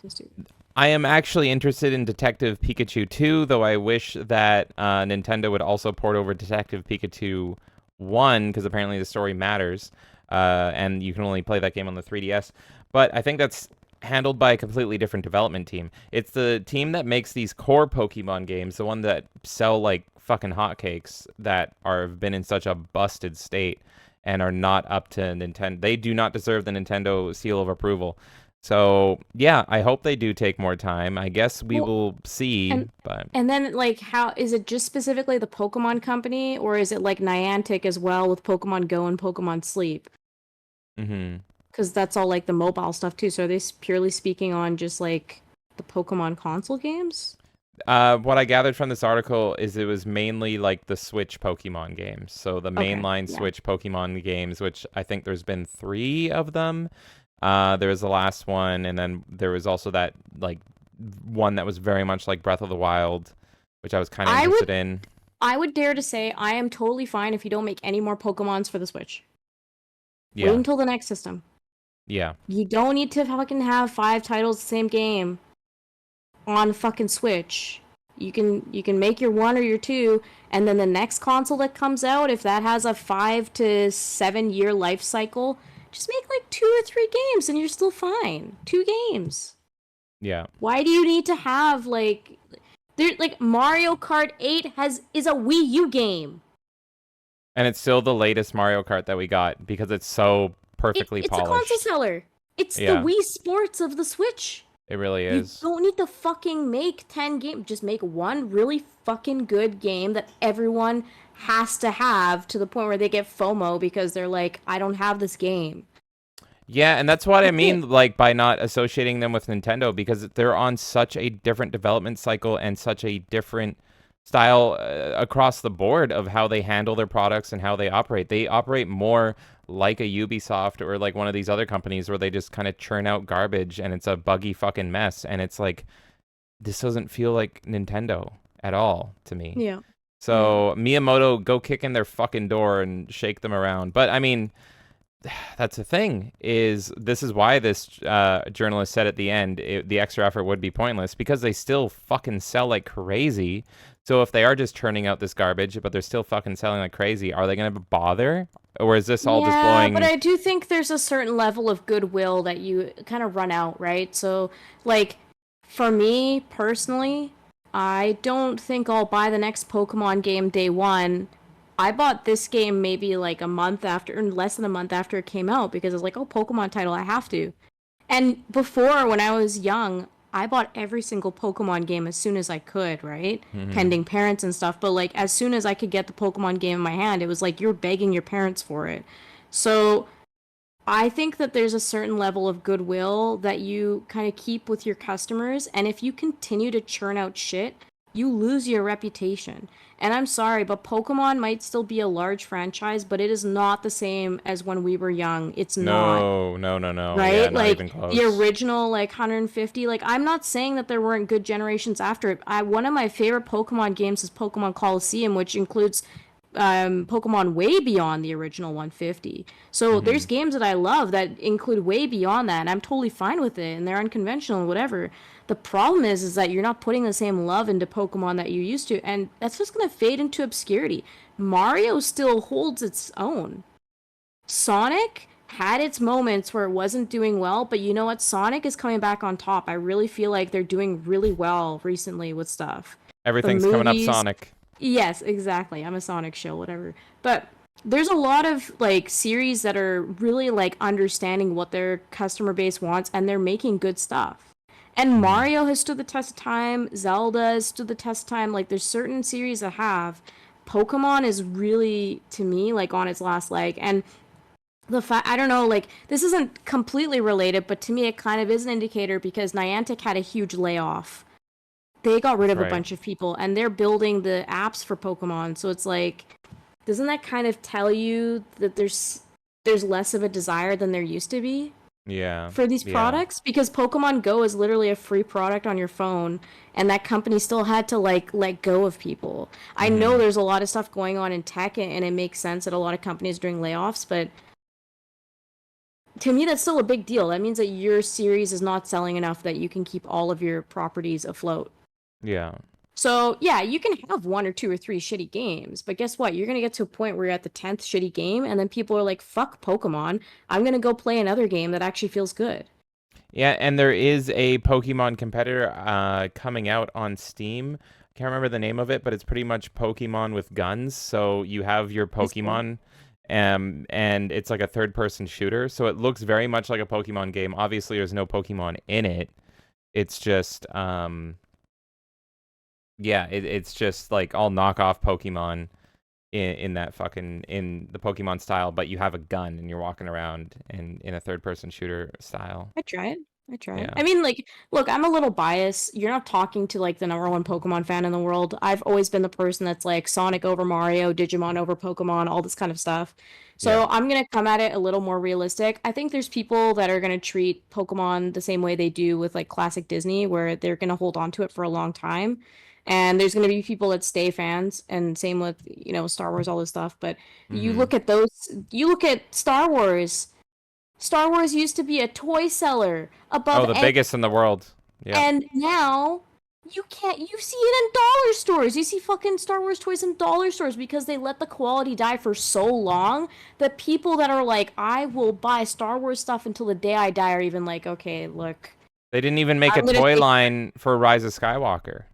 Just do it. I am actually interested in Detective Pikachu 2, though I wish that Nintendo would also port over Detective Pikachu 1, because apparently the story matters, and you can only play that game on the 3DS. But I think that's handled by a completely different development team. It's the team that makes these core Pokemon games, the one that sell like fucking hotcakes, that have been in such a busted state and are not up to Nintendo. They do not deserve the Nintendo seal of approval. So yeah, I hope they do take more time. I guess we Well, will see, and but and then like, how is it just specifically the Pokemon Company, or is it like Niantic as well with Pokemon Go and Pokemon Sleep? hmm Because that's all like the mobile stuff too. So are they purely speaking on just like the Pokemon console games? what I gathered from this article is it was mainly like the Switch Pokemon games. So the Okay, mainline yeah. Switch Pokemon games, which I think there's been 3 of them. There was the last one, and then there was also that like one that was very much like Breath of the Wild, which I was kind of I would interested in. I would dare to say I am totally fine if you don't make any more Pokemons for the Switch. Wait Yeah. until the next system. Yeah. You don't need to fucking have 5 titles the same game on fucking Switch. You can make your 1 or your 2, and then the next console that comes out, if that has a 5 to 7 year life cycle, just make like 2 or 3 games and you're still fine. 2 games. Yeah. Why do you need to have like there like Mario Kart 8 is a Wii U game. And it's still the latest Mario Kart that we got because it's so perfectly It's a console polished. seller. It's the Yeah, Wii Sports of the Switch. it really You is. don't need to fucking make 10 games. Just make one really fucking good game that everyone has to have, to the point where they get FOMO because they're like, I don't have this game. Yeah, and that's what I That's it. mean, like, by not associating them with Nintendo, because they're on such a different development cycle and such a different style across the board of how they handle their products and how they operate. They operate more like a Ubisoft or like one of these other companies where they just kind of churn out garbage and it's a buggy fucking mess. And it's like, this doesn't feel like Nintendo at all to me. Yeah. So Miyamoto, go kick in their fucking door and shake them around. But I mean, that's the thing, is this is why this journalist said at the end the extra effort would be pointless, because they still fucking sell like crazy. So if they are just churning out this garbage but they're still fucking selling like crazy, are they gonna bother, or is this all just Yeah, but blowing? I do think there's a certain level of goodwill that you kind of run out, right? So, like, for me personally, I don't think I'll buy the next Pokemon game day one. I bought this game maybe like a month after, or less than a month after it came out, because it's like, oh, Pokemon title, I have to. And before, when I was young, I bought every single Pokemon game as soon as I could, right? Mhm. Pending parents and stuff. But like, as soon as I could get the Pokemon game in my hand, it was like you're begging your parents for it. So I think that there's a certain level of goodwill that you kind of keep with your customers, and if you continue to churn out shit, you lose your reputation. And I'm sorry, but Pokemon might still be a large franchise, but it is not the same as when we were young. It's not, No, no, no, no. Yeah, right? not Like even the close. original like 150, like I'm not saying that there weren't good generations after it. I One of my favorite Pokemon games is Pokemon Coliseum, which includes Pokemon way beyond the original 150. So there's Mhm. games that I love that include way beyond that, and I'm totally fine with it, and they're unconventional and whatever. The problem is that you're not putting the same love into Pokemon that you used to, and that's just gonna fade into obscurity. Mario still holds its own. Sonic had its moments where it wasn't doing well, but you know what? Sonic is coming back on top. I really feel like they're doing really well recently with stuff. The Everything's coming up movies, Sonic. yes, exactly. I'm a Sonic shill, whatever. But there's a lot of like series that are really like understanding what their customer base wants, and they're making good stuff. And Mhm. Mario has stood the test of time, Zelda has stood the test of time. Like there's certain series that have. Pokemon is really, to me, like on its last leg. And the fact, I don't know, like this isn't completely related, but to me it kind of is an indicator, because Niantic had a huge layoff. They got rid That's of a right. bunch of people, and they're building the apps for Pokemon. So it's like, doesn't that kind of tell you that there's less of a desire than there used to be Yeah. for these Yeah. products? Because Pokemon Go is literally a free product on your phone, and that company still had to like let go of people. I know Mhm. there's a lot of stuff going on in tech, and it makes sense that a lot of companies are doing layoffs, but to me that's still a big deal. That means that your series is not selling enough that you can keep all of your properties afloat. Yeah. So yeah, you can have 1 or 2 or 3 shitty games, but guess what? You're gonna get to a point where you're at the 10th shitty game, and then people are like, "Fuck Pokemon! I'm gonna go play another game that actually feels good." Yeah, and there is a Pokemon competitor coming out on Steam. I can't remember the name of it, but it's pretty much Pokemon with guns. So you have your That's cool. Pokemon, and it's like a third-person shooter. So it looks very much like a Pokemon game. Obviously, there's no Pokemon in it. It's just, yeah, it's just like all knockoff Pokemon in that fucking in the Pokemon style, but you have a gun and you're walking around in a third-person shooter style. I try it. I try it. Yeah. I mean, like, look, I'm a little biased. You're not talking to like the number one Pokemon fan in the world. I've always been the person that's like Sonic over Mario, Digimon over Pokemon, all this kind of stuff. Yeah. So I'm gonna come at it a little more realistic. I think there's people that are gonna treat Pokemon the same way they do with like classic Disney, where they're gonna hold on to it for a long time. And there's gonna be people that stay fans, and same with, Star Wars, all this stuff. But Mhm. you look at Star Wars. Star Wars used to be a toy seller above Oh, the biggest in the world. Yeah. and now you see it in dollar stores. You see fucking Star Wars toys in dollar stores because they let the quality die for so long that people that are like, I will buy Star Wars stuff until the day I die are even like, okay, look. They didn't even make a toy line for Rise of Skywalker.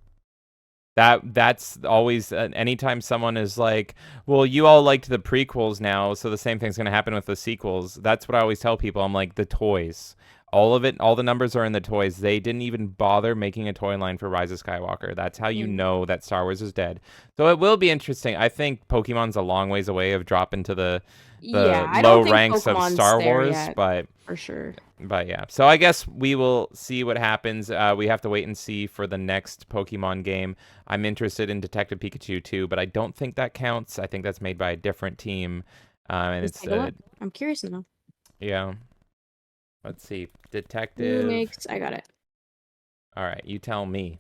That's always anytime someone is like, well, you all liked the prequels now, so the same thing's going to happen with the sequels. That's what I always tell people. I'm like, the toys. All of it, all the numbers are in the toys. They didn't even bother making a toy line for Rise of Skywalker. That's how you know that Star Wars is dead. So it will be interesting. I think Pokemon's a long ways away of dropping to the low ranks of Star Wars, but for sure. But yeah, so I guess we will see what happens. We have to wait and see for the next Pokemon game. I'm interested in Detective Pikachu too, but I don't think that counts. I think that's made by a different team, and Let's I'm curious to know. Yeah. Let's see, Detective. I got it. All right, you tell me.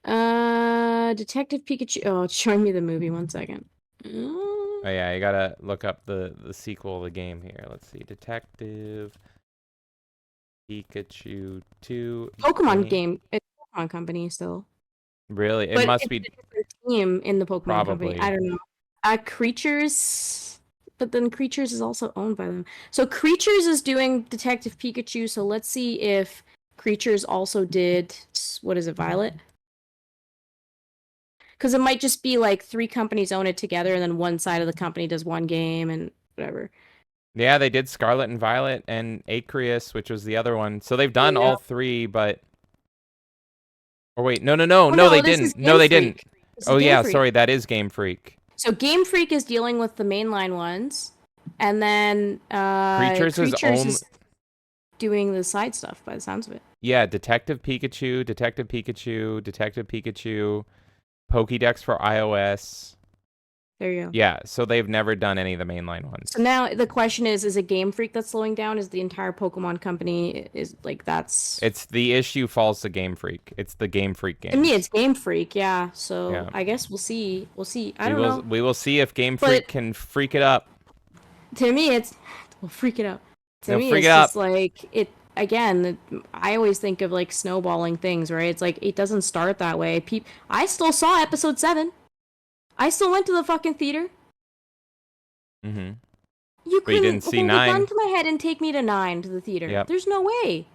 Detective Pikachu. Oh, it's showing me the movie. 1 second. Oh yeah, you gotta look up the sequel of the game here. Let's see, Detective Pikachu 2. Pokemon game. It's a Pokemon company still. Really? It must be a different team in the Pokemon company. I don't know. Creatures, but then Creatures is also owned by them. So Creatures is doing Detective Pikachu. So let's see if Creatures also did, what is it, Violet? Because it might just be like 3 companies own it together, and then one side of the company does one game and whatever. Yeah, they did Scarlet and Violet and Aquarius, which was the other one. So they've done all 3, but... Or wait, no, they didn't. No, they didn't. Oh yeah, sorry, that is Game Freak. So Game Freak is dealing with the mainline ones, and then Creatures is doing the side stuff by the sounds of it. Yeah, Detective Pikachu, Pokédex for iOS. There you go. Yeah, so they've never done any of the mainline ones. So now the question is it Game Freak that's slowing down? Is the entire Pokemon company that's... It's the issue falls to Game Freak. It's the Game Freak game. To me, it's Game Freak, yeah. So yeah. I guess we'll see. I don't know. We will see if Game Freak can freak it up. To me, we'll freak it up. To me, it's just like it. Again, I always think of like snowballing things, right? It's like it doesn't start that way. I still saw episode 7. I still went to the fucking theater. Mm-hmm. You couldn't hold a gun to my head and take me to 9 to the theater. Yep. There's no way.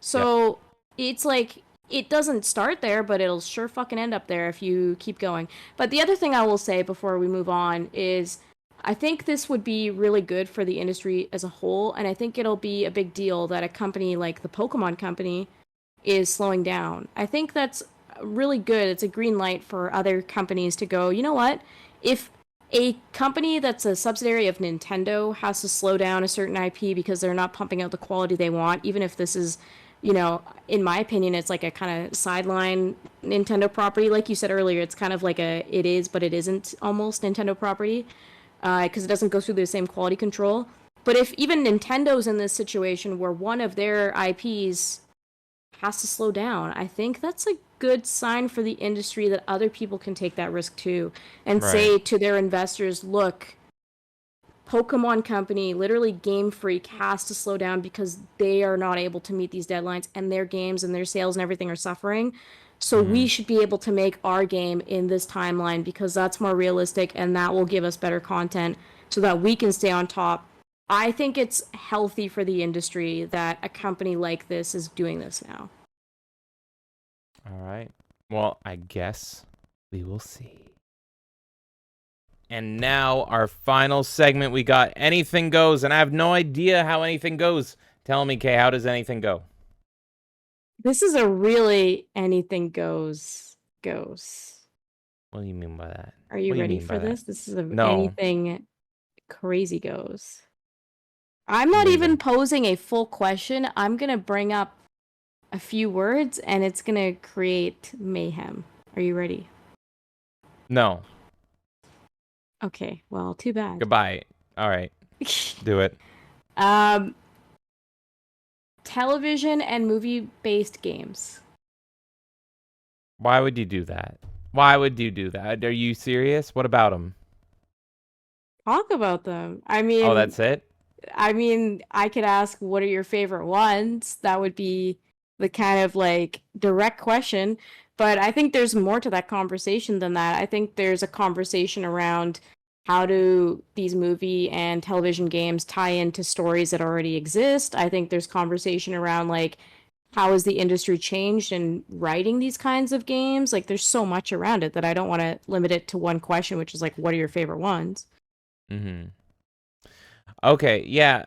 So it's like it doesn't start there, but it'll sure fucking end up there if you keep going. But the other thing I will say before we move on is I think this would be really good for the industry as a whole, and I think it'll be a big deal that a company like the Pokemon Company is slowing down. I think that's really good. It's a green light for other companies to go, you know what? If a company that's a subsidiary of Nintendo has to slow down a certain IP because they're not pumping out the quality they want, even if this is, you know, in my opinion, it's like a kind of sideline Nintendo property. Like you said earlier, it's kind of like it is, but it isn't almost Nintendo property because it doesn't go through the same quality control. But if even Nintendo's in this situation where one of their IPs has to slow down, I think that's a good sign for the industry that other people can take that risk too and say to their investors, look, Pokemon Company, literally Game Freak, has to slow down because they are not able to meet these deadlines and their games and their sales and everything are suffering. So we should be able to make our game in this timeline because that's more realistic and that will give us better content so that we can stay on top. I think it's healthy for the industry that a company like this is doing this now. All right. Well, I guess we will see. And now our final segment, we got Anything Goes, and I have no idea how anything goes. Tell me, Kay, how does anything go? This is a really anything goes. What do you mean by that? Are you ready for this? This is anything crazy goes. I'm not even posing a full question. I'm going to bring up a few words, and it's going to create mayhem. Are you ready? No. Okay, well, too bad. Goodbye. All right. Do it. Television and movie-based games. Why would you do that? Are you serious? What about them? Talk about them. I mean... Oh, that's it? I mean, I could ask, what are your favorite ones? That would be the kind of like direct question. But I think there's more to that conversation than that. I think there's a conversation around how do these movie and television games tie into stories that already exist. I think there's conversation around like how has the industry changed in writing these kinds of games? Like there's so much around it that I don't want to limit it to one question, which is like, what are your favorite ones? Mm-hmm. Okay, yeah.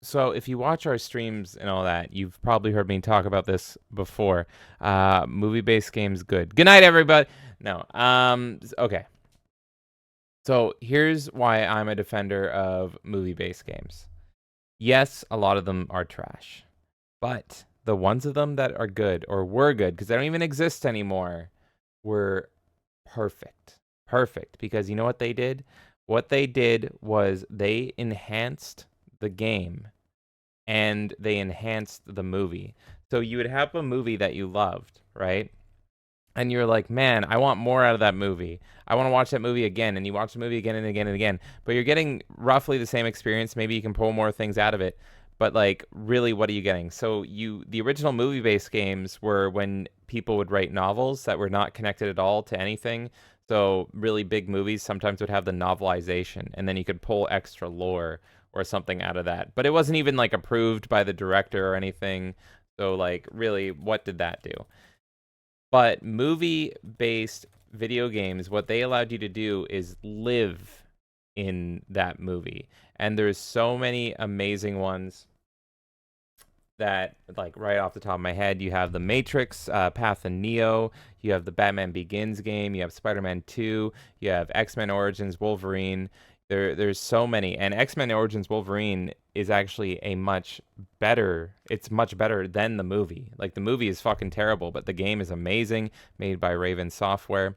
So if you watch our streams and all that, you've probably heard me talk about this before. Movie-based games good. Good night, everybody. No. Okay. So here's why I'm a defender of movie-based games. Yes, a lot of them are trash, but the ones of them that are good or were good, because they don't even exist anymore, were perfect. Perfect. Because you know what they did? What they did was they enhanced the game and they enhanced the movie. So you would have a movie that you loved, right? And you're like, man, I want more out of that movie. I want to watch that movie again. And you watch the movie again and again and again. But you're getting roughly the same experience. Maybe you can pull more things out of it. But like, really, what are you getting? So the original movie-based games were when people would write novels that were not connected at all to anything. So really big movies sometimes would have the novelization, and then you could pull extra lore or something out of that. But it wasn't even like approved by the director or anything. So like, really, what did that do? But movie-based video games, what they allowed you to do is live in that movie. And there's so many amazing ones that, like, right off the top of my head, you have The Matrix, Path of Neo, you have the Batman Begins game, you have Spider-Man 2, you have X-Men Origins Wolverine. There's so many. And X-Men Origins Wolverine is actually it's much better than the movie. Like, the movie is fucking terrible, but the game is amazing, made by Raven Software.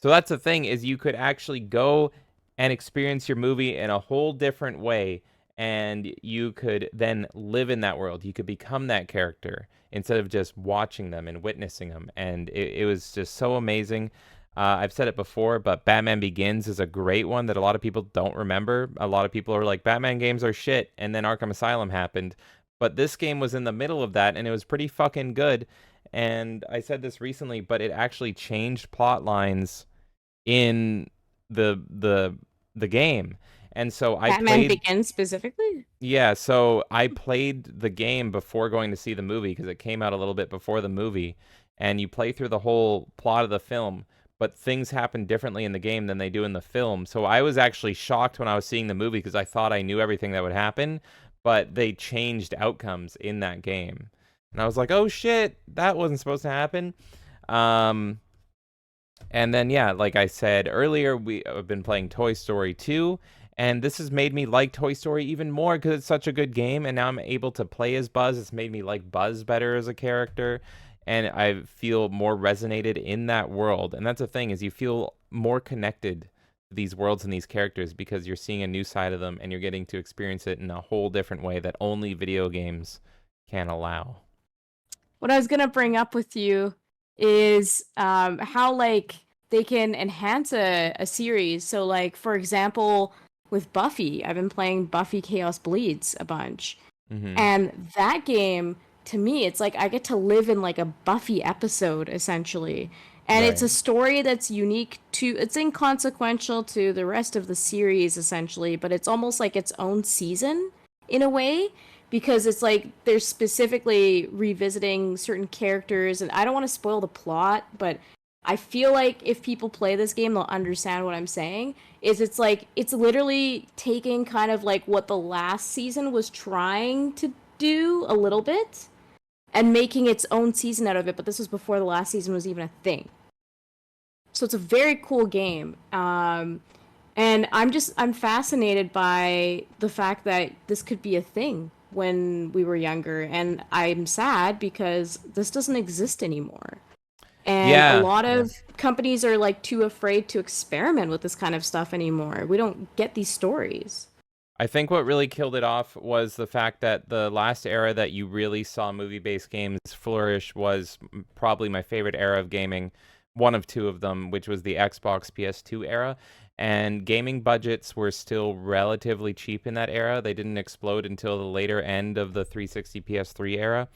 So that's the thing, is you could actually go and experience your movie in a whole different way, and you could then live in that world. You could become that character instead of just watching them and witnessing them. And it was just so amazing. I've said it before, but Batman Begins is a great one that a lot of people don't remember. A lot of people are like, Batman games are shit, and then Arkham Asylum happened. But this game was in the middle of that, and it was pretty fucking good. And I said this recently, but it actually changed plot lines in the game. And so I Batman played, Begins specifically? yeah, so I played the game before going to see the movie because it came out a little bit before the movie, and you play through the whole plot of the film, but things happen differently in the game than they do in the film. So I was actually shocked when I was seeing the movie because I thought I knew everything that would happen, but they changed outcomes in that game. And I was like, "Oh shit, that wasn't supposed to happen." Um and then, yeah, like I said earlier, we have been playing Toy Story 2, and this has made me like Toy Story even more because it's such a good game, and now I'm able to play as Buzz. It's made me like Buzz better as a character, and I feel more resonated in that world. And that's the thing, is you feel more connected to these worlds and these characters because you're seeing a new side of them, and you're getting to experience it in a whole different way that only video games can allow. What I was gonna bring up with you is how like they can enhance a series. So like for example, with Buffy, I've been playing Buffy Chaos Bleeds a bunch. Mm-hmm. And that game, to me, it's like I get to live in like a Buffy episode essentially. And it's Right. a story that's unique to, it's inconsequential to the rest of the series essentially, but it's almost like its own season in a way because it's like they're specifically revisiting certain characters. And I don't want to spoil the plot, but I feel like if people play this game, they'll understand what I'm saying. It's like it's literally taking kind of like what the last season was trying to do a little bit and making its own season out of it, but this was before the last season was even a thing. So it's a very cool game. And I'm fascinated by the fact that this could be a thing when we were younger, and I'm sad because this doesn't exist anymore. And a Yeah. lot Yeah. of companies are like too afraid to experiment with this kind of stuff anymore. We don't get these stories. I think what really killed it off was the fact that the last era that you really saw movie-based games flourish was probably my favorite era of gaming, one of two of them, which was the Xbox PS2 era. and gaming budgets were still relatively cheap in that era. They didn't explode until the later end of the 360 PS3 era.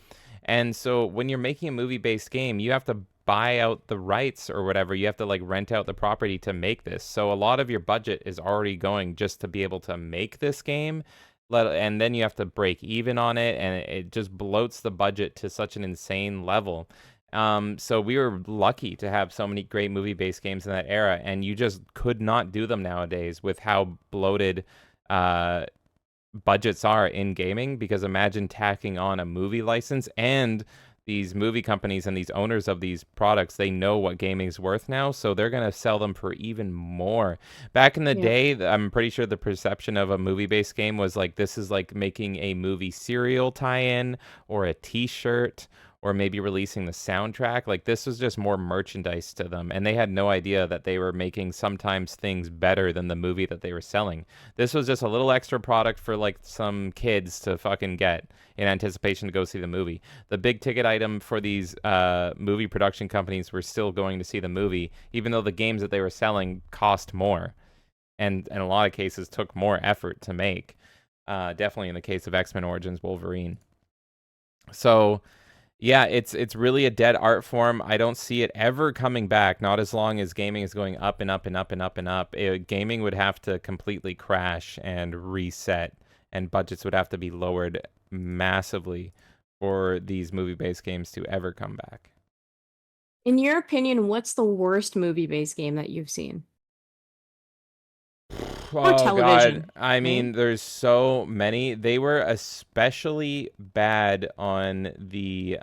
And so when you're making a movie-based game, you have to buy out the rights or whatever. You have to like rent out the property to make this. So a lot of your budget is already going just to be able to make this game. And then you have to break even on it, and it just bloats the budget to such an insane level. So we were lucky to have so many great movie-based games in that era, and you just could not do them nowadays with how bloated budgets are in gaming. Because imagine tacking on a movie license, and these movie companies and these owners of these products, they know what gaming's worth now, so they're going to sell them for even more. Back in the day, I'm pretty sure the perception of a movie-based game was like, this is like making a movie serial tie-in or a t-shirt, or maybe releasing the soundtrack. Like, this was just more merchandise to them, and they had no idea that they were making sometimes things better than the movie that they were selling. This was just a little extra product for like some kids to fucking get in anticipation to go see the movie. The big ticket item for these movie production companies were still going to see the movie, even though the games that they were selling cost more, and in a lot of cases took more effort to make. Definitely in the case of X-Men Origins Wolverine. So yeah, it's really a dead art form. I don't see it ever coming back, not as long as gaming is going up and up and up and up and up. Gaming would have to completely crash and reset, and budgets would have to be lowered massively for these movie-based games to ever come back. In your opinion, what's the worst movie-based game that you've seen? Or television. God. I mean, there's so many. They were especially bad on the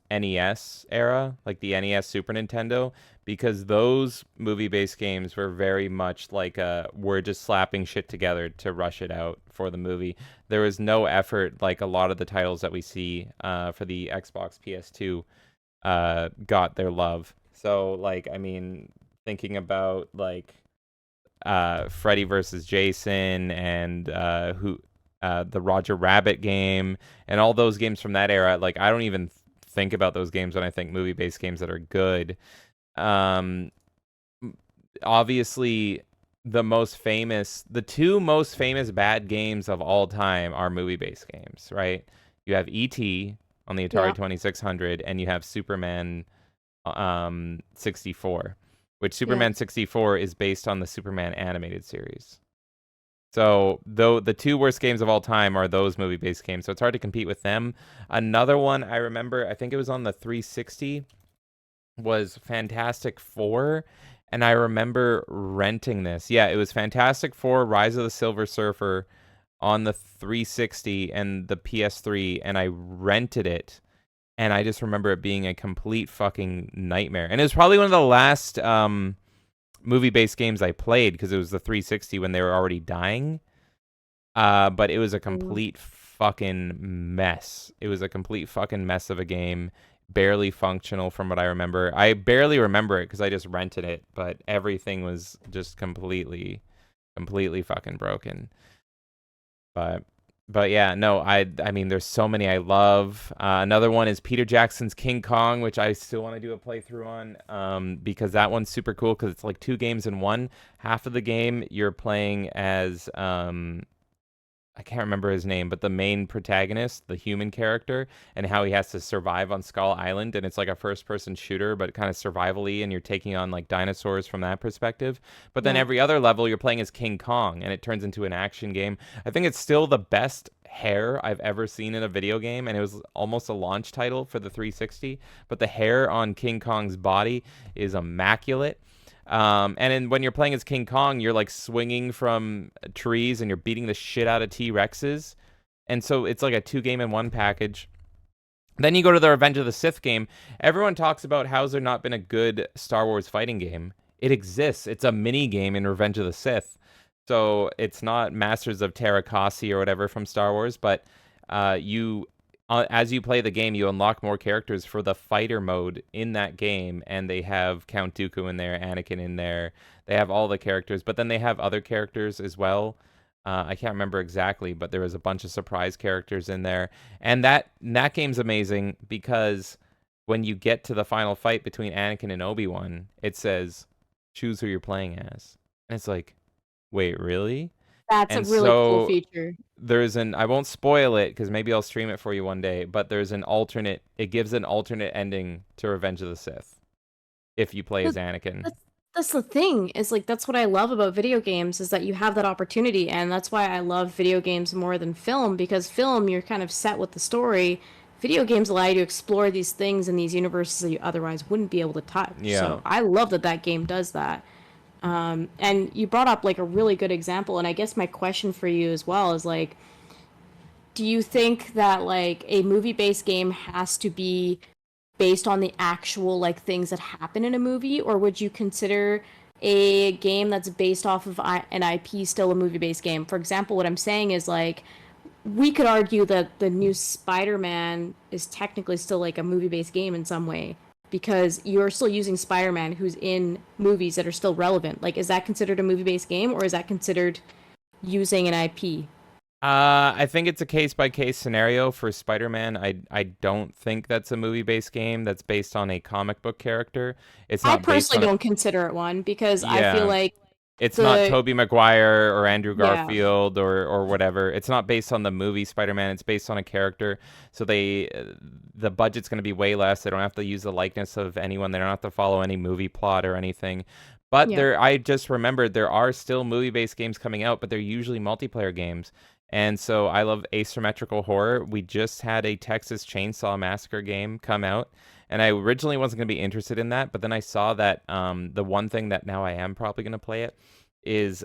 NES era, like the NES Super Nintendo, because those movie-based games were very much like we're just slapping shit together to rush it out for the movie. There was no effort, like a lot of the titles that we see for the Xbox PS2 got their love. So, like, I mean, thinking about like Freddy versus Jason and the Roger Rabbit game and all those games from that era. Like, I don't even think about those games when I think movie-based games that are good. Obviously, the two most famous bad games of all time are movie-based games, right? You have E.T. on the Atari 2600, and you have Superman 64. Which Superman 64 is based on the Superman animated series. So, though the two worst games of all time are those movie-based games, so it's hard to compete with them. Another one I remember, I think it was on the 360, was Fantastic Four, and I remember renting this. Yeah, it was Fantastic Four: Rise of the Silver Surfer on the 360 and the PS3, and I rented it. And I just remember it being a complete fucking nightmare. And it was probably one of the last movie-based games I played, because it was the 360 when they were already dying. But it was a complete fucking mess. It was a complete fucking mess of a game. Barely functional from what I remember. I barely remember it because I just rented it. But everything was just completely fucking broken. But yeah, no, I mean, there's so many I love. Another one is Peter Jackson's King Kong, which I still want to do a playthrough on, because that one's super cool, because it's like two games in one. Half of the game you're playing as I can't remember his name, but the main protagonist, the human character, and how he has to survive on Skull Island. And it's like a first-person shooter, but kind of survival-y, and you're taking on like dinosaurs from that perspective. But then every other level, you're playing as King Kong, and it turns into an action game. I think it's still the best hair I've ever seen in a video game, and it was almost a launch title for the 360. But the hair on King Kong's body is immaculate. When you're playing as King Kong, you're like swinging from trees and you're beating the shit out of T-Rexes. And so it's like a 2-game-in-1 package. Then you go to the Revenge of the Sith game. Everyone talks about how's there not been a good Star Wars fighting game. It exists. It's a mini game in Revenge of the Sith. So it's not Masters of Teräs or whatever from Star Wars, but as you play the game, you unlock more characters for the fighter mode in that game, and they have Count Dooku in there, Anakin in there. They have all the characters, but then they have other characters as well. I can't remember exactly, but there was a bunch of surprise characters in there. And that game's amazing, because when you get to the final fight between Anakin and Obi-Wan, it says, choose who you're playing as. And it's like, wait, really? That's a And really cool so feature. I won't spoil it because maybe I'll stream it for you one day, but it gives an alternate ending to Revenge of the Sith if you play as But Anakin. that's the thing, is like that's what I love about video games, is that you have that opportunity, and that's why I love video games more than film, because film, you're kind of set with the story. Video games allow you to explore these things in these universes that you otherwise wouldn't be able to touch. Yeah. So I love that that game does that. And you brought up like a really good example, and I guess my question for you as well is like, do you think that like a movie-based game has to be based on the actual like things that happen in a movie, or would you consider a game that's based off of an IP still a movie-based game? For example, what I'm saying is like we could argue that the new Spider-Man is technically still like a movie-based game in some way because you're still using Spider-Man who's in movies that are still relevant. Like, is that considered a movie-based game, or is that considered using an IP? I think it's a case by case scenario for Spider-Man. I don't think that's a movie-based game that's based on a comic book character. It's I not based personally on a, don't consider it one because I feel yeah. like It's not the Tobey Maguire or Andrew yeah. Garfield or whatever. It's not based on the movie Spider-Man. It's based on a character. So the budget's going to be way less. They don't have to use the likeness of anyone. They don't have to follow any movie plot or anything. But Yeah. I just remembered there are still movie-based games coming out, but they're usually multiplayer games. And so I love asymmetrical horror. We just had a Texas Chainsaw Massacre game come out, and I originally wasn't going to be interested in that, but then I saw that the one thing that now I am probably going to play it is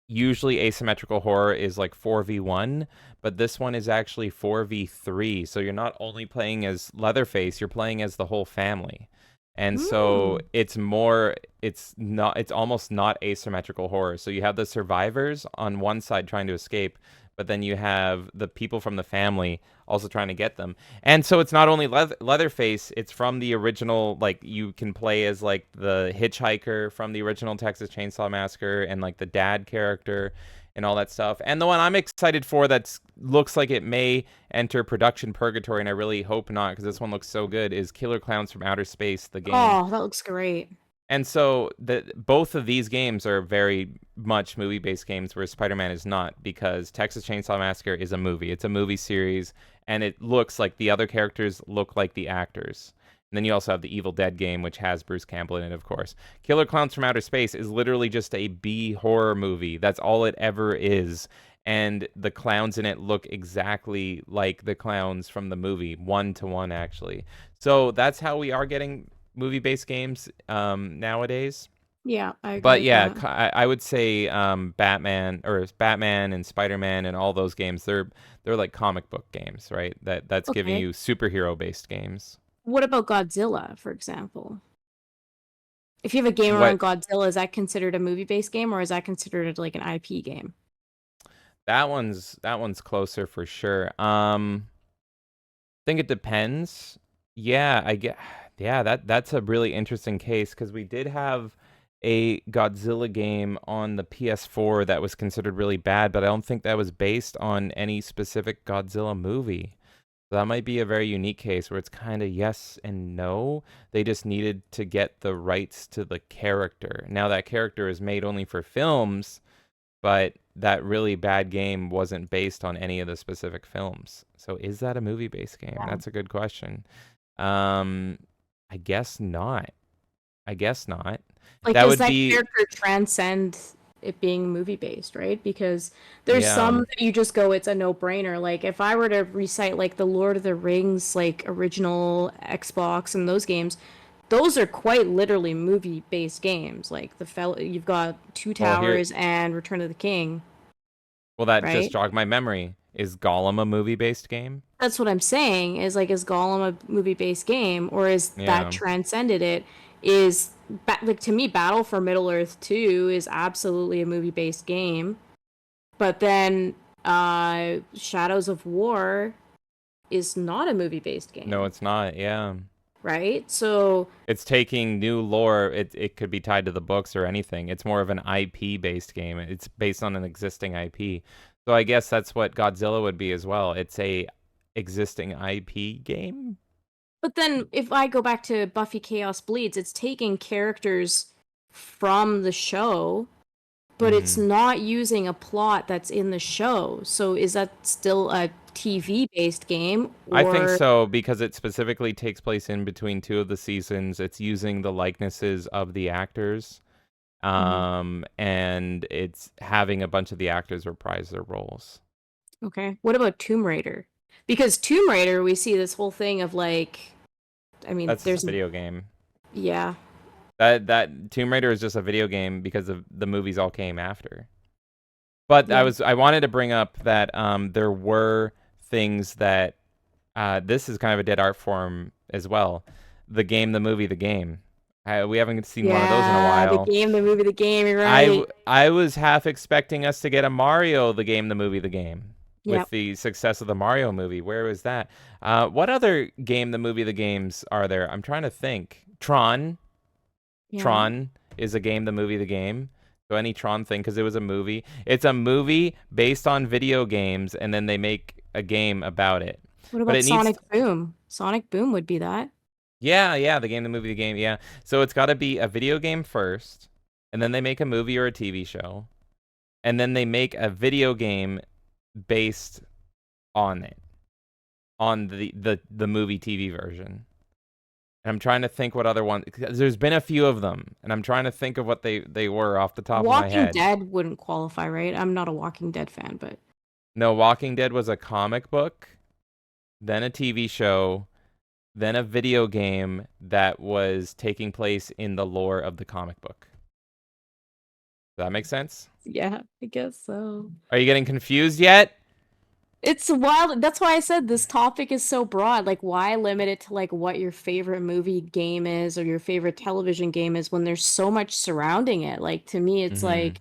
usually asymmetrical horror is like 4v1, but this one is actually 4v3. So you're not only playing as Leatherface, you're playing as the whole family. And so Mm. it's almost not asymmetrical horror. So you have the survivors on one side trying to escape, but then you have the people from the family also trying to get them. And so it's not only Leatherface, it's from the original, like you can play as like the hitchhiker from the original Texas Chainsaw Massacre and like the dad character and all that stuff. And the one I'm excited for that looks like it may enter production purgatory, and I really hope not because this one looks so good, is Killer Clowns from Outer Space, the game. Oh, that looks great. And so both of these games are very much movie-based games where Spider-Man is not, because Texas Chainsaw Massacre is a movie. It's a movie series, and it looks like the other characters look like the actors. And then you also have the Evil Dead game, which has Bruce Campbell in it, of course. Killer Clowns from Outer Space is literally just a B horror movie. That's all it ever is. And the clowns in it look exactly like the clowns from the movie, 1-to-1 actually. So that's how we are getting movie-based games nowadays. Yeah, I agree But with yeah, that. I would say Batman and Spider-Man and all those games, they're like comic book games, right? That's giving Okay. you superhero-based games. What about Godzilla, for example? If you have a game What around Godzilla, is that considered a movie-based game, or is that considered like an IP game? that one's closer for sure. Think it depends. Yeah, I get. Yeah, that's a really interesting case because we did have a Godzilla game on the PS4 that was considered really bad, but I don't think that was based on any specific Godzilla movie. So that might be a very unique case where it's kind of yes and no. They just needed to get the rights to the character. Now that character is made only for films, but that really bad game wasn't based on any of the specific films. So is that a movie-based game? Yeah. That's a good question. Um, I guess not. I guess not. Like, That does would that be, character transcend it being movie-based, right? Because there's yeah. some that you just go, it's a no-brainer. Like, if I were to recite like the Lord of the Rings, like original Xbox and those games, those are quite literally movie-based games. Like you've got Two Well, here, Towers and Return of the King, well, that just right? jogged my memory. Is Gollum a movie-based game? That's what I'm saying, is like, is Gollum a movie-based game, or is that Yeah. transcended it? Is like, to me, Battle for Middle Earth 2 is absolutely a movie-based game, but then Shadows of War is not a movie-based No, game, it's not. Yeah. right? So It's taking new lore. It could be tied to the books or anything. It's more of an IP based game. It's based on an existing IP. So I guess that's what Godzilla would be as well. It's a existing IP game. but then if I go back to Buffy Chaos Bleeds, it's taking characters from the show, but it's Mm-hmm. not using a plot that's in the show. So is that still a TV-based game I think or so because it specifically takes place in between two of the seasons. It's using the likenesses of the actors, Mhm. and it's having a bunch of the actors reprise their roles. Okay. What about Tomb Raider? Because Tomb Raider, we see this whole thing of like, I mean, That's just a there's, video game. yeah, That Tomb Raider is just a video game because of the movies all came after. But yeah, I wanted to bring up that there were things that this is kind of a dead art form as well. The game, the movie, the game. We haven't seen one of those in a yeah, the while. game, the movie, the game, you're right. I was half expecting us to get a Mario, the game, the movie, the game. With Yep. the success of the Mario movie, where was that? What other game, the movie, the games are there? I'm trying to think. Tron. Yeah. Tron is a game, the movie, the game. So any Tron thing, because it was a movie. It's a movie based on video games, and then they make a game about it. What But about it needs, Sonic Boom? Sonic Boom would be that. yeah, the game, the movie, the game, yeah. So it's got to be a video game first, and then they make a movie or a TV show, and then they make a video game based on it, on the movie TV version. And I'm trying to think what other one. 'Cause there's been a few of them, and I'm trying to think of what they were off the top of my Walking head. Dead wouldn't qualify, right? I'm not a Walking Dead fan, but No, Walking Dead was a comic book, then a TV show, then a video game that was taking place in the lore of the comic book. Does that make sense? yeah, I guess so. Are you getting confused yet? It's wild. That's why I said this topic is so broad. Like, why limit it to like what your favorite movie game is or your favorite television game is when there's so much surrounding it? Like, to me, it's Mm-hmm. like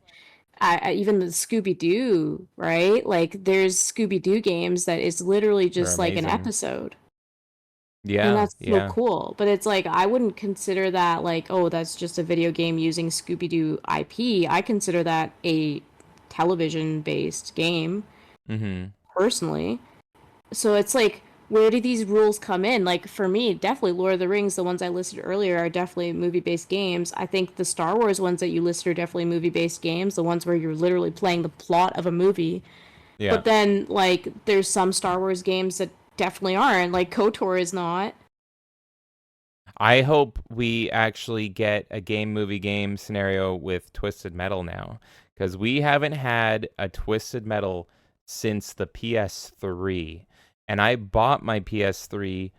even the Scooby-Doo, right? Like, there's Scooby-Doo games that is literally They're just like an amazing. episode. And Yeah, that's so yeah. cool. But it's like, I wouldn't consider that like, oh, that's just a video game using Scooby-Doo IP. I consider that a television-based game, Mm-hmm. personally. So it's like, where do these rules come in? Like for me, definitely Lord of the Rings, the ones I listed earlier are definitely movie-based games. I think the Star Wars ones that you listed are definitely movie-based games, the ones where you're literally playing the plot of a movie. Yeah. But then like there's some Star Wars games that definitely aren't. Like KOTOR is not. I hope we actually get a game, movie, game scenario with Twisted Metal now, because we haven't had a Twisted Metal since the PS3, and I bought my PS3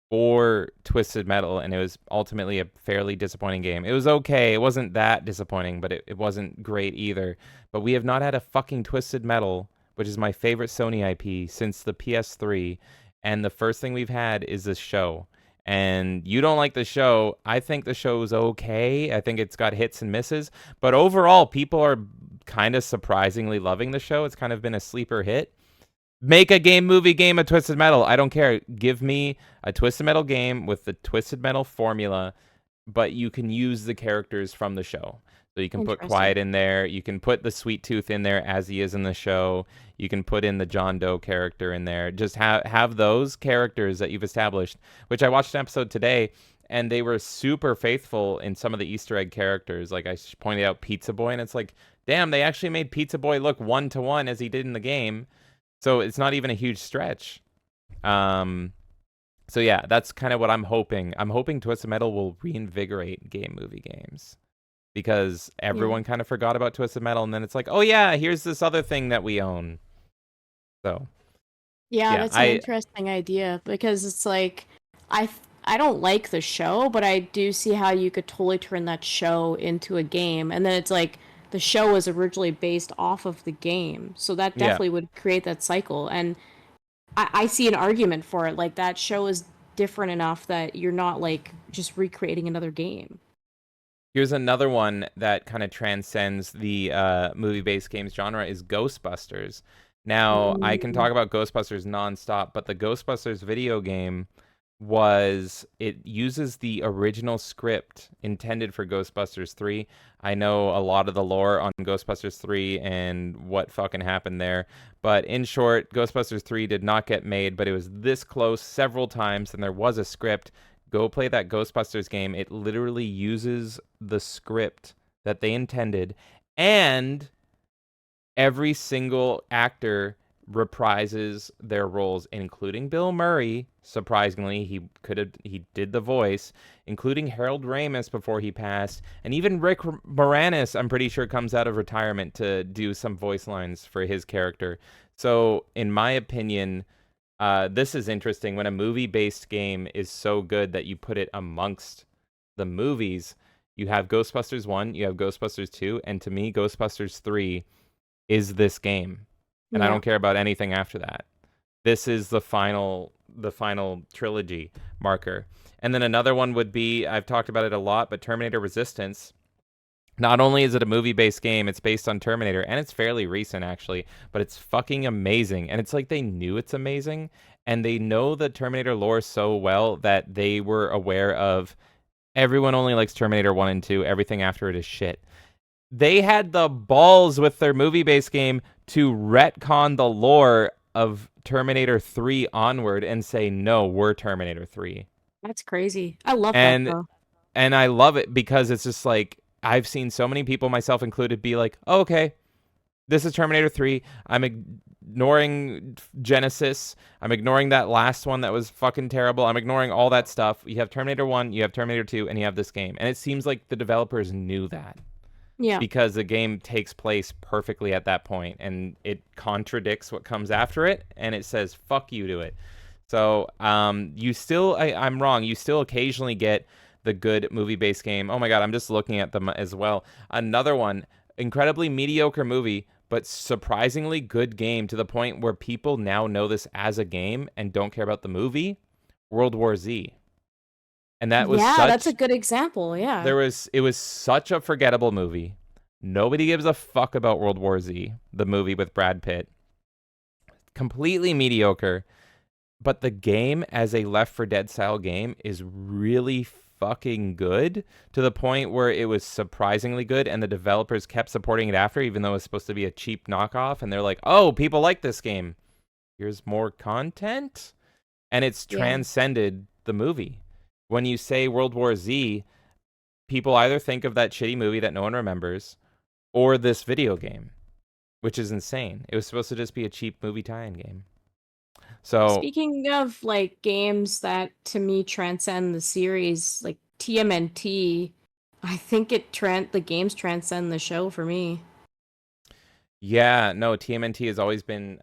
for Twisted Metal, and it was ultimately a fairly disappointing game. It was okay. It wasn't that disappointing, but it wasn't great either. But we have not had a fucking Twisted Metal, which is my favorite Sony IP, since the PS3. And the first thing we've had is this show. And you don't like the show. I think the show's okay. I think it's got hits and misses. But overall, people are kind of surprisingly loving the show. It's kind of been a sleeper hit. Make a game, movie, game of Twisted Metal. I don't care. Give me a Twisted Metal game with the Twisted Metal formula, but you can use the characters from the show. So you can put Interesting. Quiet in there. You can put the Sweet Tooth in there as he is in the show. You can put in the John Doe character in there. Just have those characters that you've established, which I watched an episode today, and they were super faithful in some of the Easter egg characters. Like I pointed out Pizza Boy, and it's like, damn, they actually made Pizza Boy look 1-to-1 as he did in the game. So it's not even a huge stretch. Um, so yeah, that's kind of what I'm hoping. I'm hoping Twisted Metal will reinvigorate game movie games because Yeah. everyone kind of forgot about Twisted Metal, and then it's like, oh yeah, here's this other thing that we own. So Yeah, yeah, that's an interesting idea because it's like I I don't like the show, but I do see how you could totally turn that show into a game. And then it's like the show was originally based off of the game. So that yeah. definitely would create that cycle. And I see an argument for it. Like that show is different enough that you're not like just recreating another game. Here's another one that kind of transcends the movie-based games genre is Ghostbusters. Now, I can Mm. talk about Ghostbusters nonstop, but the Ghostbusters video game it uses the original script intended for Ghostbusters 3. I know a lot of the lore on Ghostbusters 3 and what fucking happened there, but in short, Ghostbusters 3 did not get made, but it was this close several times and there was a script. go play that Ghostbusters game. It literally uses the script that they intended, and every single actor reprises their roles, including Bill Murray. Surprisingly, he did the voice, including Harold Ramis before he passed, and even Rick Moranis, I'm pretty sure, comes out of retirement to do some voice lines for his character. So, in my opinion, this is interesting when a movie-based game is so good that you put it amongst the movies. You have Ghostbusters 1, you have Ghostbusters 2, and to me, Ghostbusters 3 is this game. And I don't care about anything after that. This is the final trilogy marker. And then another one would be, I've talked about it a lot, but Terminator Resistance. Not only is it a movie-based game, it's based on Terminator, and it's fairly recent, actually, but it's fucking amazing. And it's like they knew it's amazing, and they know the Terminator lore so well that they were aware of everyone only likes Terminator 1 and 2. Everything after it is shit. They had the balls with their movie-based game to retcon the lore of Terminator 3 onward and say, no, we're Terminator 3. That's crazy. I love that, though. And I love it because it's just like, I've seen so many people, myself included, be like, oh, okay, this is Terminator 3. I'm ignoring Genesis. I'm ignoring that last one that was fucking terrible. I'm ignoring all that stuff. You have Terminator 1, you have Terminator 2, and you have this game. And it seems like the developers knew that. Yeah. Because the game takes place perfectly at that point, and it contradicts what comes after it, and it says, fuck you to it. So, you still, I'm wrong, you still occasionally get the good movie-based game. Oh my god, I'm just looking at them as well. Another one, incredibly mediocre movie, but surprisingly good game to the point where people now know this as a game and don't care about the movie, World War Z. And that was that's a good example. Yeah. It was such a forgettable movie. Nobody gives a fuck about World War Z, the movie with Brad Pitt. Completely mediocre. But the game as a Left 4 Dead style game is really fucking good to the point where it was surprisingly good, and the developers kept supporting it after, even though it was supposed to be a cheap knockoff, and they're like, oh, people like this game. Here's more content. And it's transcended the movie. When you say World War Z, people either think of that shitty movie that no one remembers or this video game, which is insane. It was supposed to just be a cheap movie tie-in game. So, speaking of like games that to me transcend the series, like TMNT, I think the games transcend the show for me. Yeah, no, TMNT has always been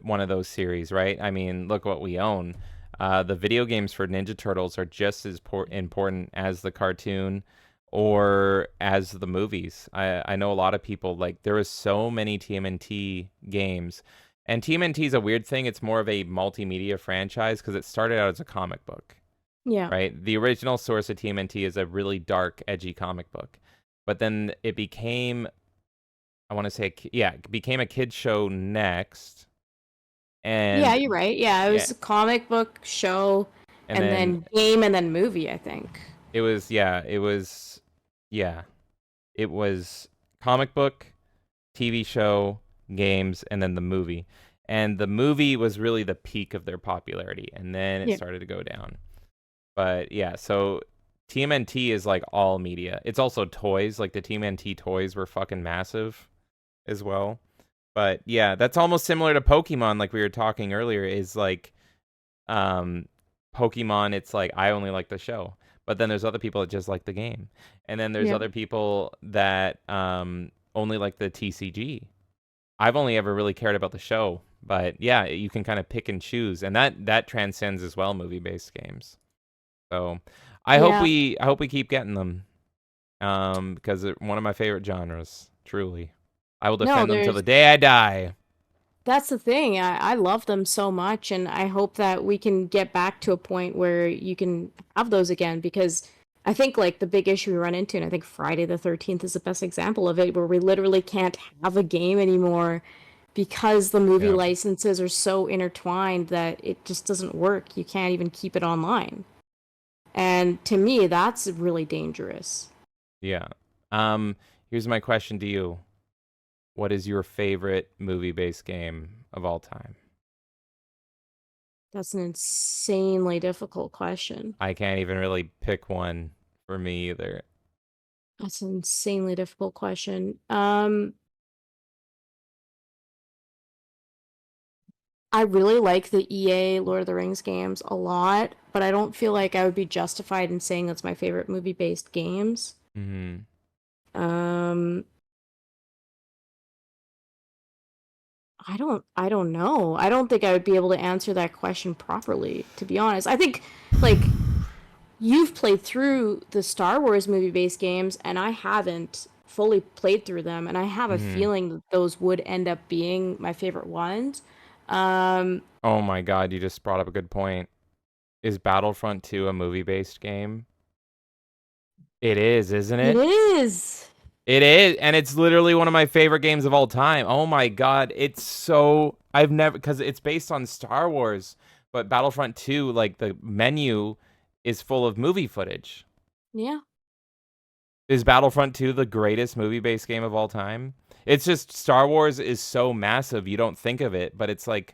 one of those series, right? I mean, look what we own. The video games for Ninja Turtles are just as important as the cartoon or as the movies. I know a lot of people, like, there was so many TMNT games. And TMNT is a weird thing. It's more of a multimedia franchise because it started out as a comic book. Yeah. Right? The original source of TMNT is a really dark, edgy comic book. But then it became, it became a kid's show next. And yeah, you're right. Yeah, it was a comic book, show, and then game, and then movie, I think. It was comic book, TV show, games, and then the movie. And the movie was really the peak of their popularity, and then it started to go down. But yeah, so TMNT is like all media. It's also toys. Like the TMNT toys were fucking massive as well. But yeah, that's almost similar to Pokemon, like we were talking earlier, is like Pokemon, it's like I only like the show. But then there's other people that just like the game. And then there's other people that only like the TCG. I've only ever really cared about the show. But yeah, you can kind of pick and choose. And that transcends as well movie-based games. So I hope we keep getting them. Because they're one of my favorite genres, truly. I will defend them till the day I die. That's the thing. I love them so much, and I hope that we can get back to a point where you can have those again, because I think like the big issue we run into, and I think Friday the 13th is the best example of it, where we literally can't have a game anymore because the movie licenses are so intertwined that it just doesn't work. You can't even keep it online. And to me, that's really dangerous. Yeah. Here's my question to you. What is your favorite movie-based game of all time? That's an insanely difficult question. I can't even really pick one for me either. That's an insanely difficult question. I really like the EA Lord of the Rings games a lot, but I don't feel like I would be justified in saying that's my favorite movie-based games. Hmm. Um, I don't know. I don't think I would be able to answer that question properly, to be honest. I think like you've played through the Star Wars movie-based games and I haven't fully played through them, and I have a Hmm. feeling that those would end up being my favorite ones. Um, Oh my God, you just brought up a good point. Is Battlefront 2 a movie-based game? It is, isn't it it? is. It is, and it's literally one of my favorite games of all time. Oh my God, it's so I've never because it's based on Star Wars, but Battlefront 2, like the menu is full of movie footage. Yeah. Is Battlefront 2 the greatest movie-based game of all time? It's just Star Wars is so massive, you don't think of it, but it's like,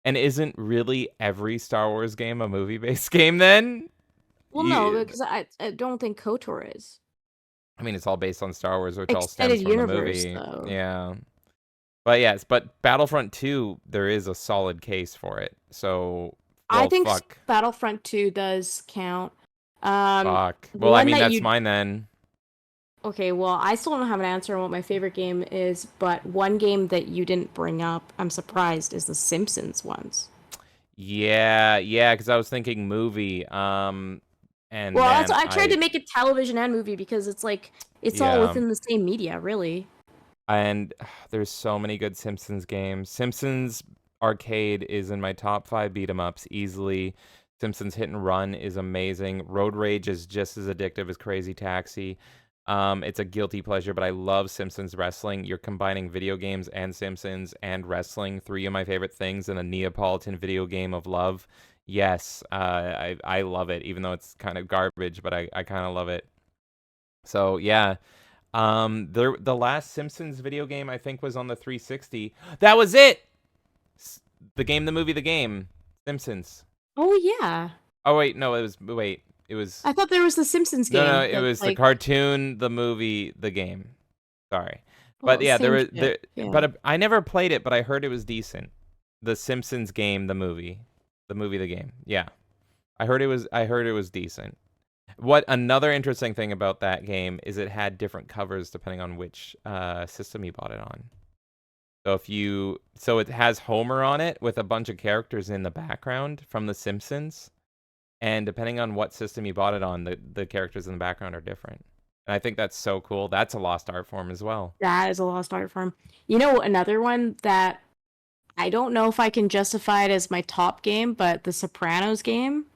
and isn't really every Star Wars game a movie-based game then? Well, no, You, because I don't think KOTOR is. I mean, it's all based on Star Wars, which all Extended stems from the universe, movie. though. Yeah. But yes, but Battlefront 2, there is a solid case for it. So, I well, think fuck. Battlefront 2 does count. Fuck. Well, I One mean, that that's you mine then. Okay, well, I still don't have an answer on what my favorite game is, but one game that you didn't bring up, I'm surprised, is the Simpsons ones. Yeah, yeah, because I was thinking movie. And Well, man, I tried to make it television and movie because it's like it's all yeah. within the same media, really. And there's so many good Simpsons games. Simpsons Arcade is in my top 5 beat 'em ups easily. Simpsons Hit and Run is amazing. Road Rage is just as addictive as Crazy Taxi. It's a guilty pleasure, but I love Simpsons wrestling. You're combining video games and Simpsons and wrestling, three of my favorite things in a Neapolitan video game of love. Yes, I love it, even though it's kind of garbage, but I kind of love it. So yeah, the last Simpsons video game I think was on the 360. That was it. The game, the movie, the game. Simpsons. Oh yeah. Oh wait, no, it was I thought there was the Simpsons no, game it that's was the like, cartoon, the movie, the game. Sorry. But well, yeah, same shit. there Yeah. but I never played it, but I heard it was decent. The Simpsons game, the movie. The movie, the game. Yeah. I heard it was decent. What another interesting thing about that game is it had different covers depending on which system you bought it on. So it has Homer on it with a bunch of characters in the background from The Simpsons, and depending on what system you bought it on, the characters in the background are different. And I think that's so cool. That's a lost art form as well. That is a lost art form. You know, another one that I don't know if I can justify it as my top game, but the Sopranos game.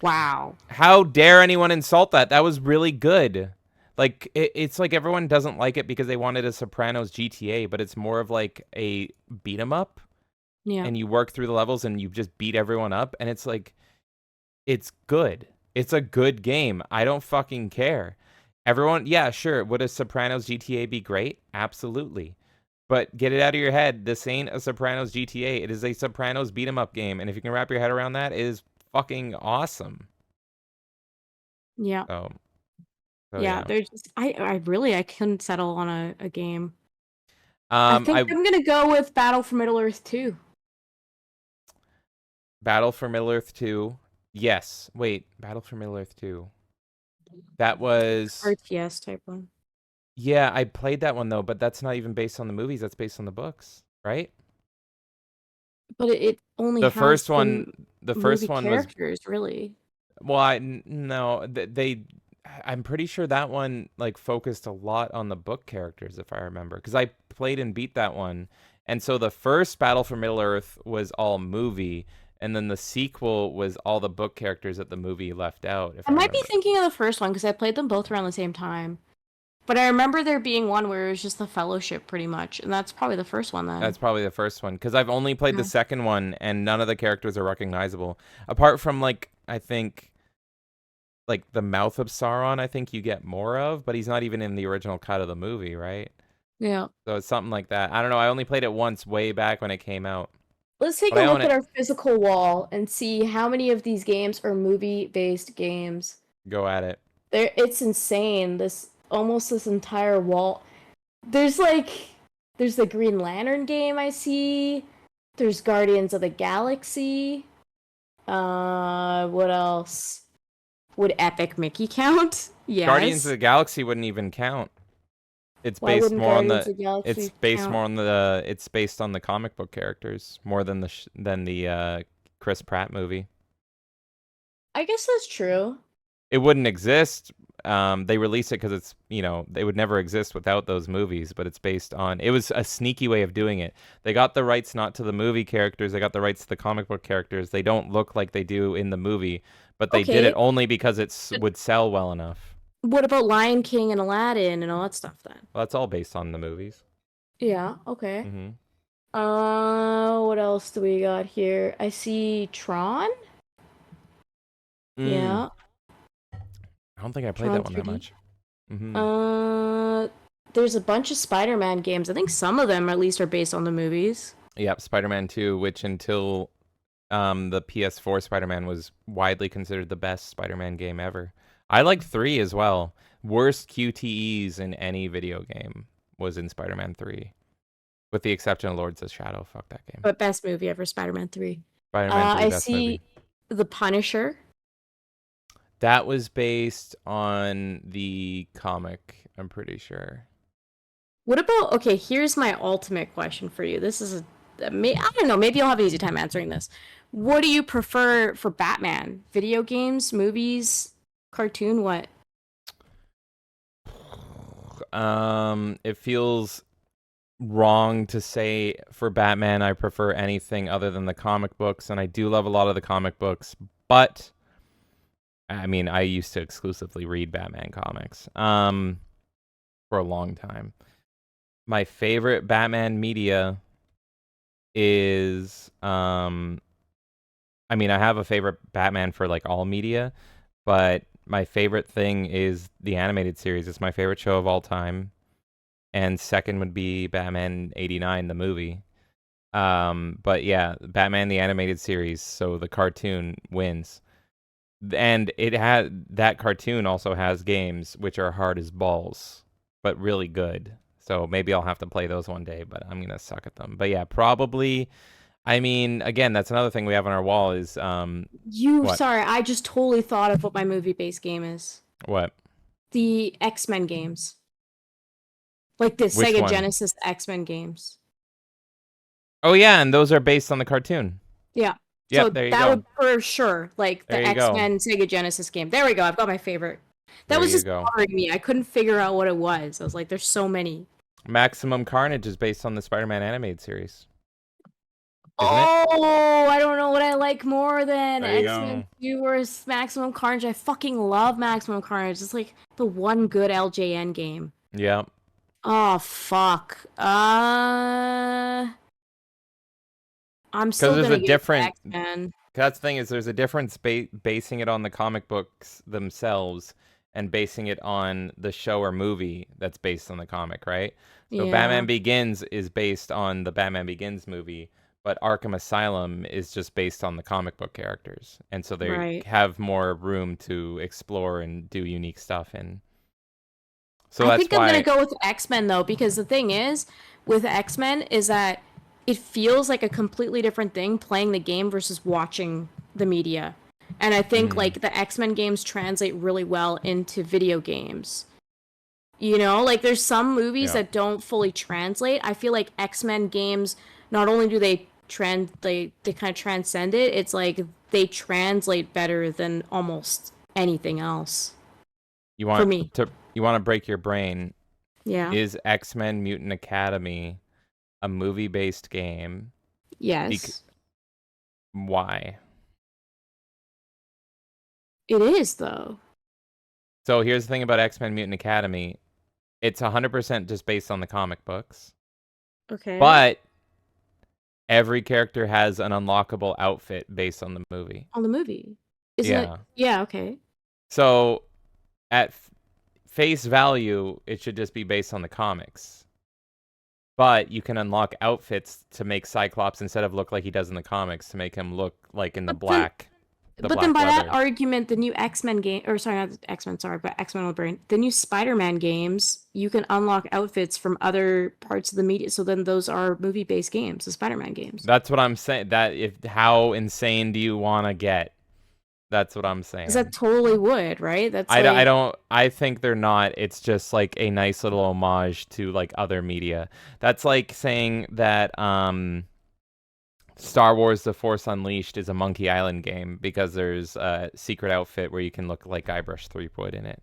Wow. How dare anyone insult that? That was really good. Like it's like everyone doesn't like it because they wanted a Sopranos GTA, but it's more of like a beat 'em up, Yeah. and you work through the levels and you just beat everyone up, and it's like it's good. It's a good game. I don't fucking care. Everyone, yeah, sure. Would a Sopranos GTA be great? Absolutely. But get it out of your head. This ain't a Sopranos GTA. It is a Sopranos beat 'em up game, and if you can wrap your head around that, it is fucking awesome. Yeah. So, so Yeah, yeah. they're just I couldn't settle on a game. I think I I'm gonna go with Battle for Middle Earth 2. Battle for Middle Earth 2. Yes. Wait, Battle for Middle Earth 2. That was RTS type one. yeah, I played that one though, but that's not even based on the movies, that's based on the books, right? But it only The has first one the first movie one was characters, really. well, no, they I'm pretty sure that one like focused a lot on the book characters if I remember, because I played and beat that one. And so the first Battle for Middle Earth was all movie, and then the sequel was all the book characters that the movie left out, if I I might be remember. thinking of the first one because I played them both around the same time. But I remember there being one where it was just the Fellowship pretty much, and that's probably the first one then. That's probably the first one because I've only played the Yeah. second one and none of the characters are recognizable apart from like I think like the mouth of Sauron. I think you get more of, but he's not even in the original cut of the movie, right? Yeah. So it's something like that. I don't know. I only played it once way back when it came out. Let's take But a I own look at it. our physical wall and see how many of these games are movie-based games. Go at it. It's insane. This entire wall. There's like there's the Green Lantern game I see. There's Guardians of the Galaxy. What else? Would Epic Mickey count? Guardians of Yes. the Galaxy wouldn't even count. It's Why based wouldn't more on Guardians the. of the It's Galaxy based count? more on the. It's based on the comic book characters more than the Chris Pratt movie. I guess that's true. It wouldn't exist. They release it because it's, they would never exist without those movies, but it's based on, it was a sneaky way of doing it. They got the rights not to the movie characters, they got the rights to the comic book characters. They don't look like they do in the movie, but they did it Okay. only because it would sell well enough. What about Lion King and Aladdin and all that stuff then? Well, that's all based on the movies. Yeah, okay. Hmm. What else do we got here? I see Tron. Mm. Yeah, I don't think I played Tron that one that 3D. much. Hmm. Uh, there's a bunch of Spider-Man games. I think some of them at least are based on the movies. Yep, Spider-Man 2, which until the PS4 Spider-Man was widely considered the best Spider-Man game ever. I like 3 as well. Worst QTEs in any video game was in Spider-Man 3, with the exception of Lords of Shadow. Fuck that game. But best movie ever, Spider-Man 3. Spider-Man 3, I best movie. see The Punisher. That was based on the comic, I'm pretty sure. What about, okay, here's my ultimate question for you. This is I don't know, maybe you'll have an easy time answering this. What do you prefer for Batman? Video games, movies, cartoon, what? It feels wrong to say for Batman I prefer anything other than the comic books, and I do love a lot of the comic books, but I mean, I used to exclusively read Batman comics for a long time. My favorite Batman media is I mean, I have a favorite Batman for like all media, but my favorite thing is the animated series. It's my favorite show of all time. And second would be Batman 89, the movie. But yeah, Batman the animated series, so the cartoon wins. And that cartoon also has games which are hard as balls, but really good. So maybe I'll have to play those one day, but I'm gonna suck at them. But yeah, probably. I mean, again, that's another thing we have on our wall is what? Sorry, I just totally thought of what my movie-based game is. What? The X-Men games. Like the Which Sega one? Genesis X-Men games. Oh yeah, and those are based on the cartoon. Yeah. So Yep, there you that go. would for sure, like the There you go. X-Men Sega Genesis game. There we go. I've got my favorite. That There was you just go. bothering me. I couldn't figure out what it was. I was like, there's so many. Maximum Carnage is based on the Spider-Man animated series. Isn't it? Oh, I don't know what I like more than There you X-Men go. 2 or Maximum Carnage. I fucking love Maximum Carnage. It's like the one good LJN game. Yep. Oh, fuck. I'm Because still there's gonna a give it to different. X-Men. That's the thing is there's a difference basing it on the comic books themselves and basing it on the show or movie that's based on the comic, right? So Yeah. Batman Begins is based on the Batman Begins movie, but Arkham Asylum is just based on the comic book characters. And so they Right. have more room to explore and do unique stuff in. So I that's think I'm why gonna go with X-Men though, because the thing is, with X-Men is that it feels like a completely different thing playing the game versus watching the media. And I think like the X-Men games translate really well into video games. You know, like there's some movies Yeah. that don't fully translate. I feel like X-Men games not only do they they kind of transcend it, it's like they translate better than almost anything else you for want me. to break your brain. Yeah. Is X-Men Mutant Academy a movie-based game? Yes. Why? It is though. So here's the thing about X-Men Mutant Academy. It's 100% just based on the comic books. Okay. But every character has an unlockable outfit based on the movie. On the movie. Isn't Yeah. it? Yeah, okay. So at face value, it should just be based on the comics. But you can unlock outfits to make Cyclops, instead of look like he does in the comics, to make him look like in the But then black But then by that leather. argument, the new X-Men game, or sorry, not X-Men, sorry, but X-Men with brain, the new Spider-Man games, you can unlock outfits from other parts of the media. So then those are movie-based games, the Spider-Man games. That's what I'm saying. How insane do you want to get? That's what I'm Because that saying. totally would, right? That's I like, don't. I think they're not. It's just like a nice little homage to like other media. That's like saying that Star Wars: The Force Unleashed is a Monkey Island game because there's a secret outfit where you can look like Guybrush Threepwood in it.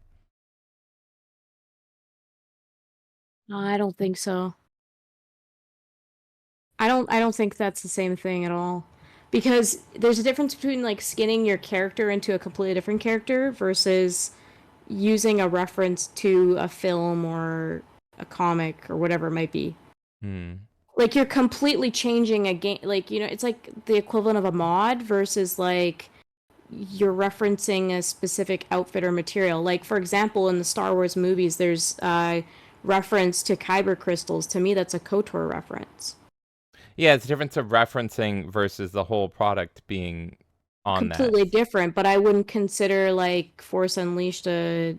I don't think so. I don't think that's the same thing at all. Because there's a difference between like skinning your character into a completely different character versus using a reference to a film or a comic or whatever it might be. Hmm. Like you're completely changing a game, like, you know, it's like the equivalent of a mod versus like you're referencing a specific outfit or material. Like for example, in the Star Wars movies, there's reference to kyber crystals. To me, that's a KOTOR reference. Yeah, it's a difference of referencing versus the whole product being on that. Completely different, but I wouldn't consider like Force Unleashed a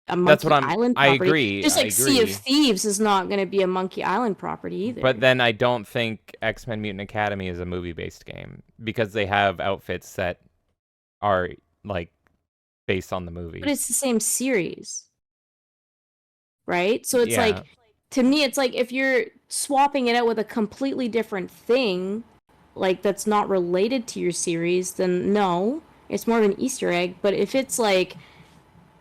That's what Monkey Island I property. agree. Just I like Sea of agree. Thieves is not going to be a Monkey Island property But either. then I don't think X-Men Mutant Academy is a movie-based game because they have outfits that are like based on the But movies. it's the same series, right? So it's Yeah. like, to me, it's like if you're swapping it out with a completely different thing, like that's not related to your series, then no, it's more of an Easter egg. But if it's like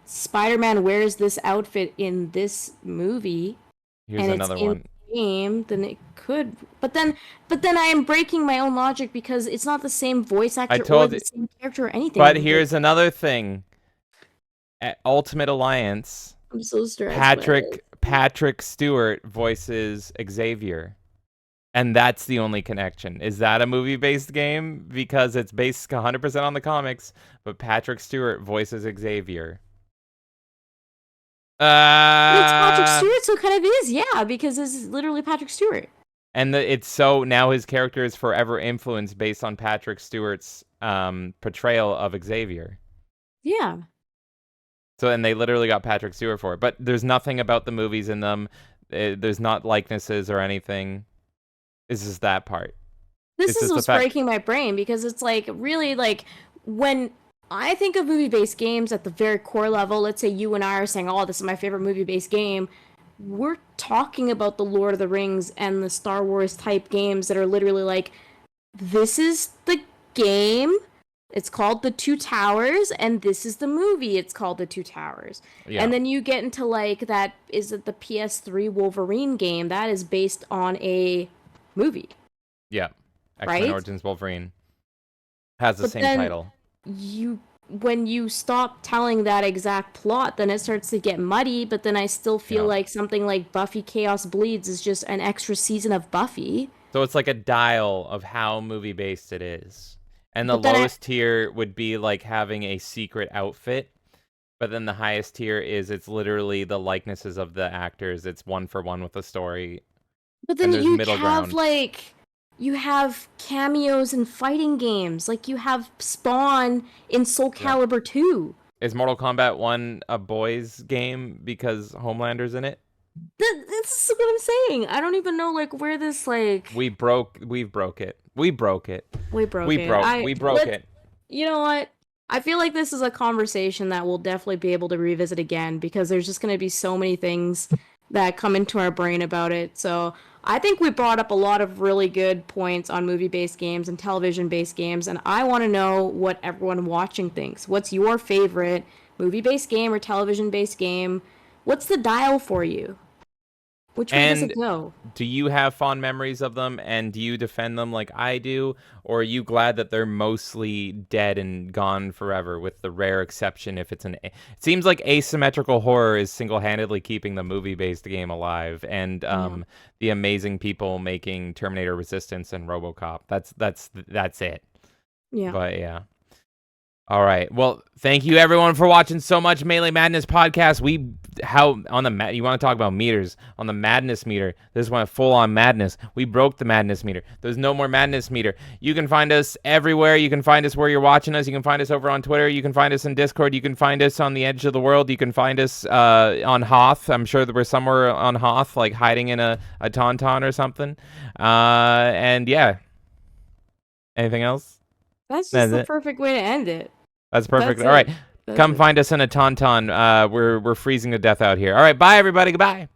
Spider-Man wears this outfit in this movie Here's and it's another in one. the game, then it could. But then I am breaking my own logic because it's not the same voice I actor or told the you. same character or anything. But here's another thing. At Ultimate Alliance, I'm so stressed by this. Patrick Stewart voices Xavier. And that's the only connection. Is that a movie-based game? Because it's based 100% on the comics, but Patrick Stewart voices Xavier. But it's Patrick Stewart, so it kind of is, yeah, because this is literally Patrick Stewart. And it's so now his character is forever influenced based on Patrick Stewart's portrayal of Xavier. Yeah. So, and they literally got Patrick Stewart for it. But there's nothing about the movies in them. There's not likenesses or anything. It's just that part. This It's is just the what's fact. breaking my brain because it's like really like when I think of movie based games at the very core level, let's say you and I are saying, oh, this is my favorite movie based game. We're talking about the Lord of the Rings and the Star Wars type games that are literally like, this is the game. It's called The Two Towers, and this is the movie. It's called The Two Towers. Yeah. And then you get into like that is it the PS3 Wolverine game that is based on a movie. Yeah. X-Men Right? Origins Wolverine has the But same then title. when you stop telling that exact plot, then it starts to get muddy. But then I still feel Yeah. like something like Buffy Chaos Bleeds is just an extra season of Buffy. So it's like a dial of how movie-based it is. And the But then lowest tier would be like having a secret outfit. But then the highest tier is it's literally the likenesses of the actors. It's one for one with the story. but then And there's you middle have ground. like you have cameos in fighting games. Like you have Spawn in Soul Calibur 2. Is Mortal Kombat 1 a boys game because Homelander's in it? This is what I'm saying. I don't even know like where this like We broke it. We broke it. we broke it. We broke it. You know what? I feel like this is a conversation that we'll definitely be able to revisit again because there's just going to be so many things that come into our brain about it. So I think we brought up a lot of really good points on movie-based games and television-based games, and I want to know what everyone watching thinks. What's your favorite movie-based game or television-based game? What's the dial for you? Which way does it go? Do you have fond memories of them, and do you defend them like I do, or are you glad that they're mostly dead and gone forever, with the rare exception if it's it seems like asymmetrical horror is single-handedly keeping the movie-based game alive, and the amazing people making Terminator Resistance and RoboCop. That's it. Yeah. But yeah. All right. Well, thank you everyone for watching so much Melee Madness podcast. You want to talk about meters on the madness meter? This went full on madness. We broke the madness meter. There's no more madness meter. You can find us everywhere. You can find us where you're watching us. You can find us over on Twitter. You can find us in Discord. You can find us on the edge of the world. You can find us on Hoth. I'm sure that we're somewhere on Hoth, like hiding in a tauntaun or something. And yeah. Anything else? That's just the perfect way to end it. That's perfect. All right. Come find us in a tauntaun. We're freezing to death out here. All right. Bye, everybody. Goodbye.